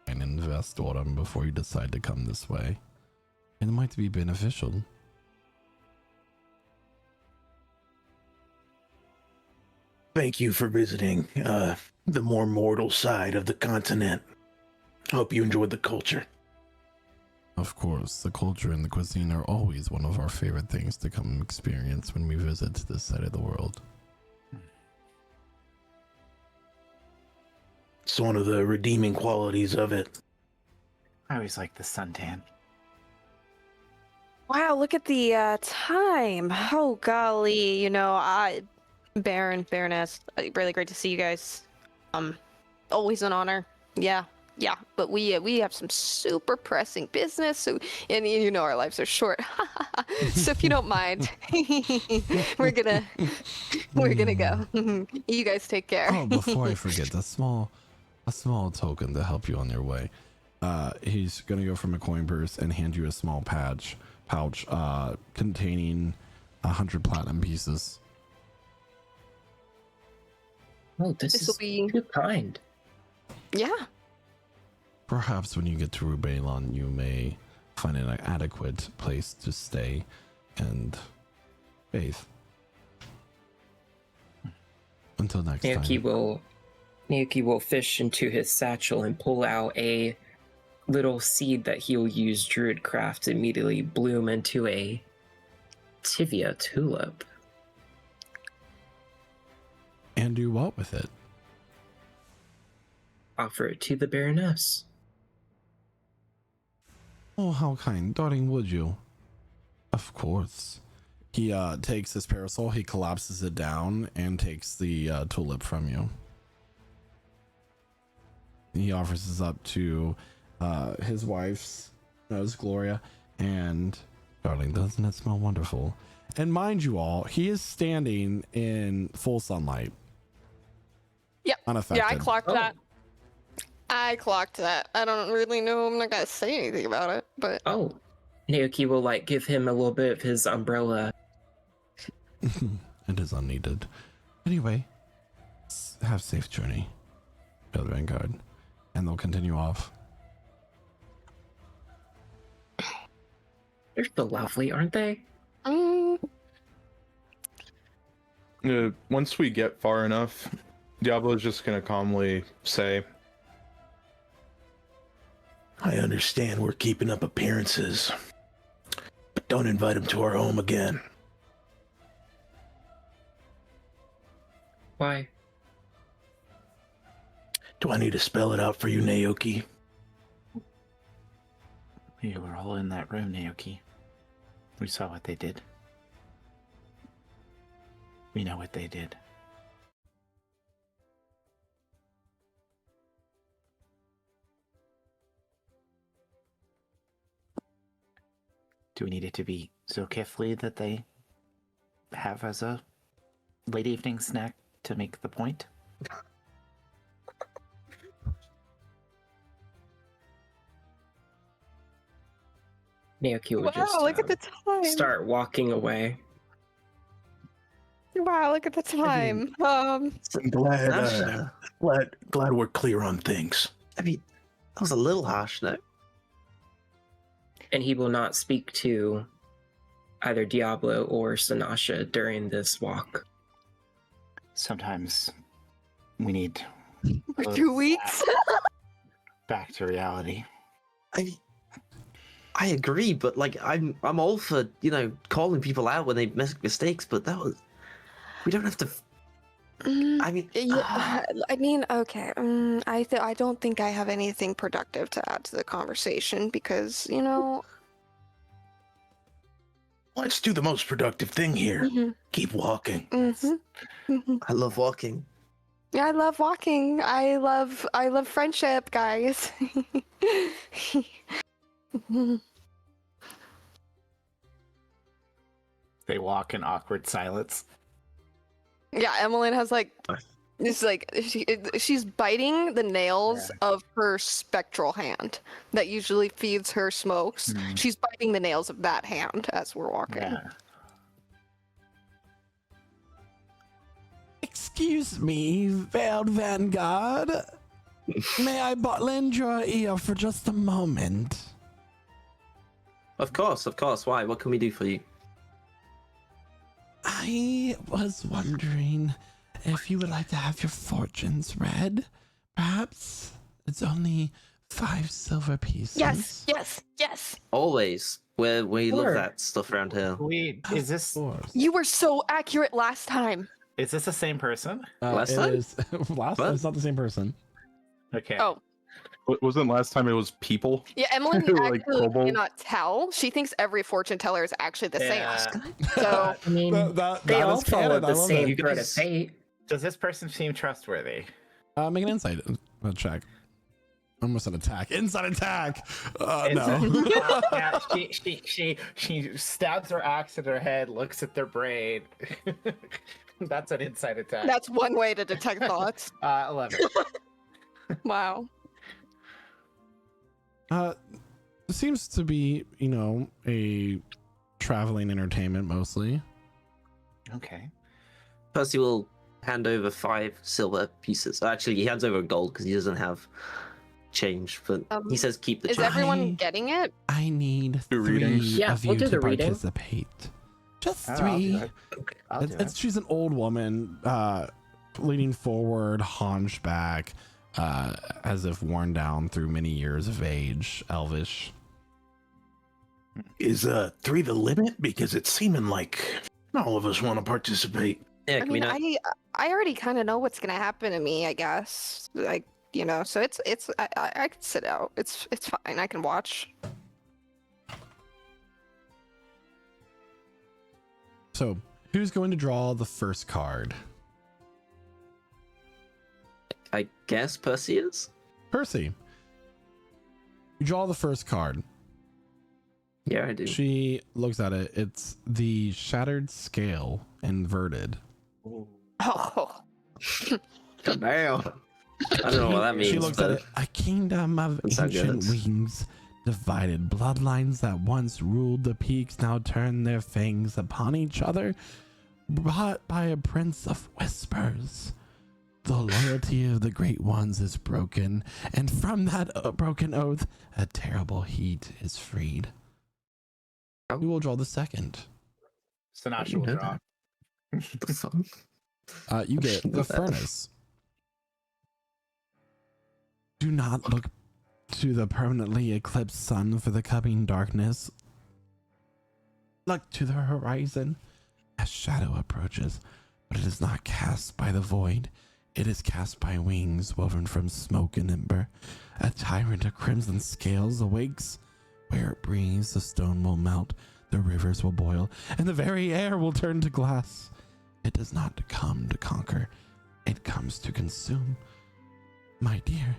and invest autumn before you decide to come this way. It might be beneficial. Thank you for visiting the more mortal side of the continent. Hope you enjoyed the culture. Of course, the culture and the cuisine are always one of our favorite things to come experience when we visit this side of the world. It's one of the redeeming qualities of it. I always like the suntan. Wow, look at the time. Oh golly, Baroness, really great to see you guys. Always an honor. Yeah, but we have some super pressing business, so and our lives are short. So if you don't mind, we're gonna go. You guys take care. Oh, before I forget, a small token to help you on your way. He's gonna go from a coin purse and hand you a small pouch containing 100 platinum pieces. Oh, this will be too kind. Yeah. Perhaps when you get to Brylln, you may find an adequate place to stay and bathe. Until next time. Naoki will fish into his satchel and pull out a little seed that he'll use Druidcraft to immediately bloom into a Tivia tulip. And do what with it? Offer it to the Baroness. Oh, how kind. Darling, would you? Of course. He takes his parasol, he collapses it down, and takes the tulip from you. He offers this up to his wife's nose, Gloria, and darling, doesn't it smell wonderful? And mind you all, he is standing in full sunlight. Yep. Unaffected. Yeah, I clocked that. I don't really know. I'm not gonna say anything about it, but Naoki will give him a little bit of his umbrella. It is unneeded. Anyway, have safe journey, Veiled Vanguard, and they'll continue off. They're so lovely, aren't they? Once we get far enough, Diablo's just gonna calmly say, I understand we're keeping up appearances, but don't invite him to our home again. Why? Do I need to spell it out for you, Naoki? We were all in that room, Naoki. We saw what they did. We know what they did. Do we need it to be so carefully that they have as a late evening snack to make the point? Naoki will just look at the time. start walking away. Wow, look at the time. I'm glad we're clear on things. I mean, that was a little harsh, no? And he will not speak to either Diablo or Sanasha during this walk. Sometimes we need For 2 weeks. back to reality. I agree, but I'm all for calling people out when they make mistakes, but we don't have to. Okay. I don't think I have anything productive to add to the conversation because Let's do the most productive thing here. Mm-hmm. Keep walking. Mm-hmm. Mm-hmm. I love walking. Yeah, I love walking. I love friendship, guys. They walk in awkward silence. Yeah, Emmeline has she's biting the nails of her spectral hand that usually feeds her smokes. Mm. She's biting the nails of that hand as we're walking. Yeah. Excuse me, Veiled Vanguard. May I lend your ear for just a moment? Of course. Why? What can we do for you? I was wondering if you would like to have your fortunes read. Perhaps it's only 5 silver pieces. Yes. Always. We love Sure. that stuff around here. Is this You were so accurate last time. the same person? Last it time? is- last time? It's not the same person. Okay. Oh, Wasn't last time it was people? yeah. Emily Like actually kobolds? cannot tell. She thinks every fortune teller is actually the Yeah. same. So I mean, That they all is canon. follow I the love same it. thread of fate. Does this person seem trustworthy? Make an insight check. Almost an attack. Inside attack. No. Yeah, she stabs her axe at her head, looks at their brain. That's an inside attack. that's one way to detect thoughts. 11. Wow. Seems to be, a traveling entertainment mostly. Okay. Percy will hand over 5 silver pieces. Actually, he hands over gold because he doesn't have change. But he says keep the Is change. everyone getting it? I need Do 3 readings. Yeah, of we'll you do to the reading. participate. Just Oh, 3. I'll do it. I'll do it. She's an old woman, leaning forward, hunchback, as if worn down through many years of age, elvish. Is 3 the limit? Because it's seeming like all of us want to participate. Yeah, I can we mean, not? I already kind of know what's gonna happen to me. I guess, like, so it's I can sit out. It's fine. I can watch. So, who's going to draw the first card? I guess Percy is. Percy. You draw the first card. Yeah, I do. She looks at it. It's the Shattered Scale inverted. Oh, Damn. I don't know what that means. She looks but at it. A kingdom of That's not good. ancient wings, divided bloodlines that once ruled the peaks now turn their fangs upon each other, brought by a prince of whispers. The loyalty of the great ones is broken, and from that broken oath, a terrible heat is freed. We will draw the second. Sinasha will draw. The fuck? You get the furnace. Do not look to the permanently eclipsed sun for the coming darkness. Look to the horizon as shadow approaches, but it is not cast by the void. It is cast by wings woven from smoke and ember. A tyrant of crimson scales awakes. Where it breathes, the stone will melt, the rivers will boil, and the very air will turn to glass. It does not come to conquer. It comes to consume. My dear,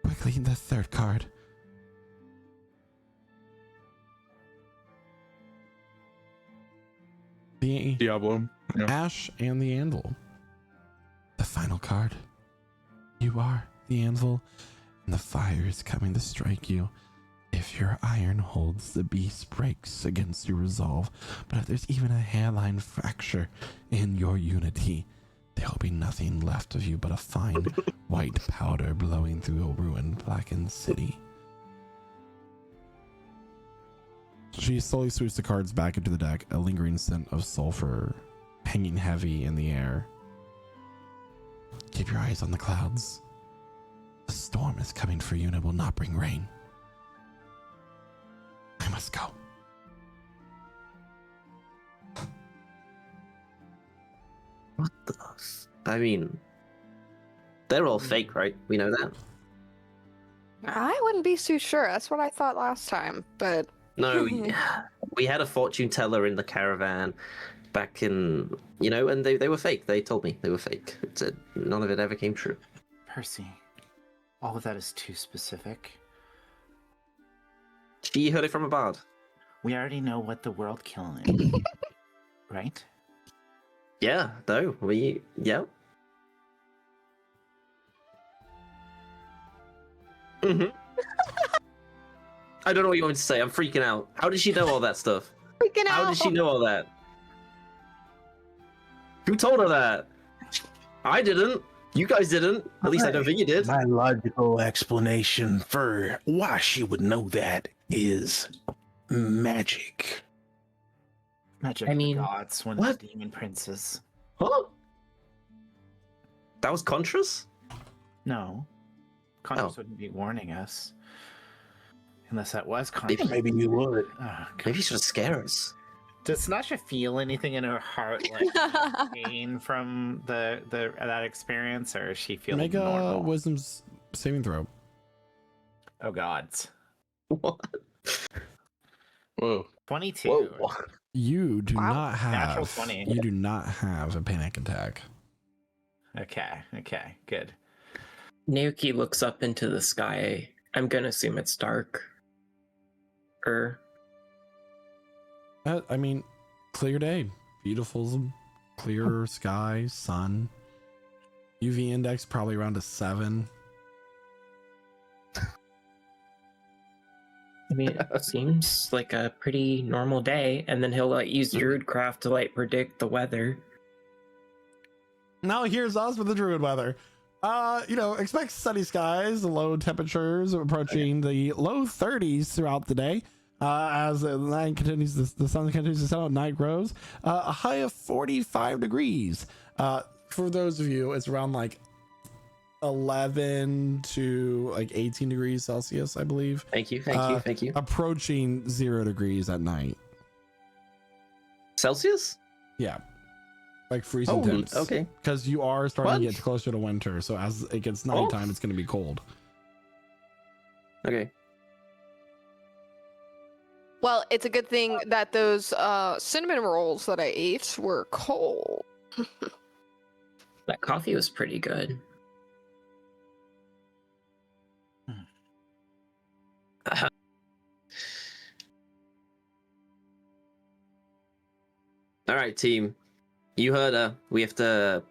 quickly the third card. The Diablo. Yeah. Ash and the Anvil. The final card. You are the anvil, and the fire is coming to strike you. If your iron holds, the beast breaks against your resolve. But if there's even a hairline fracture in your unity, there will be nothing left of you but a fine white powder blowing through a ruined, blackened city. She slowly sweeps the cards back into the deck, a lingering scent of sulfur hanging heavy in the air. Keep your eyes on the clouds. The storm is coming for you and it will not bring rain. I must go. What the? I mean, they're all fake, right? We know that. I wouldn't be too sure. That's what I thought last time, but No, we had a fortune teller in the caravan back in, and they were fake. They told me they were fake. It said none of it ever came true. Percy, all of that is too specific. She heard it from a bard. We already know what the world killing is, right? Yeah, no, yeah. Mm-hmm. I don't know what you want me to say. I'm freaking out. How did she know all that stuff? freaking out. How did she know all that? Who told her that? I didn't. You guys didn't. At least I don't think you did. My logical explanation for why she would know that is magic. Magic I of the mean, gods, one what? of the demon princes. What? That was Contras? No. Contras Oh. wouldn't be warning us. Unless that was Maybe- Contras. Maybe you would. Oh, Maybe he's trying to scare us. Does Sasha feel anything in her heart like pain from that experience, or is she feeling Make a normal? wisdom saving throw. Oh gods. What? Whoa. 22. Whoa. You do Wow. not Natural have. 20. You do not have a panic attack. Okay, good. Naoki looks up into the sky. I'm gonna assume it's dark. I mean, clear day, beautiful, clear sky, sun. UV index probably around a 7. I mean, it seems like a pretty normal day, and then he'll like use Druidcraft to like predict the weather. Now here's us with the druid weather. Expect sunny skies, low temperatures approaching the low 30s throughout the day. As the night continues, the sun continues to set out, night grows. A high of 45 degrees. For those of you, it's around like 11 to like 18 degrees Celsius, I believe. Thank you. Approaching 0 degrees at night. Celsius? Yeah. Like freezing temps. Okay. Because you are starting to What? get closer to winter. So as it gets nighttime, it's going to be cold. Okay. Well, it's a good thing that those cinnamon rolls that I ate were cold. That coffee was pretty good. All right, team. You heard her. We have to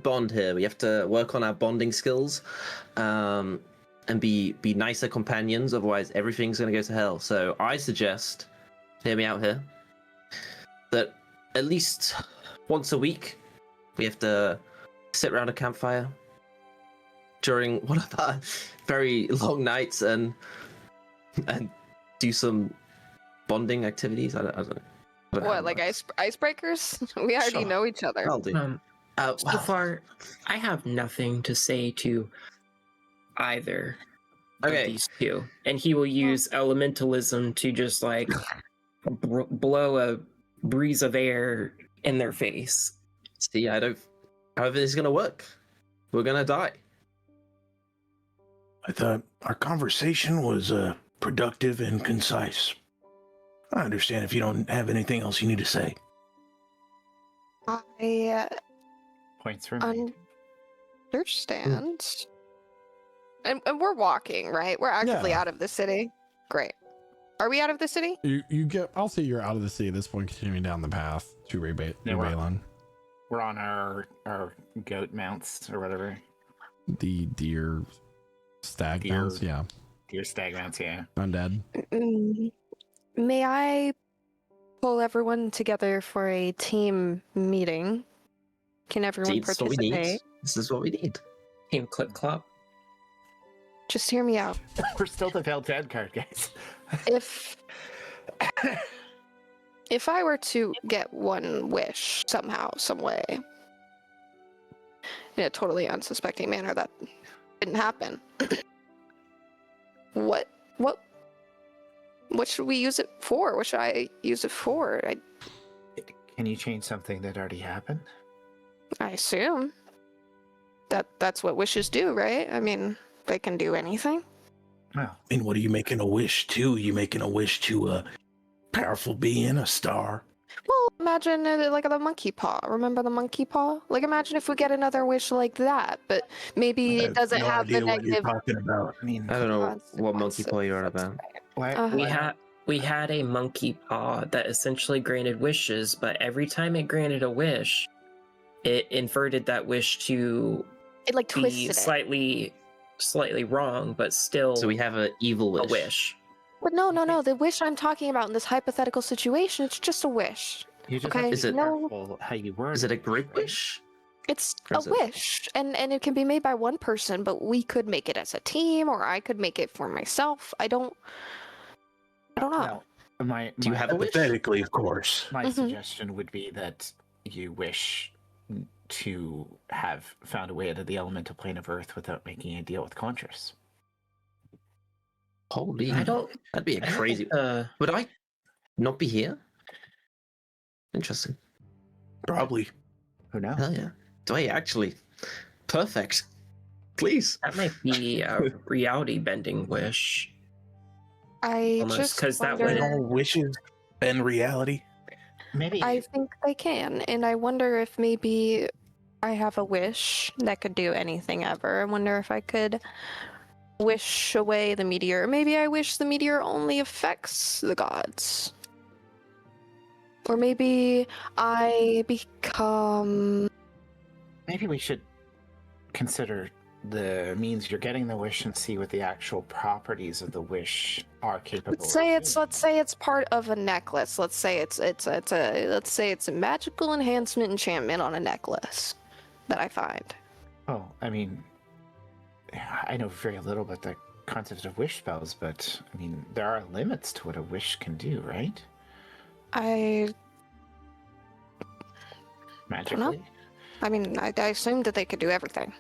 bond here. We have to work on our bonding skills, and be nicer companions. Otherwise, everything's gonna go to hell. So I suggest, hear me out here, that at least once a week we have to sit around a campfire during one of our very long nights and do some bonding activities. I don't know. I don't know how What, it like works. icebreakers? We already Sure. know each other. I'll do. So Well, far, I have nothing to say to either of okay. these two, and he will use elementalism to just like blow a breeze of air in their face. See, I don't. However, this is gonna work. We're gonna die. I thought our conversation was productive and concise. I understand if you don't have anything else you need to say. I Points for me. understand. And we're walking, right? We're actively Yeah. out of the city. Great. Are we out of the city? You get. I'll say you're out of the city at this point, continuing down the path to Yeah, we're- Veiled. We're on our goat mounts or whatever. The deer stag Deer. mounts, yeah. Deer stag mounts, yeah. Undead. May I pull everyone together for a team meeting? Can everyone See, this is what we need. participate? This is what we need. Team Clip Clop. Just hear me out. We're still the Veiled Vanguard, guys. If I were to get one wish somehow, some way, in a totally unsuspecting manner, that didn't happen. What should we use it for? What should I use it for? Can you change something that already happened? I assume that's what wishes do, right? I mean, they can do anything. Well, And what are you making a wish to? You making a wish to a powerful being, a star? Well, imagine like the monkey paw. Remember the monkey paw? Like, imagine if we get another wish like that, but maybe I it doesn't no have the idea what you're negative. talking about. I mean, I don't know what monkey consequences. paw you're on about. why, Uh-huh. We had a monkey paw that essentially granted wishes, but every time it granted a wish, it inverted that wish to It like be twisted it. slightly wrong, but still So we have an evil a wish. wish. But no. The wish I'm talking about in this hypothetical situation, it's just a wish. you just Okay, have to Is be it- careful how you word Is it a great wish? It's Or a is it- wish, and it can be made by one person, but we could make it as a team, or I could make it for myself. I don't. I don't know. My Do you have a wish? Hypothetically, of course. My Mhm. suggestion would be that you wish to have found a way out of the elemental plane of Earth without making a deal with Contras. Holy, I don't. that'd be I a don't crazy. think, Would I not be here? Interesting. Probably. Who knows? Hell yeah. Do I actually? Perfect. Please. that might be a reality bending wish. I Almost, just 'cause that wonder, would- All wishes bend reality. Maybe. I think they can, and I wonder if maybe I have a wish that could do anything ever. I wonder if I could wish away the meteor. Maybe I wish the meteor only affects the gods. Or maybe I become... Maybe we should consider the means you're getting the wish and see what the actual properties of the wish are capable. Let's say of it's part of a necklace. Let's say it's a magical enhancement enchantment on a necklace that I find. Oh, I mean, I know very little about the concept of wish spells, but I mean, there are limits to what a wish can do, right? Magically. I mean, I assumed that they could do everything.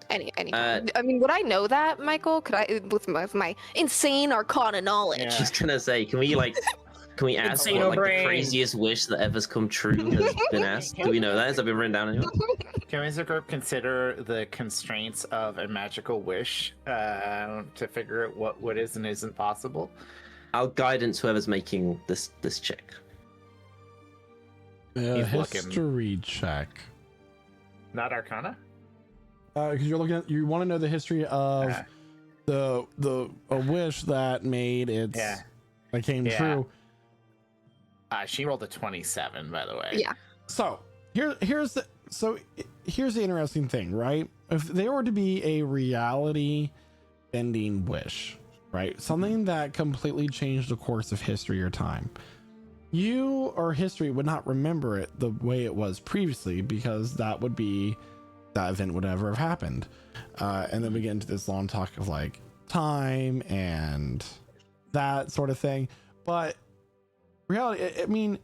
Any. Uh, I mean, would I know that, Michael? Could I, with my insane Arcana knowledge? Yeah. Just gonna say, can we ask Insane what like brain. the craziest wish that ever's come true has been asked? Do we know that? Has that been written down anywhere? Can we as a group consider the constraints of a magical wish to figure out what is and isn't possible? I'll guidance whoever's making this check. He's looking. History check. Not Arcana? Because you're looking at, you want to know the history of a wish that made its Yeah. that came Yeah. true. She rolled a 27, by the way. Yeah. So here's the interesting thing, right? If there were to be a reality bending wish, right? Something that completely changed the course of history or time. You or history would not remember it the way it was previously, because that event would never have happened. And then we get into this long talk of like time and that sort of thing. But reality, I mean,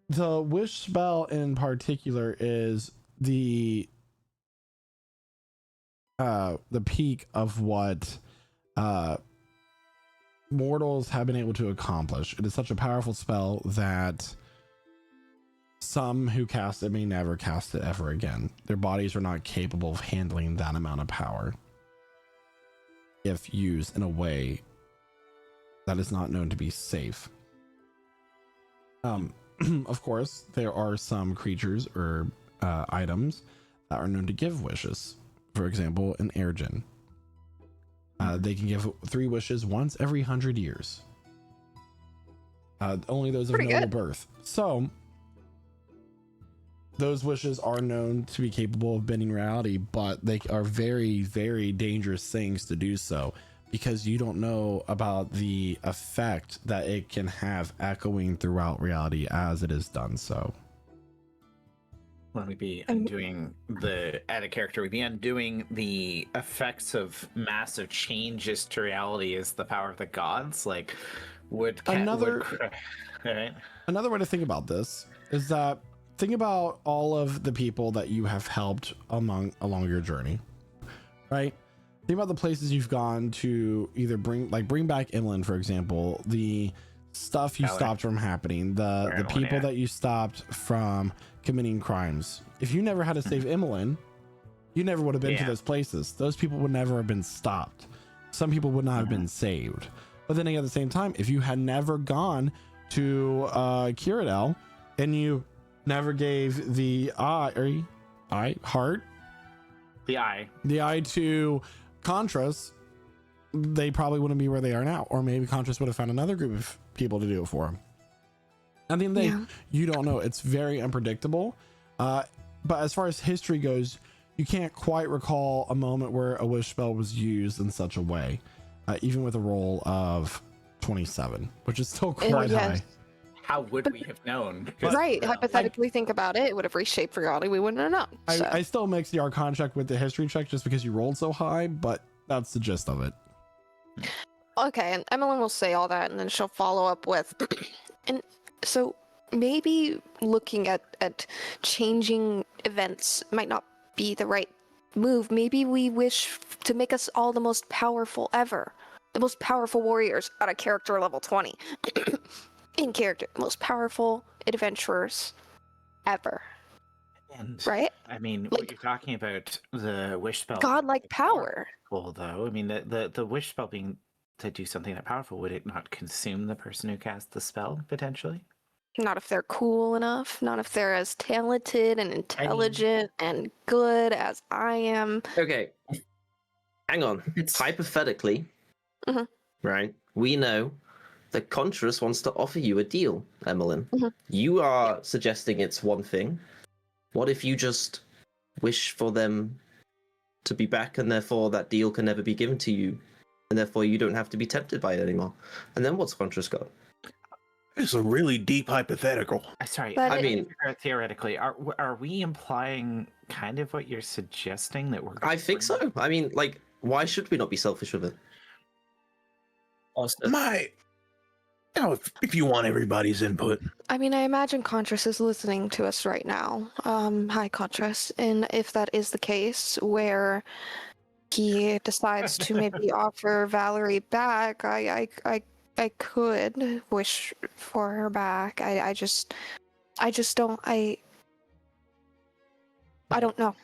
the wish spell in particular is the peak of what mortals have been able to accomplish. It is such a powerful spell that some who cast it may never cast it ever again. Their bodies are not capable of handling that amount of power if used in a way that is not known to be safe. Of course, there are some creatures or items that are known to give wishes. For example, an airgen. They can give 3 wishes once every 100 years. Only those of Pretty noble good. birth. So those wishes are known to be capable of bending reality, but they are very, very dangerous things to do so, because you don't know about the effect that it can have echoing throughout reality as it is done so. When we'd be undoing we'd be undoing the effects of massive changes to reality as the power of the gods. Like, Another right? way to think about this is that think about all of the people that you have helped along your journey, right? Think about the places you've gone to either bring back inland, for example, the stuff you stopped from happening, the people that you stopped from committing crimes. If you never had to save Emmeline, you never would have been to those places. Those people would never have been stopped. Some people would not have been saved. But then at the same time, if you had never gone to Cyrodiil and you never gave the eye to Contras, they probably wouldn't be where they are now. Or maybe Contras would have found another group of people to do it for them. At the end of the day, you don't know. It's very unpredictable. But as far as history goes, you can't quite recall a moment where a wish spell was used in such a way, even with a roll of 27, which is still quite high. How would we have known? Right. Hypothetically, think about it. It would have reshaped reality. We wouldn't have known. So. I still mix the Arcana check with the history check just because you rolled so high, but that's the gist of it. Okay, and Emmeline will say all that, and then she'll follow up with, and so maybe looking at changing events might not be the right move. Maybe we wish to make us all the most powerful ever, the most powerful warriors at a character level 20, in character, most powerful adventurers ever. And Right? I mean, Like- what you're talking about, the wish spell, Godlike power. Well, though, I mean, the wish spell being to do something that powerful, would it not consume the person who cast the spell potentially? Not if they're cool enough, not if they're as talented and intelligent and good as I am. Okay. Hang on. Hypothetically, Mhm. right? We know that Contras wants to offer you a deal, Emmeline. Mhm. You are suggesting it's one thing. What if you just wish for them to be back and therefore that deal can never be given to you? And therefore you don't have to be tempted by it anymore. And then what's Contras got? It's a really deep hypothetical. Sorry, But I mean, theoretically, are we implying kind of what you're suggesting that we're? I think so. I mean, like, why should we not be selfish with it? Also, If you want everybody's input, I mean, I imagine Contras is listening to us right now. Hi, Contras. And if that is the case, where he decides to maybe offer Valerie back, I could wish for her back. I just don't. I don't know.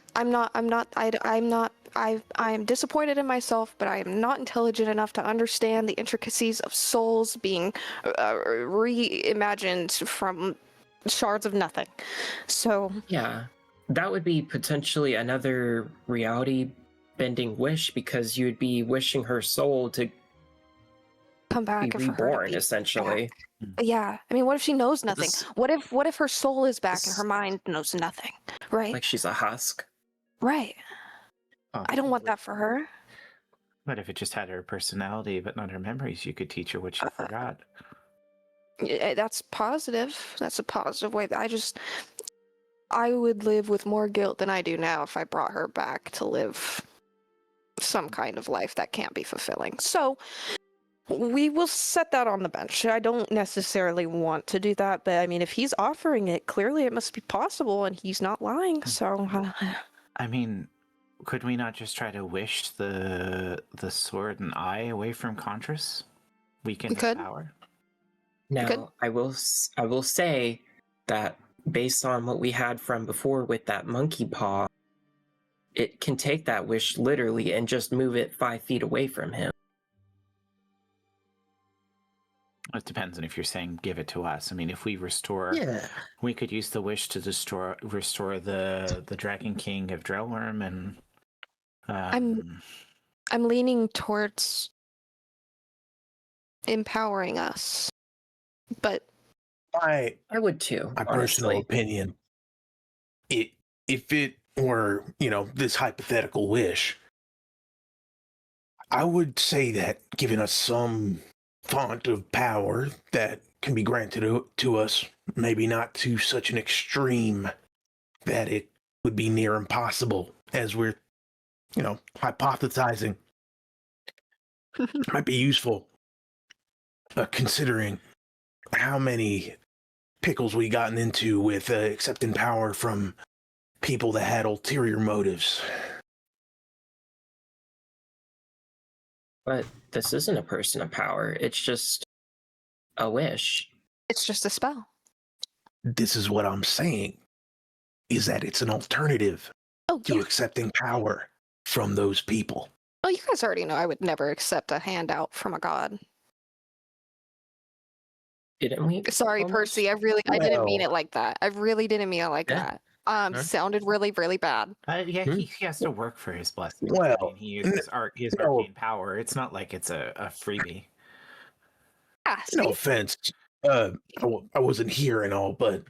I am disappointed in myself, but I am not intelligent enough to understand the intricacies of souls being reimagined from shards of nothing. So yeah, that would be potentially another reality bending wish, because you'd be wishing her soul to come back be and for her to reborn, be essentially. back. Yeah, I mean, what if she knows nothing? This- What if her soul is back and this- her mind knows nothing? Right? Like she's a husk. Right. Oh, I don't want that for her. But if it just had her personality but not her memories, you could teach her what she forgot. Yeah, that's positive. That's a positive way. I would live with more guilt than I do now if I brought her back to live some kind of life that can't be fulfilling. So we will set that on the bench. I don't necessarily want to do that, but I mean, if he's offering it, clearly it must be possible, and he's not lying. So I mean, could we not just try to wish the sword and eye away from Contras? Weaken We his could. power. Now, Good. I will say that based on what we had from before with that monkey paw, it can take that wish literally and just move it 5 feet away from him. It depends on if you're saying give it to us. I mean, if we restore, Yeah. we could use the wish to restore the Dragon King of Drellworm, and I'm leaning towards empowering us, but my I would too. personal honestly. opinion, if it were, this hypothetical wish, I would say that giving us some font of power that can be granted to us, maybe not to such an extreme that it would be near impossible, as we're, hypothesizing, might be useful, considering how many pickles we gotten into with accepting power from people that had ulterior motives. But this isn't a person of power. It's just a wish. it's just a spell. This is what I'm saying, is that it's an alternative Oh, to yeah. accepting power from those people. Well, you guys already know I would never accept a handout from a god. Didn't we? Sorry, almost? Percy. I didn't mean Well- it like that. I really didn't mean it like Yeah. that. Sure. Sounded really, really bad. yeah, he has to work for his blessing. Well, I mean, he uses his no. arcane power. It's not like it's a freebie. Ah, No see? offense, I wasn't here and all, but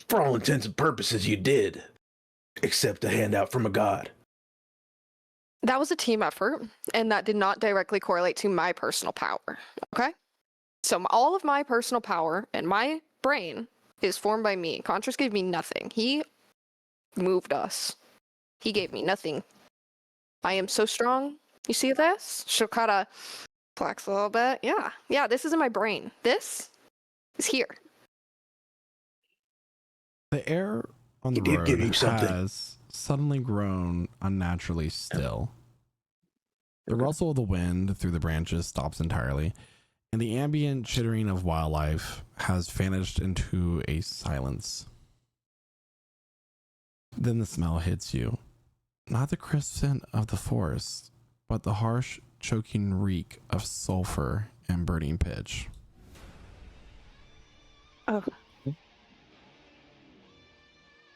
for all intents and purposes, you did accept a handout from a god. That was a team effort, and that did not directly correlate to my personal power. Okay? So all of my personal power and my brain is formed by me. Contras gave me nothing. He moved us. He gave me nothing. I am so strong You see this? She'll kind of flex a little bit. Yeah, this is in my brain. This is here. The air on the It did road give you something. has suddenly grown unnaturally still. The rustle of the wind through the branches stops entirely, and the ambient chittering of wildlife has vanished into a silence. Then the smell hits you. Not the crisp scent of the forest, but the harsh, choking reek of sulfur and burning pitch. Oh.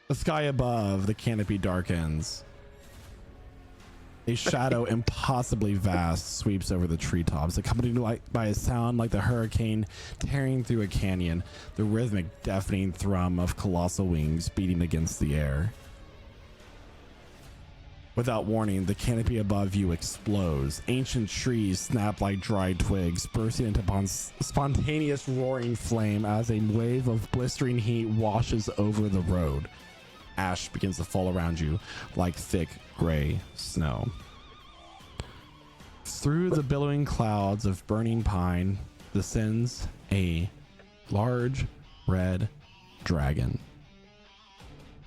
The sky above the canopy darkens. A shadow impossibly vast sweeps over the treetops, accompanied by a sound like the hurricane tearing through a canyon, the rhythmic, deafening thrum of colossal wings beating against the air. Without warning, the canopy above you explodes. Ancient trees snap like dried twigs, bursting into spontaneous roaring flame as a wave of blistering heat washes over the road. Ash begins to fall around you like thick gray snow. Through the billowing clouds of burning pine descends a large red dragon.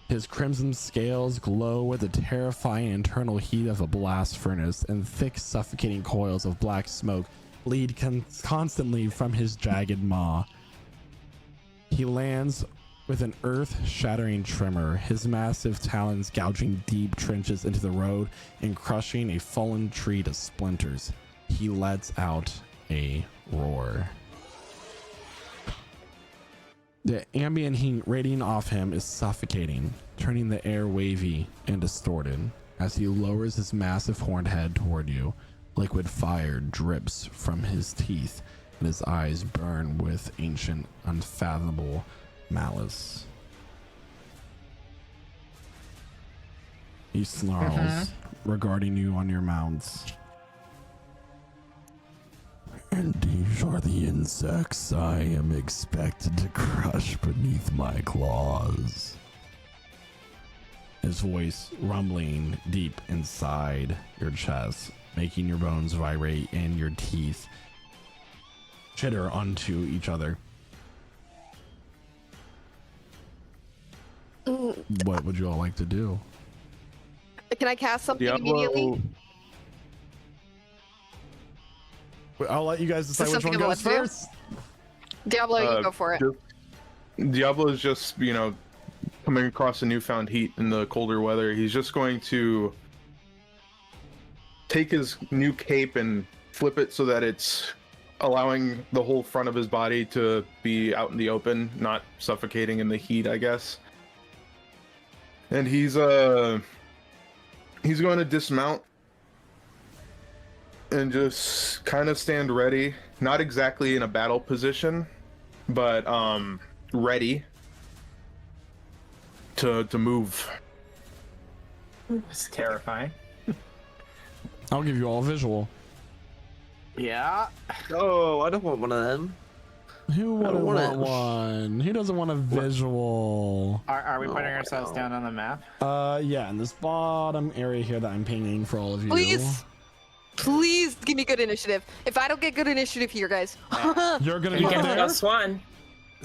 His crimson scales glow with the terrifying internal heat of a blast furnace, and thick suffocating coils of black smoke bleed constantly from his jagged maw. He lands with an earth-shattering tremor, his massive talons gouging deep trenches into the road and crushing a fallen tree to splinters. He lets out a roar. The ambient heat radiating off him is suffocating, turning the air wavy and distorted. As he lowers his massive horned head toward you, liquid fire drips from his teeth and his eyes burn with ancient, unfathomable malice. He snarls, regarding you on your mounts. And these are the insects I am expected to crush beneath my claws. His voice rumbling deep inside your chest, making your bones vibrate and your teeth chitter onto each other. What would you all like to do? Can I cast something Diablo, immediately? I'll let you guys decide which something one I'm goes allowed to do? first. Diablo, you go for it. Diablo is just, coming across a newfound heat in the colder weather. He's just going to take his new cape and flip it so that it's allowing the whole front of his body to be out in the open, not suffocating in the heat, I guess. And he's going to dismount and just kind of stand ready, not exactly in a battle position, but ready to move. It's terrifying. I'll give you all a visual. Yeah. Oh, I don't want one of them. Who I wouldn't don't want want it. one? Who doesn't want a visual? Are we putting Oh, ourselves no. down on the map? Yeah, in this bottom area here that I'm painting for all of you. Please give me good initiative. If I don't get good initiative here, guys, You're gonna You be You up get there. +1.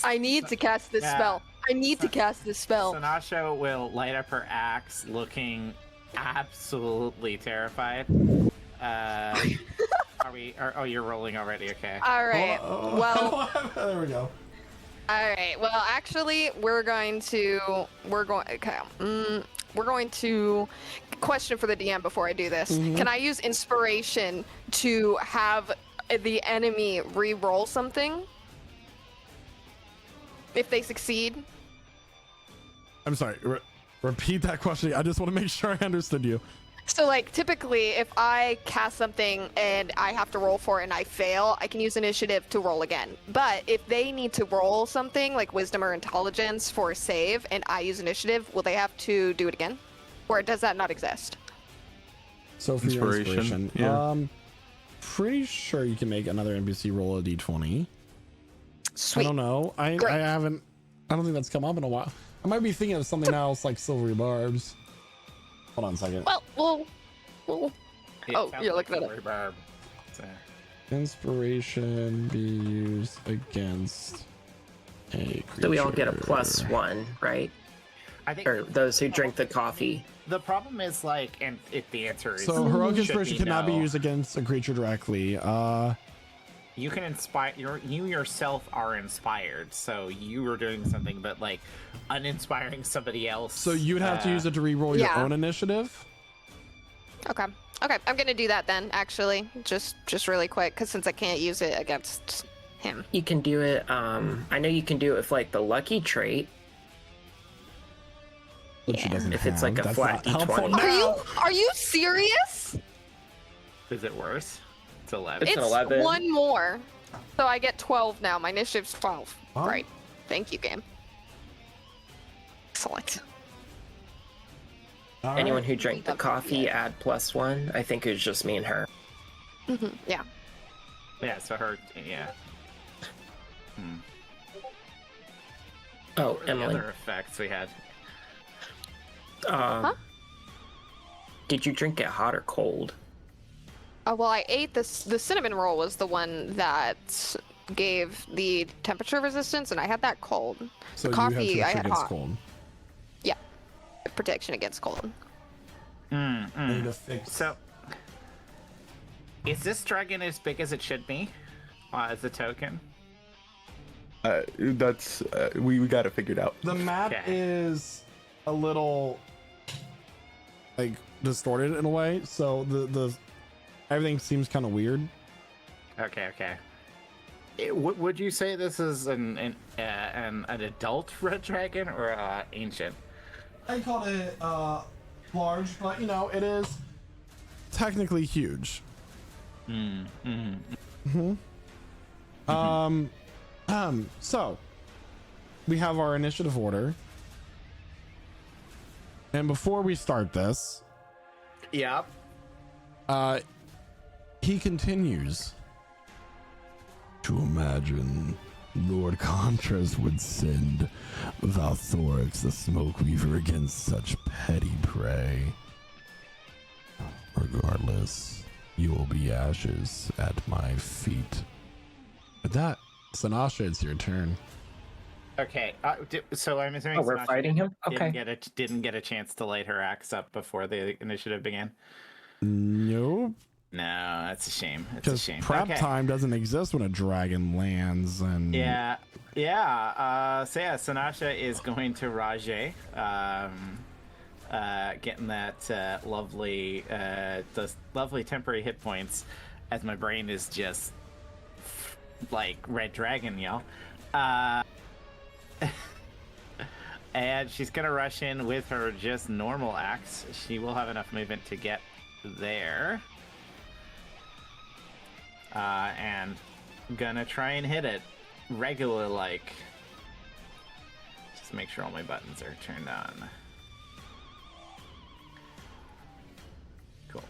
I need to cast this Yeah. spell. I need to cast this spell. Sanasha will light up her axe, looking absolutely terrified. Are we? Oh, you're rolling already. Okay. All right. Well, there we go. all right. Well, actually, we're going to question for the DM before I do this. Can I use inspiration to have the enemy re-roll something if they succeed? I'm sorry. Repeat that question. I just want to make sure I understood you. So, like, typically, if I cast something and I have to roll for it and I fail, I can use initiative to roll again. But if they need to roll something like wisdom or intelligence for a save and I use initiative, will they have to do it again? Or does that not exist? So for your Inspiration, inspiration, yeah. pretty sure you can make another NPC roll a d20. Sweet. I don't know. I Great. haven't. I don't think that's come up in a while. I might be thinking of something else like silvery barbs. Hold on a second. Well, Oh, sounds you're like looking at a reverb. So, Inspiration be used against a creature. So we all get a +1, right? I think Or those who drink the coffee. the problem is like, and if the answer is So heroic should inspiration be cannot be no, used against a creature directly. You can inspire. You yourself are inspired, so you were doing something, but like uninspiring somebody else. So you'd have to use it to re-roll your Yeah. own initiative. Okay. Okay, I'm gonna do that then. Actually, just really quick, because since I can't use it against him. You can do it. I know you can do it with like the lucky trait. Which she doesn't If it's like have. a That's flat not helpful. D20. Are you serious? Is it worse? It's 11. It's It's an 11. one more, so I get 12 now. My initiative's 12. Oh. Right. Thank you, game. Excellent. All Anyone right. who drank the coffee add +1. I think it was just me and her. Yeah. Yeah. So her. Yeah. Oh, What were the Emily. other effects we had. Did you drink it hot or cold? Well, I ate this. The cinnamon roll was the one that gave the temperature resistance, and I had that cold. So the you have coffee I protection had against hot. cold. Yeah. Protection against cold. I need to fix. So, is this dragon as big as it should be? As a token? That's we got it figured out. The map Okay. is a little like distorted in a way, so the everything seems kind of weird. Okay. Would you say this is an adult red dragon or ancient? I call it large, but you know it is technically huge. So we have our initiative order, and before we start this, Yep. he continues to imagine Lord Contras would send Valthorix the Smoke Weaver against such petty prey. Regardless, you will be ashes at my feet. With that, Sanasha, it's your turn. Okay. So I'm assuming. Oh, we're Sasha fighting him? Okay. Didn't get a chance to light her axe up before the initiative began. Nope. No, that's a shame. It's a Because shame. prep Okay. time doesn't exist when a dragon lands, and Yeah. So yeah, Sanasha is going to Rajay, getting that lovely, those lovely temporary hit points, as my brain is just like red dragon, y'all. And she's gonna rush in with her just normal axe. She will have enough movement to get there. And gonna try and hit it regular like. Just make sure all my buttons are turned on. Cool.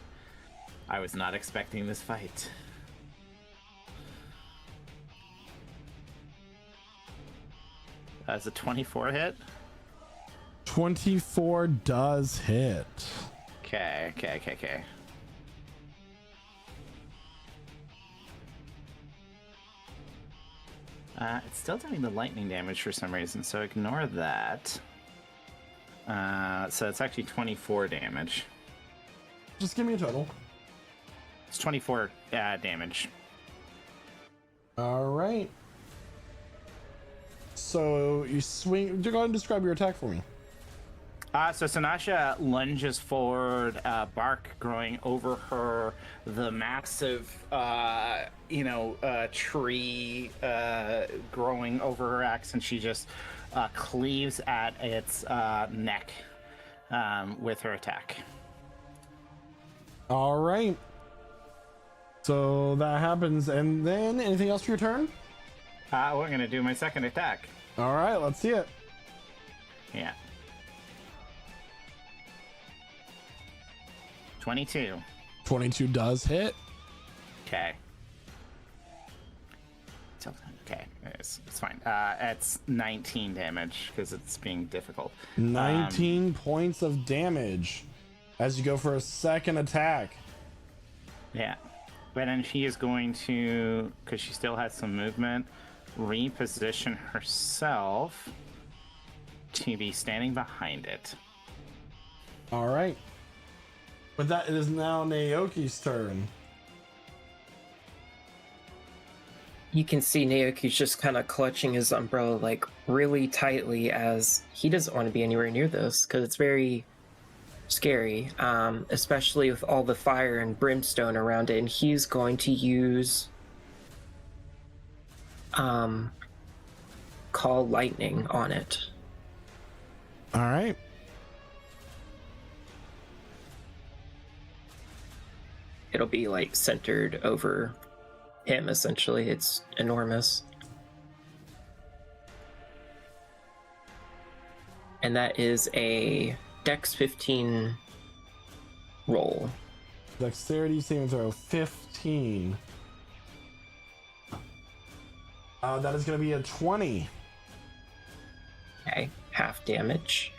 I was not expecting this fight. That's a 24 hit. 24 does hit. Okay. It's still doing the lightning damage for some reason, so ignore that. So it's actually 24 damage. Just give me a total. It's 24 damage. All right. So you swing. Go ahead and describe your attack for me. So Sanasha lunges forward, bark growing over her, the massive, tree growing over her axe, and she just cleaves at its neck with her attack. All right. So that happens, and then anything else for your turn? We're gonna do my second attack. All right, let's see it. Yeah. 22. 22 does hit. Okay. Okay, it's fine. It's 19 damage because it's being difficult. 19 points of damage as you go for a second attack. Yeah. But then she is going to, because she still has some movement, reposition herself to be standing behind it. All right. With that, it is now Naoki's turn. You can see Naoki's just kind of clutching his umbrella like really tightly as he doesn't want to be anywhere near this because it's very scary, especially with all the fire and brimstone around it. And he's going to use call lightning on it. All right. It'll be like centered over him, essentially. It's enormous. And that is a Dex 15 roll. Dexterity saving throw 15. That is going to be a 20. Okay, half damage.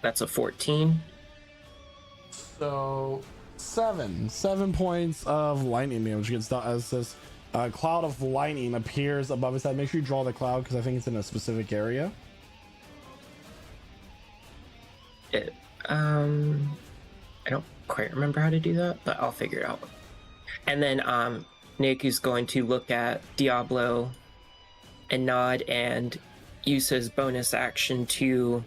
That's a 14. So 7 points of lightning damage gets done as this cloud of lightning appears above his head. Make sure you draw the cloud because I think it's in a specific area. I don't quite remember how to do that, but I'll figure it out. And then Naoki's going to look at Diablo and nod and use his bonus action to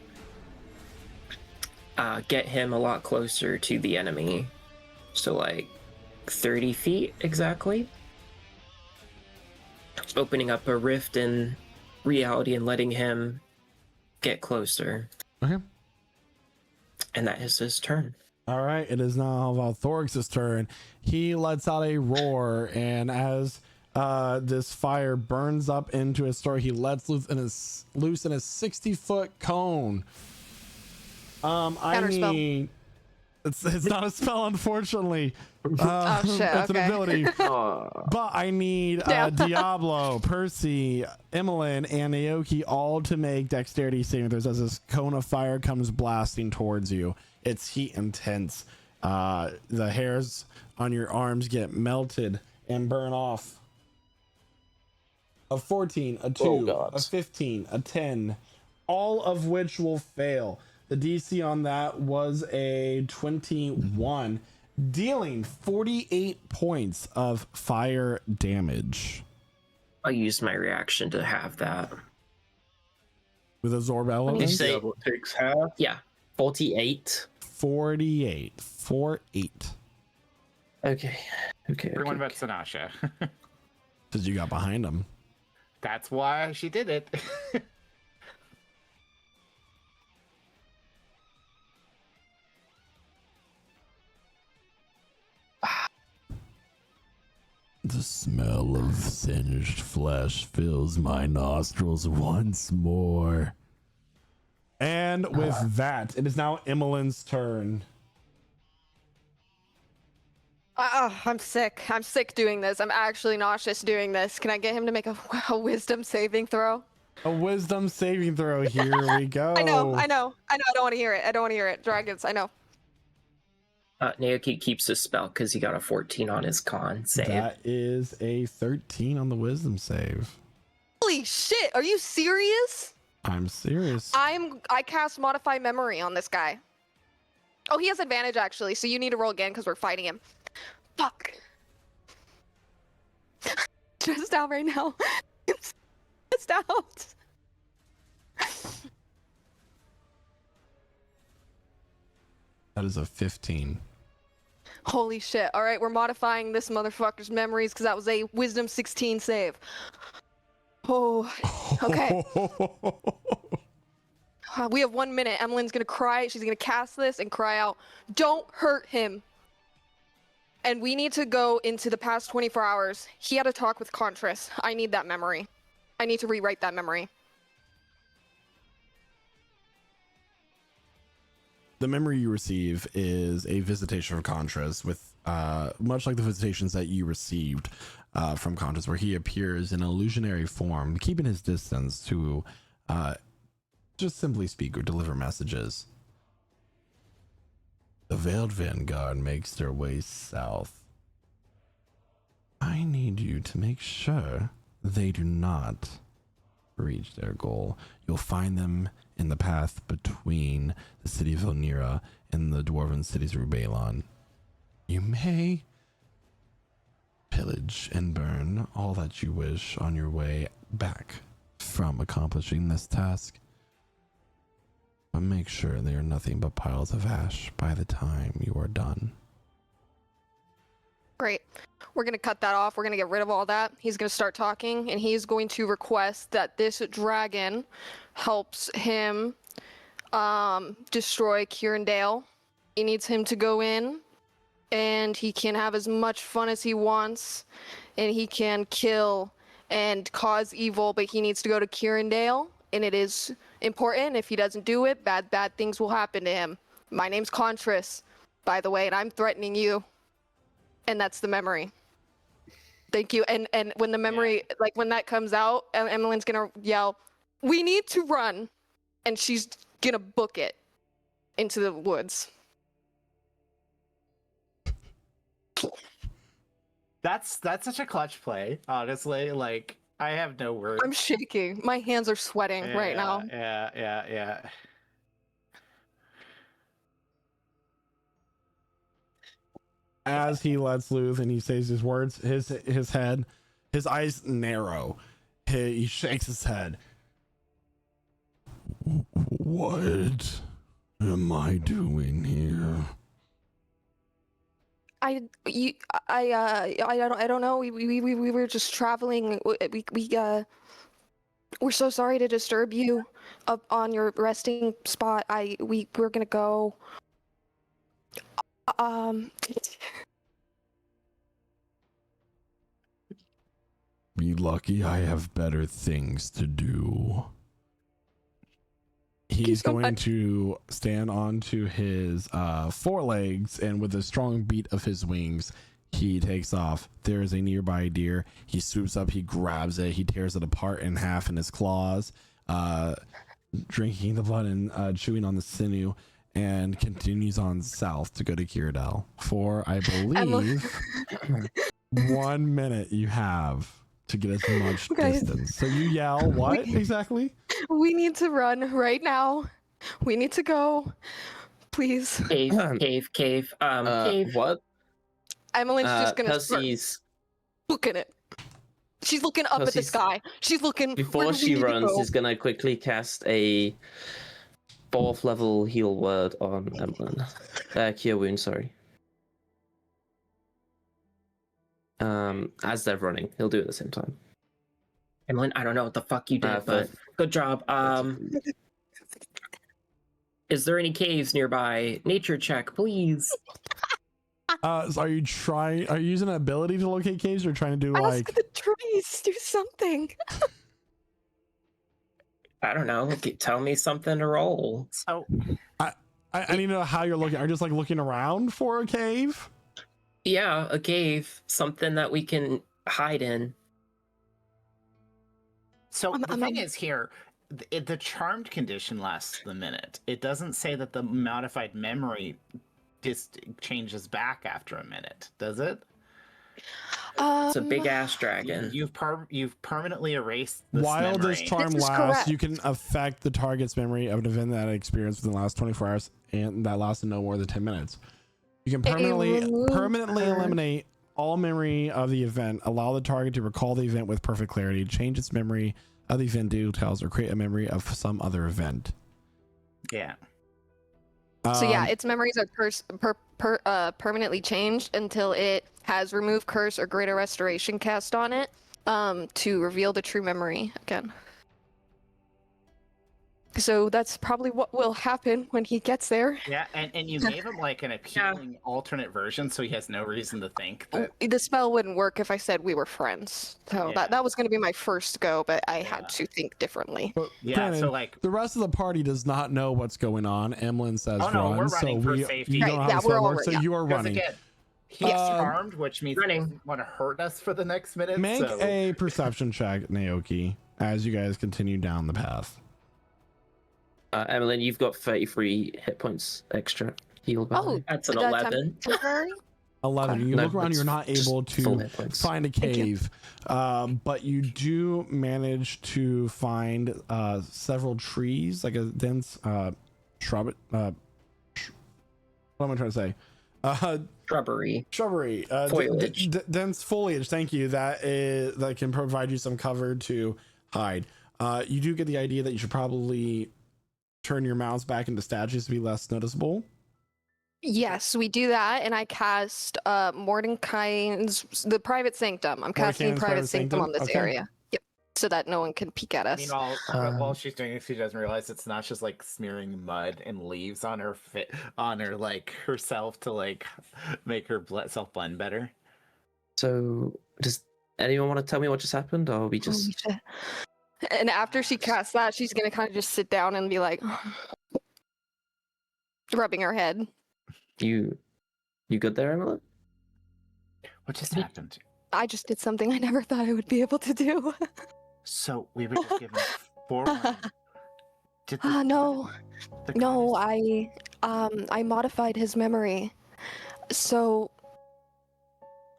get him a lot closer to the enemy. So like 30 feet exactly. Opening up a rift in reality and letting him get closer. Okay. And that is his turn. All right, it is now Thorix's turn. He lets out a roar, and as this fire burns up into his throat, he lets loose in a 60-foot cone. I mean, it's not a spell, unfortunately. Oh shit! It's an Okay. ability. But I need Diablo, Percy, Emmeline, and Naoki all to make dexterity saving throws as this cone of fire comes blasting towards you. It's heat intense. The hairs on your arms get melted and burn off. A 14, a 2, a 15, a 10, all of which will fail. The DC on that was a 21, dealing 48 points of fire damage. I'll use my reaction to have that. With absorb element? You say Diablo takes half. Yeah. 48. 48. 48. Okay. Everyone but Sanasha. Because you got behind him. That's why she did it. The smell of singed flesh fills my nostrils once more. And with that, it is now Emmeline's turn. I'm sick. I'm sick doing this. I'm actually nauseous doing this. Can I get him to make a wisdom saving throw? A wisdom saving throw. Here we go. I know. I don't want to hear it. Dragons, I know. Naoki keeps his spell because he got a 14 on his con save. That is a 13 on the wisdom save. Holy shit, are you serious? I'm serious. I cast modify memory on this guy. Oh, he has advantage actually, so you need to roll again because we're fighting him. Fuck. Stressed out right now. Stressed out. That is a 15. Holy shit. All right, we're modifying this motherfucker's memories because that was a wisdom 16 save. Oh, okay. We have 1 minute. Emmeline's gonna cry. She's gonna cast this and cry out, "Don't hurt him." And we need to go into the past 24 hours. He had a talk with Contras. I need that memory. I need to rewrite that memory. The memory you receive is a visitation from Contras with much like the visitations that you received from Contras, where he appears in illusionary form, keeping his distance to just simply speak or deliver messages. Veiled Vanguard makes their way south, I need you to make sure they do not reach their goal. You'll find them in the path between the city of Elnira and the dwarven cities of Brylln. You may pillage and burn all that you wish on your way back from accomplishing this task, but make sure they are nothing but piles of ash by the time you are done. Great. We're going to cut that off. We're going to get rid of all that. He's going to start talking, and he's going to request that this dragon helps him destroy Kirindale. He needs him to go in, and he can have as much fun as he wants, and he can kill and cause evil, but he needs to go to Kirindale, and it is important. If he doesn't do it, bad things will happen to him. My name's Contras, by the way, and I'm threatening you. And that's the memory. Thank you. And when the memory, like when that comes out, Emmeline's gonna yell, "We need to run," and she's gonna book it into the woods. That's such a clutch play, honestly. Like, I have no words. I'm shaking. My hands are sweating right now. Yeah. As he lets loose and he says his words, his head, his eyes narrow. He shakes his head. What am I doing here? I don't know. We were just traveling. We're so sorry to disturb you up on your resting spot. We're gonna go. Be lucky I have better things to do. He's going to stand onto his forelegs, and with a strong beat of his wings, he takes off. There is a nearby deer. He swoops up, he grabs it, he tears it apart in half in his claws, drinking the blood and chewing on the sinew, and continues on south to go to Kirindale for, I believe, 1 minute you have to get as much distance. So you yell what exactly? We need to run right now. We need to go. Please. Cave. Cave. What? Emmeline's just gonna Percy's... look at it. She's looking up at the Percy's... sky. She's looking. Before she runs, is gonna quickly cast a 4th level heal word on Emmeline. Cure wound, sorry. As they're running, he'll do it at the same time. Emmeline, I don't know what the fuck you did, but good job. Is there any caves nearby? Nature check, please. So are you using an ability to locate caves, or trying to do Ask the trees, do something. I don't know. Tell me something to roll. So I need to know how you're looking. Are you just like looking around for a cave? Yeah, a cave, something that we can hide in. So the thing is here, the charmed condition lasts the minute. It doesn't say that the modified memory just changes back after a minute, does it? It's a big ass dragon. You've permanently erased this While memory. this charm lasts, you can affect the target's memory of an event that it experienced within the last 24 hours, and that lasted no more than 10 minutes. You can permanently eliminate all memory of the event, allow the target to recall the event with perfect clarity, change its memory of the event details, or create a memory of some other event. Yeah. So yeah, its memories are permanently changed until it has remove curse or greater restoration cast on it to reveal the true memory again. So that's probably what will happen when he gets there. Yeah, and you gave him like an appealing alternate version, so he has no reason to think that The spell wouldn't work if I said we were friends. So that was going to be my first go, but I had to think differently. But Yeah, granted, so, like- the rest of the party does not know what's going on. Emmeline says Oh, no, run, we're so running for safety. you don't know Right, how yeah, the spell we're all works, so running, you are because running. again, he's charmed, which means he doesn't want to hurt us for the next minute. Make so... a perception check, Naoki, as you guys continue down the path. Emmeline, you've got 33 hit points extra. Healed by. Oh, That's an the 11. temporary? 11. You No, look around, it's you're not just able full to hit points. find a Thank you. cave, but you do manage to find several trees, like a dense shrub. What am I trying to say? Shrubbery. Shrubbery, Foliage. dense foliage. Thank you. That can provide you some cover to hide. You do get the idea that you should probably turn your mounts back into statues to be less noticeable. Yes, we do that, and I cast Mordecai's the private sanctum. I'm casting Mordecai's private sanctum on this okay. area. Yep, so that no one can peek at us. Meanwhile, Um, while she's doing it, she doesn't realize it's not just like smearing mud and leaves on her like herself to like make her self blend better. So, does anyone want to tell me what just happened, or we just? Holy shit. And after she casts that, she's gonna kind of just sit down and be like, rubbing her head. You good there, Emily? What just happened? I just did something I never thought I would be able to do. So we were just given forward. Did the, No, the no, goddess- I modified his memory. So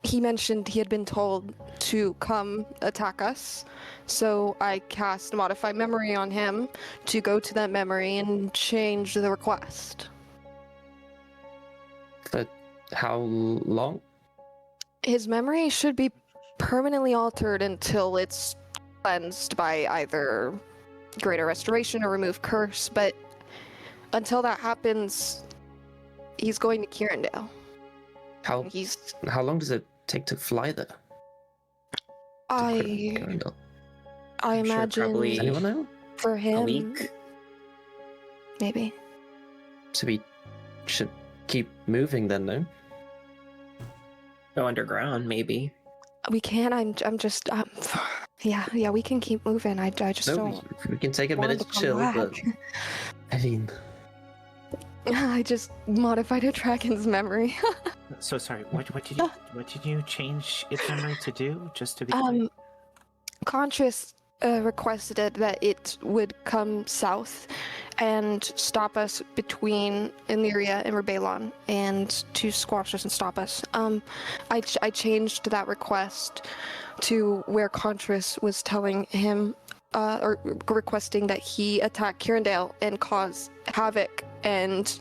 he mentioned he had been told to come attack us. So I cast modify memory on him to go to that memory and change the request. For how long? His memory should be permanently altered until it's cleansed by either greater restoration or remove curse, but until that happens, he's going to Kirindale. How He's long does it take to fly there? To I Kirindale? I'm sure imagine probably Does anyone know? for him a week. maybe. So we should keep moving then, no? Go underground, maybe. We can. I'm just. Yeah. We can keep moving. I just No, don't. we can take a want minute him to come chill, back. but I mean, I just modified a dragon's memory. So sorry. What did you change its memory to do? Just to be clear? Contras requested that it would come south and stop us between Illyria and Rebellion, and to squash us and stop us. I changed that request to where Contras was telling him, or requesting that he attack Kirindale and cause havoc and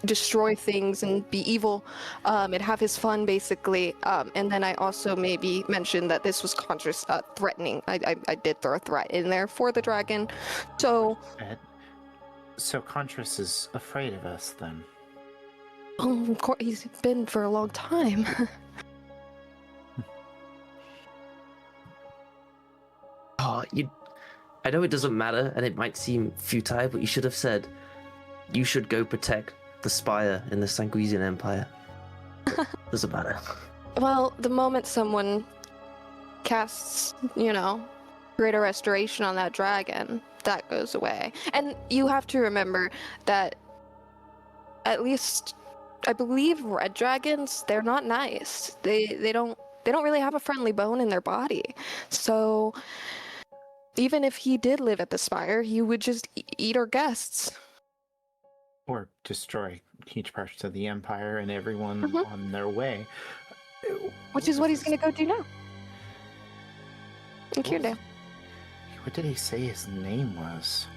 destroy things and be evil, and have his fun basically. And then I also maybe mentioned that this was Contras threatening. I did throw a threat in there for the dragon. So So Contras is afraid of us then. of course he's been for a long time. I know it doesn't matter and it might seem futile, but you should have said you should go protect the spire in the Sanguisian Empire. Doesn't matter. Well, the moment someone casts, greater restoration on that dragon, that goes away. And you have to remember that at least I believe red dragons, they're not nice. They don't really have a friendly bone in their body. So even if he did live at the spire, he would just eat our guests. Or destroy huge parts of the Empire and everyone Mhm. on their way. Which is what he's gonna go do now. In Kirindale. What did he say his name was?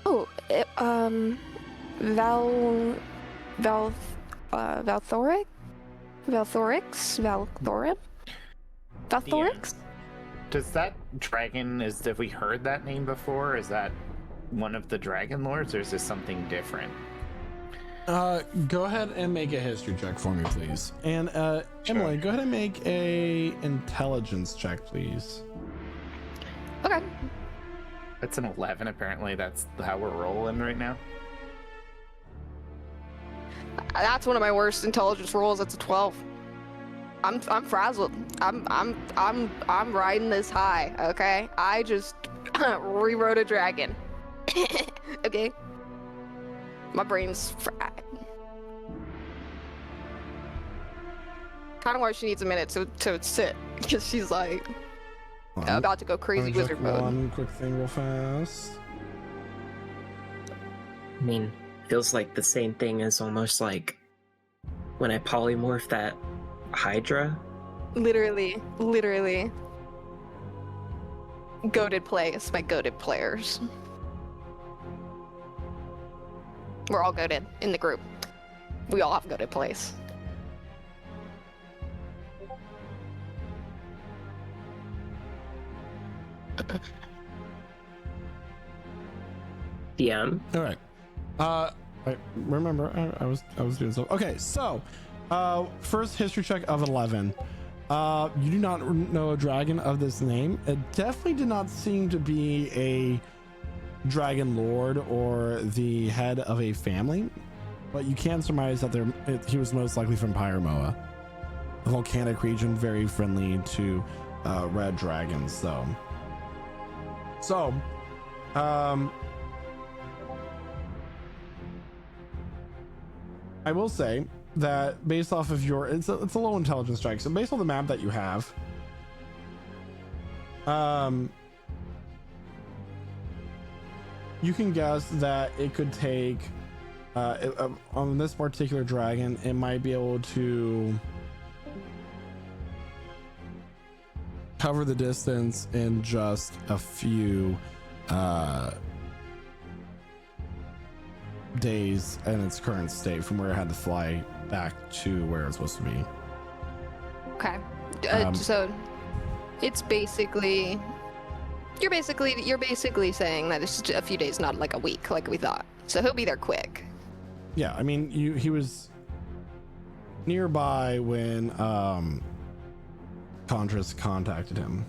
Oh, Valthoric? Valthorix? Does that dragon, have we heard that name before? Is that one of the dragon lords, or is this something different? Go ahead and make a history check for me, please. And Emily, go ahead and make a intelligence check, please. Okay. That's an 11, apparently. That's how we're rolling right now. That's one of my worst intelligence rolls. That's a 12. I'm frazzled. I'm riding this high, okay? I just rewrote a dragon. Okay? My brain's fried. Kind of why she needs a minute to sit, because she's like about to go crazy Let me check wizard mode. one quick thing real fast. I mean, feels like the same thing as almost like when I polymorph that Hydra. Literally. Goated plays, my goated players. We're all goated in the group. We all have goated plays. DM. All right. Wait, remember, I was doing so. Okay, so first history check of 11. You do not know a dragon of this name. It definitely did not seem to be a dragon lord or the head of a family, but you can surmise that he was most likely from Pyramoa, a volcanic region very friendly to red dragons, though. So, I will say that based off of your, it's a low intelligence check. So based on the map that you have, you can guess that it could take, on this particular dragon, it might be able to cover the distance in just a few days in its current state from where it had to fly back to where it's supposed to be. Okay. So it's basically you're basically saying that it's just a few days, not like a week, like we thought. So he'll be there quick. Yeah, I mean, he was nearby when Contras contacted him.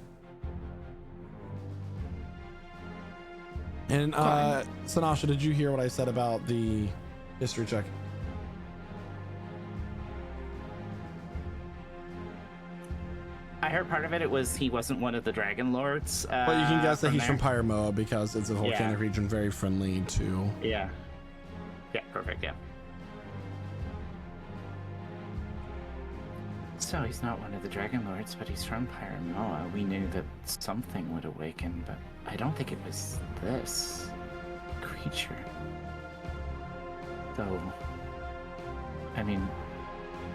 And Sanasha, did you hear what I said about the history check? I heard part of it. It was he wasn't one of the dragon lords. Well, you can guess that he's there. from Pyramoa because it's a volcanic region very friendly to. Yeah. Yeah. Perfect. Yeah. So he's not one of the dragon lords, but he's from Pyramoa. We knew that something would awaken, but I don't think it was this creature. So, I mean,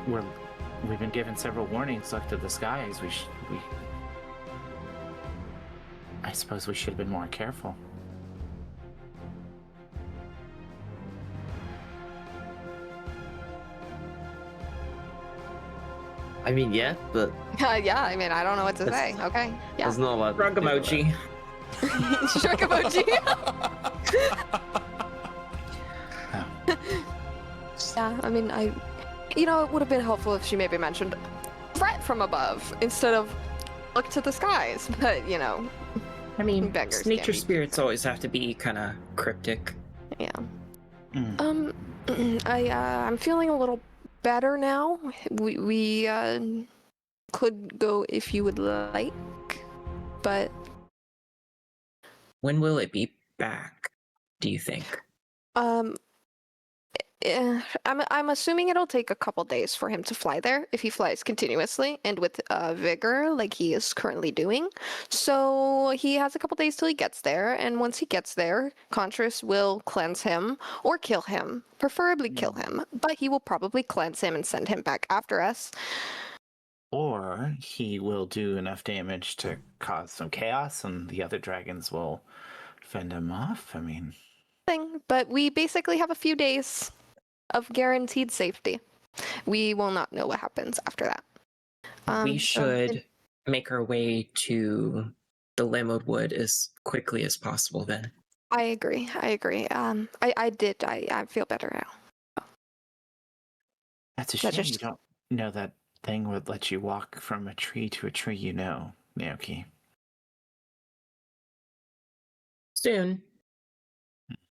we've been given several warnings. Look to the skies. I suppose we should have been more careful. I mean, yeah, but Yeah, I mean, I don't know what to say. Okay. Yeah. there's not a lot. Shrug emoji. Shrug emoji. Yeah, I mean, it would have been helpful if she maybe mentioned threat from above instead of look to the skies. But, I mean, beggars nature can't be- spirits always have to be kind of cryptic. yeah. Mm. I'm feeling a little better now. We could go if you would like, but When will it be back, do you think? I'm assuming it'll take a couple days for him to fly there if he flies continuously and with vigor like he is currently doing. So he has a couple days till he gets there, and once he gets there, Contras will cleanse him or kill him, preferably kill him, but he will probably cleanse him and send him back after us. Or he will do enough damage to cause some chaos, and the other dragons will fend him off. I mean, But we basically have a few days of guaranteed safety. We will not know what happens after that. We should make our way to the Limwood Wood as quickly as possible then. I agree. I feel better now. that's a That's shame. just- You don't know that thing would let you walk from a tree to a tree, Naoki. Soon.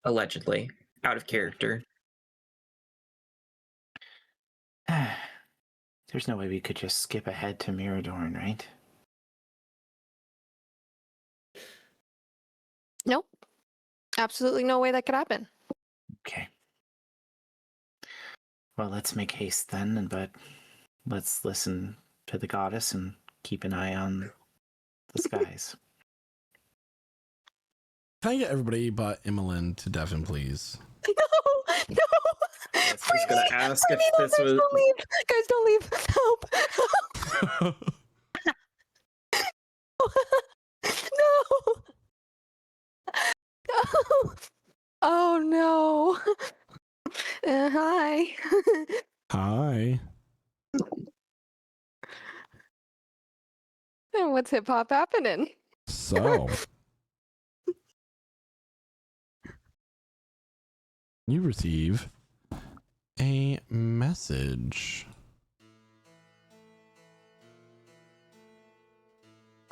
Allegedly. Out of character. There's no way we could just skip ahead to Miradorn, right? Nope. Absolutely no way that could happen. Okay. Well, let's make haste then, but let's listen to the goddess and keep an eye on the skies. Can I get everybody but Emmeline to Devon, please? No. no. Yes, I was gonna ask if No, this guys, was. don't leave. Guys, don't leave. Help. No. Oh no. Hi. Hi. And what's hip hop happening? So, you receive a message.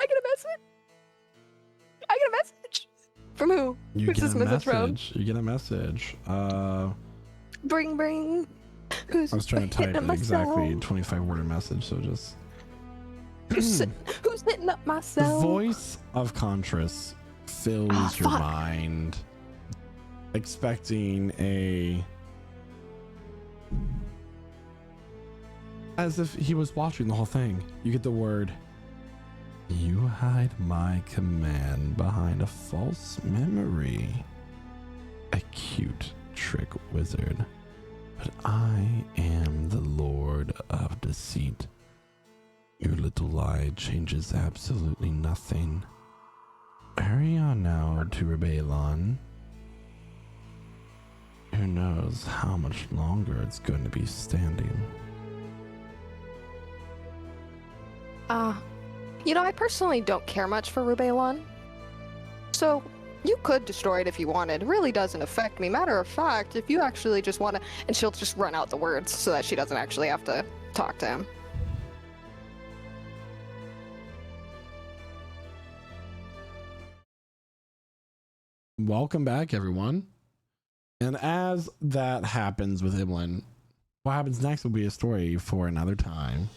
I get a message. I get a message. From who? You Who's get this a message from? message. You get a message. Bring. Who's I was trying to type hitting an up my exactly cell? 25-word message, so just. Who's hitting up my The cell? voice of Contras fills Ah, your fuck. mind, expecting as if he was watching the whole thing. You get the word, "You hide my command behind a false memory. A cute trick wizard. But I am the Lord of Deceit. Your little lie changes absolutely nothing. Hurry on now to Rebellion. Who knows how much longer it's going to be standing." I personally don't care much for Rebellion. So, you could destroy it if you wanted. It really doesn't affect me. Matter of fact, if you actually just want to... And she'll just run out the words so that she doesn't actually have to talk to him. Welcome back, everyone. And as that happens with Imlin, what happens next will be a story for another time.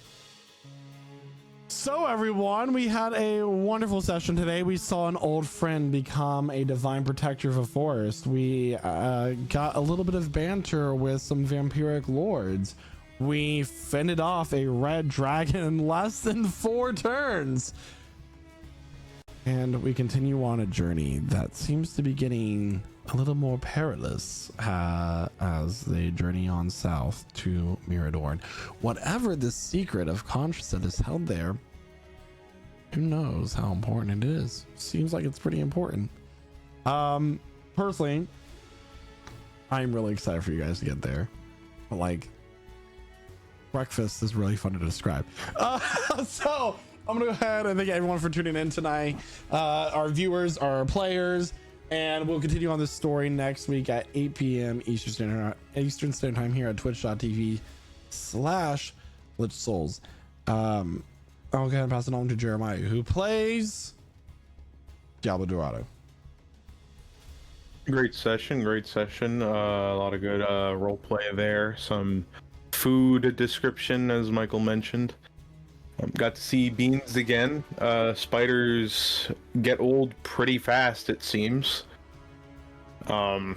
So everyone, we had a wonderful session today. We saw an old friend become a divine protector of a forest. We got a little bit of banter with some vampiric lords. We fended off a red dragon in less than 4 turns. And we continue on a journey that seems to be getting a little more perilous as they journey on south to Mirador. Whatever the secret of conscience that is held there, who knows how important it is? Seems like it's pretty important. Personally, I'm really excited for you guys to get there. But like, breakfast is really fun to describe. So I'm gonna go ahead and thank everyone for tuning in tonight. Our viewers, our players, and we'll continue on this story next week at 8 p.m. Eastern Standard Time here at twitch.tv/LichSouls. I'll go ahead and pass it on to Jeremiah, who plays Diablo Dorado. Great session. A lot of good role play there. Some food description, as Michael mentioned. Got to see Beans again. Spiders get old pretty fast, it seems. But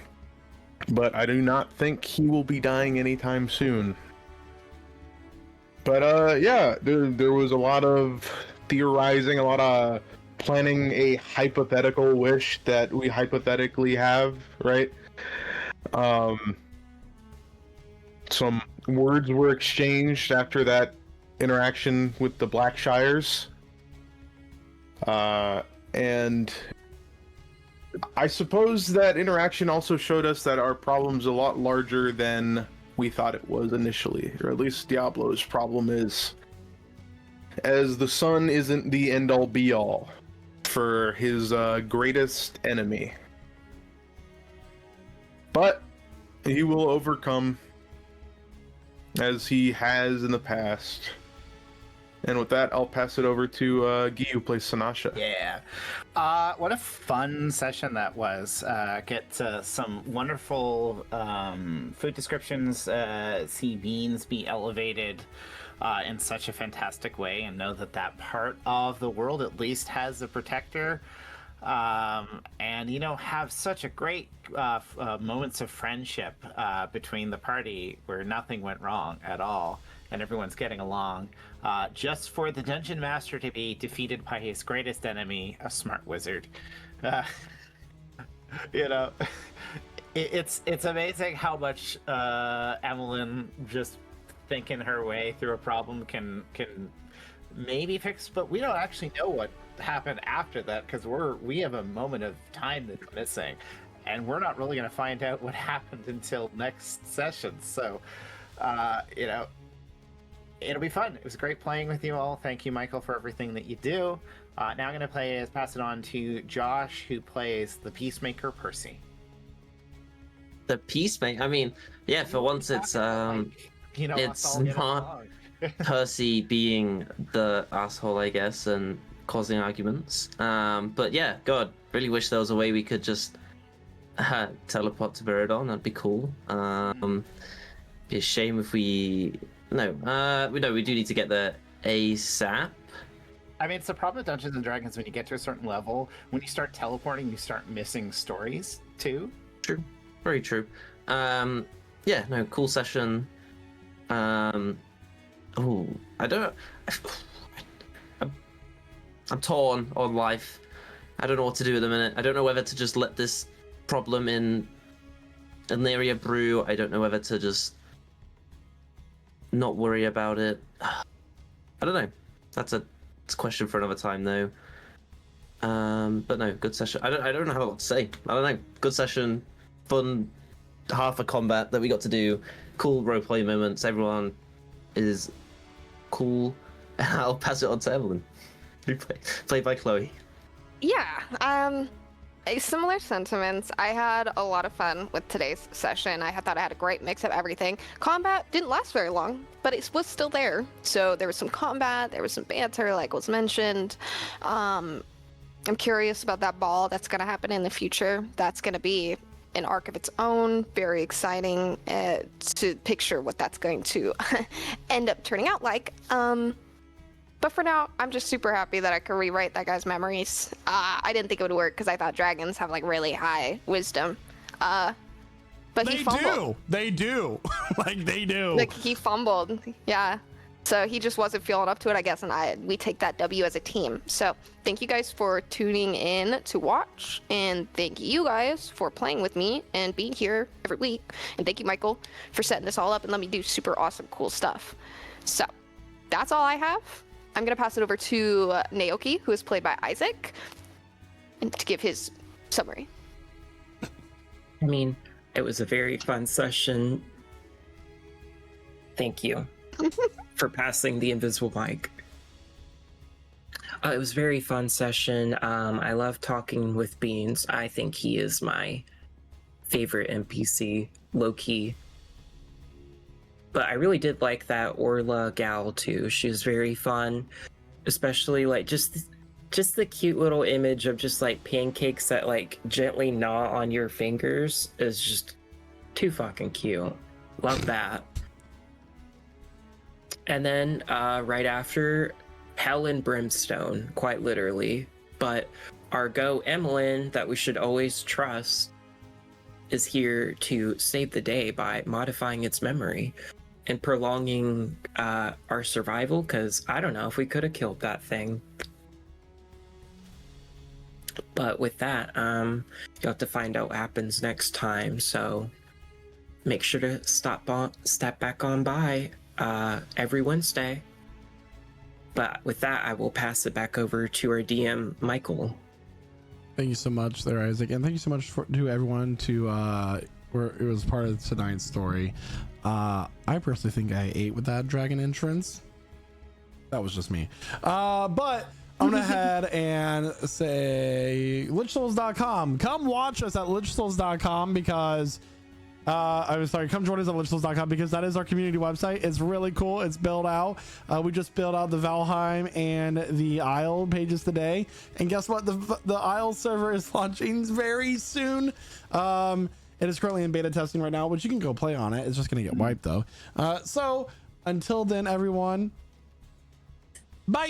I do not think he will be dying anytime soon. But yeah, there was a lot of theorizing, a lot of planning a hypothetical wish that we hypothetically have, right? Some words were exchanged after that interaction with the Blackshires. And I suppose that interaction also showed us that our problem's a lot larger than we thought it was initially, or at least Diablo's problem is, as the sun isn't the end-all be-all for his greatest enemy. But he will overcome, as he has in the past. And with that, I'll pass it over to Guy, who plays Sanasha. Yeah. What a fun session that was. Get some wonderful food descriptions, see Beans be elevated in such a fantastic way, and know that that part of the world at least has a protector. And, have such a great moments of friendship between the party where nothing went wrong at all. And everyone's getting along, just for the dungeon master to be defeated by his greatest enemy, a smart wizard. It's amazing how much Emmeline just thinking her way through a problem can maybe fix, but we don't actually know what happened after that because we have a moment of time that's missing, and we're not really going to find out what happened until next session. So, you know, it'll be fun. It was great playing with you all. Thank you, Michael, for everything that you do. Now I'm going to pass it on to Josh, who plays the Peacemaker Percy. The Peacemaker. I mean, yeah. For once, it's You know, it's not Percy being the asshole, I guess, and causing arguments. But yeah, God, really wish there was a way we could just teleport to Viridon. That'd be cool. Be a shame if we do need to get there ASAP. I mean, it's the problem with Dungeons and Dragons. When you get to a certain level, when you start teleporting, you start missing stories too. True, very true. Yeah, no, cool session. Oh, I don't. I'm torn on life. I don't know what to do at the minute. I don't know whether to just let this problem in Illyria brew. I don't know whether to just not worry about it. I don't know. That's a question for another time, though. But no, good session. I don't know how to say. I don't know. Good session, fun, half a combat that we got to do. Cool roleplay moments. Everyone is cool. I'll pass it on to Evelyn, played by Chloe. Yeah, similar sentiments. I had a lot of fun with today's session. I thought I had a great mix of everything. Combat didn't last very long, but it was still there. So there was some combat, there was some banter, like was mentioned. I'm curious about that ball that's going to happen in the future. That's going to be an arc of its own. Very exciting to picture what that's going to end up turning out like. But for now, I'm just super happy that I could rewrite that guy's memories. I didn't think it would work because I thought dragons have like really high wisdom. But he fumbled. They do. Like they do. Like he fumbled. Yeah. So he just wasn't feeling up to it, I guess, and we take that W as a team. So thank you guys for tuning in to watch, and thank you guys for playing with me and being here every week. And thank you, Michael, for setting this all up and let me do super awesome, cool stuff. So that's all I have. I'm going to pass it over to Naoki, who is played by Isaac, and to give his summary. I mean, it was a very fun session. Thank you for passing the invisible mic. It was a very fun session. I love talking with Beans. I think he is my favorite NPC, low-key. But I really did like that Orla gal too. She was very fun, especially like just the cute little image of just like pancakes that like gently gnaw on your fingers is just too fucking cute. Love that. And then right after, hell and brimstone, quite literally. But our Emmeline that we should always trust is here to save the day by modifying its memory and prolonging our survival, because I don't know if we could have killed that thing. But with that, you'll have to find out what happens next time, so make sure to step back on by every Wednesday. But with that, I will pass it back over to our DM, Michael. Thank you so much there, Isaac, and thank you so much to everyone where it was part of tonight's story. I personally think I ate with that dragon entrance. That was just me. But I'm gonna head and say lichsouls.com. Come watch us at lichsouls.com because come join us at lichsouls.com because that is our community website. It's really cool. It's built out. We just built out the Valheim and the Isle pages today. And guess what? The Isle server is launching very soon. It is currently in beta testing right now, which you can go play on it. It's just going to get wiped though. So until then, everyone, bye.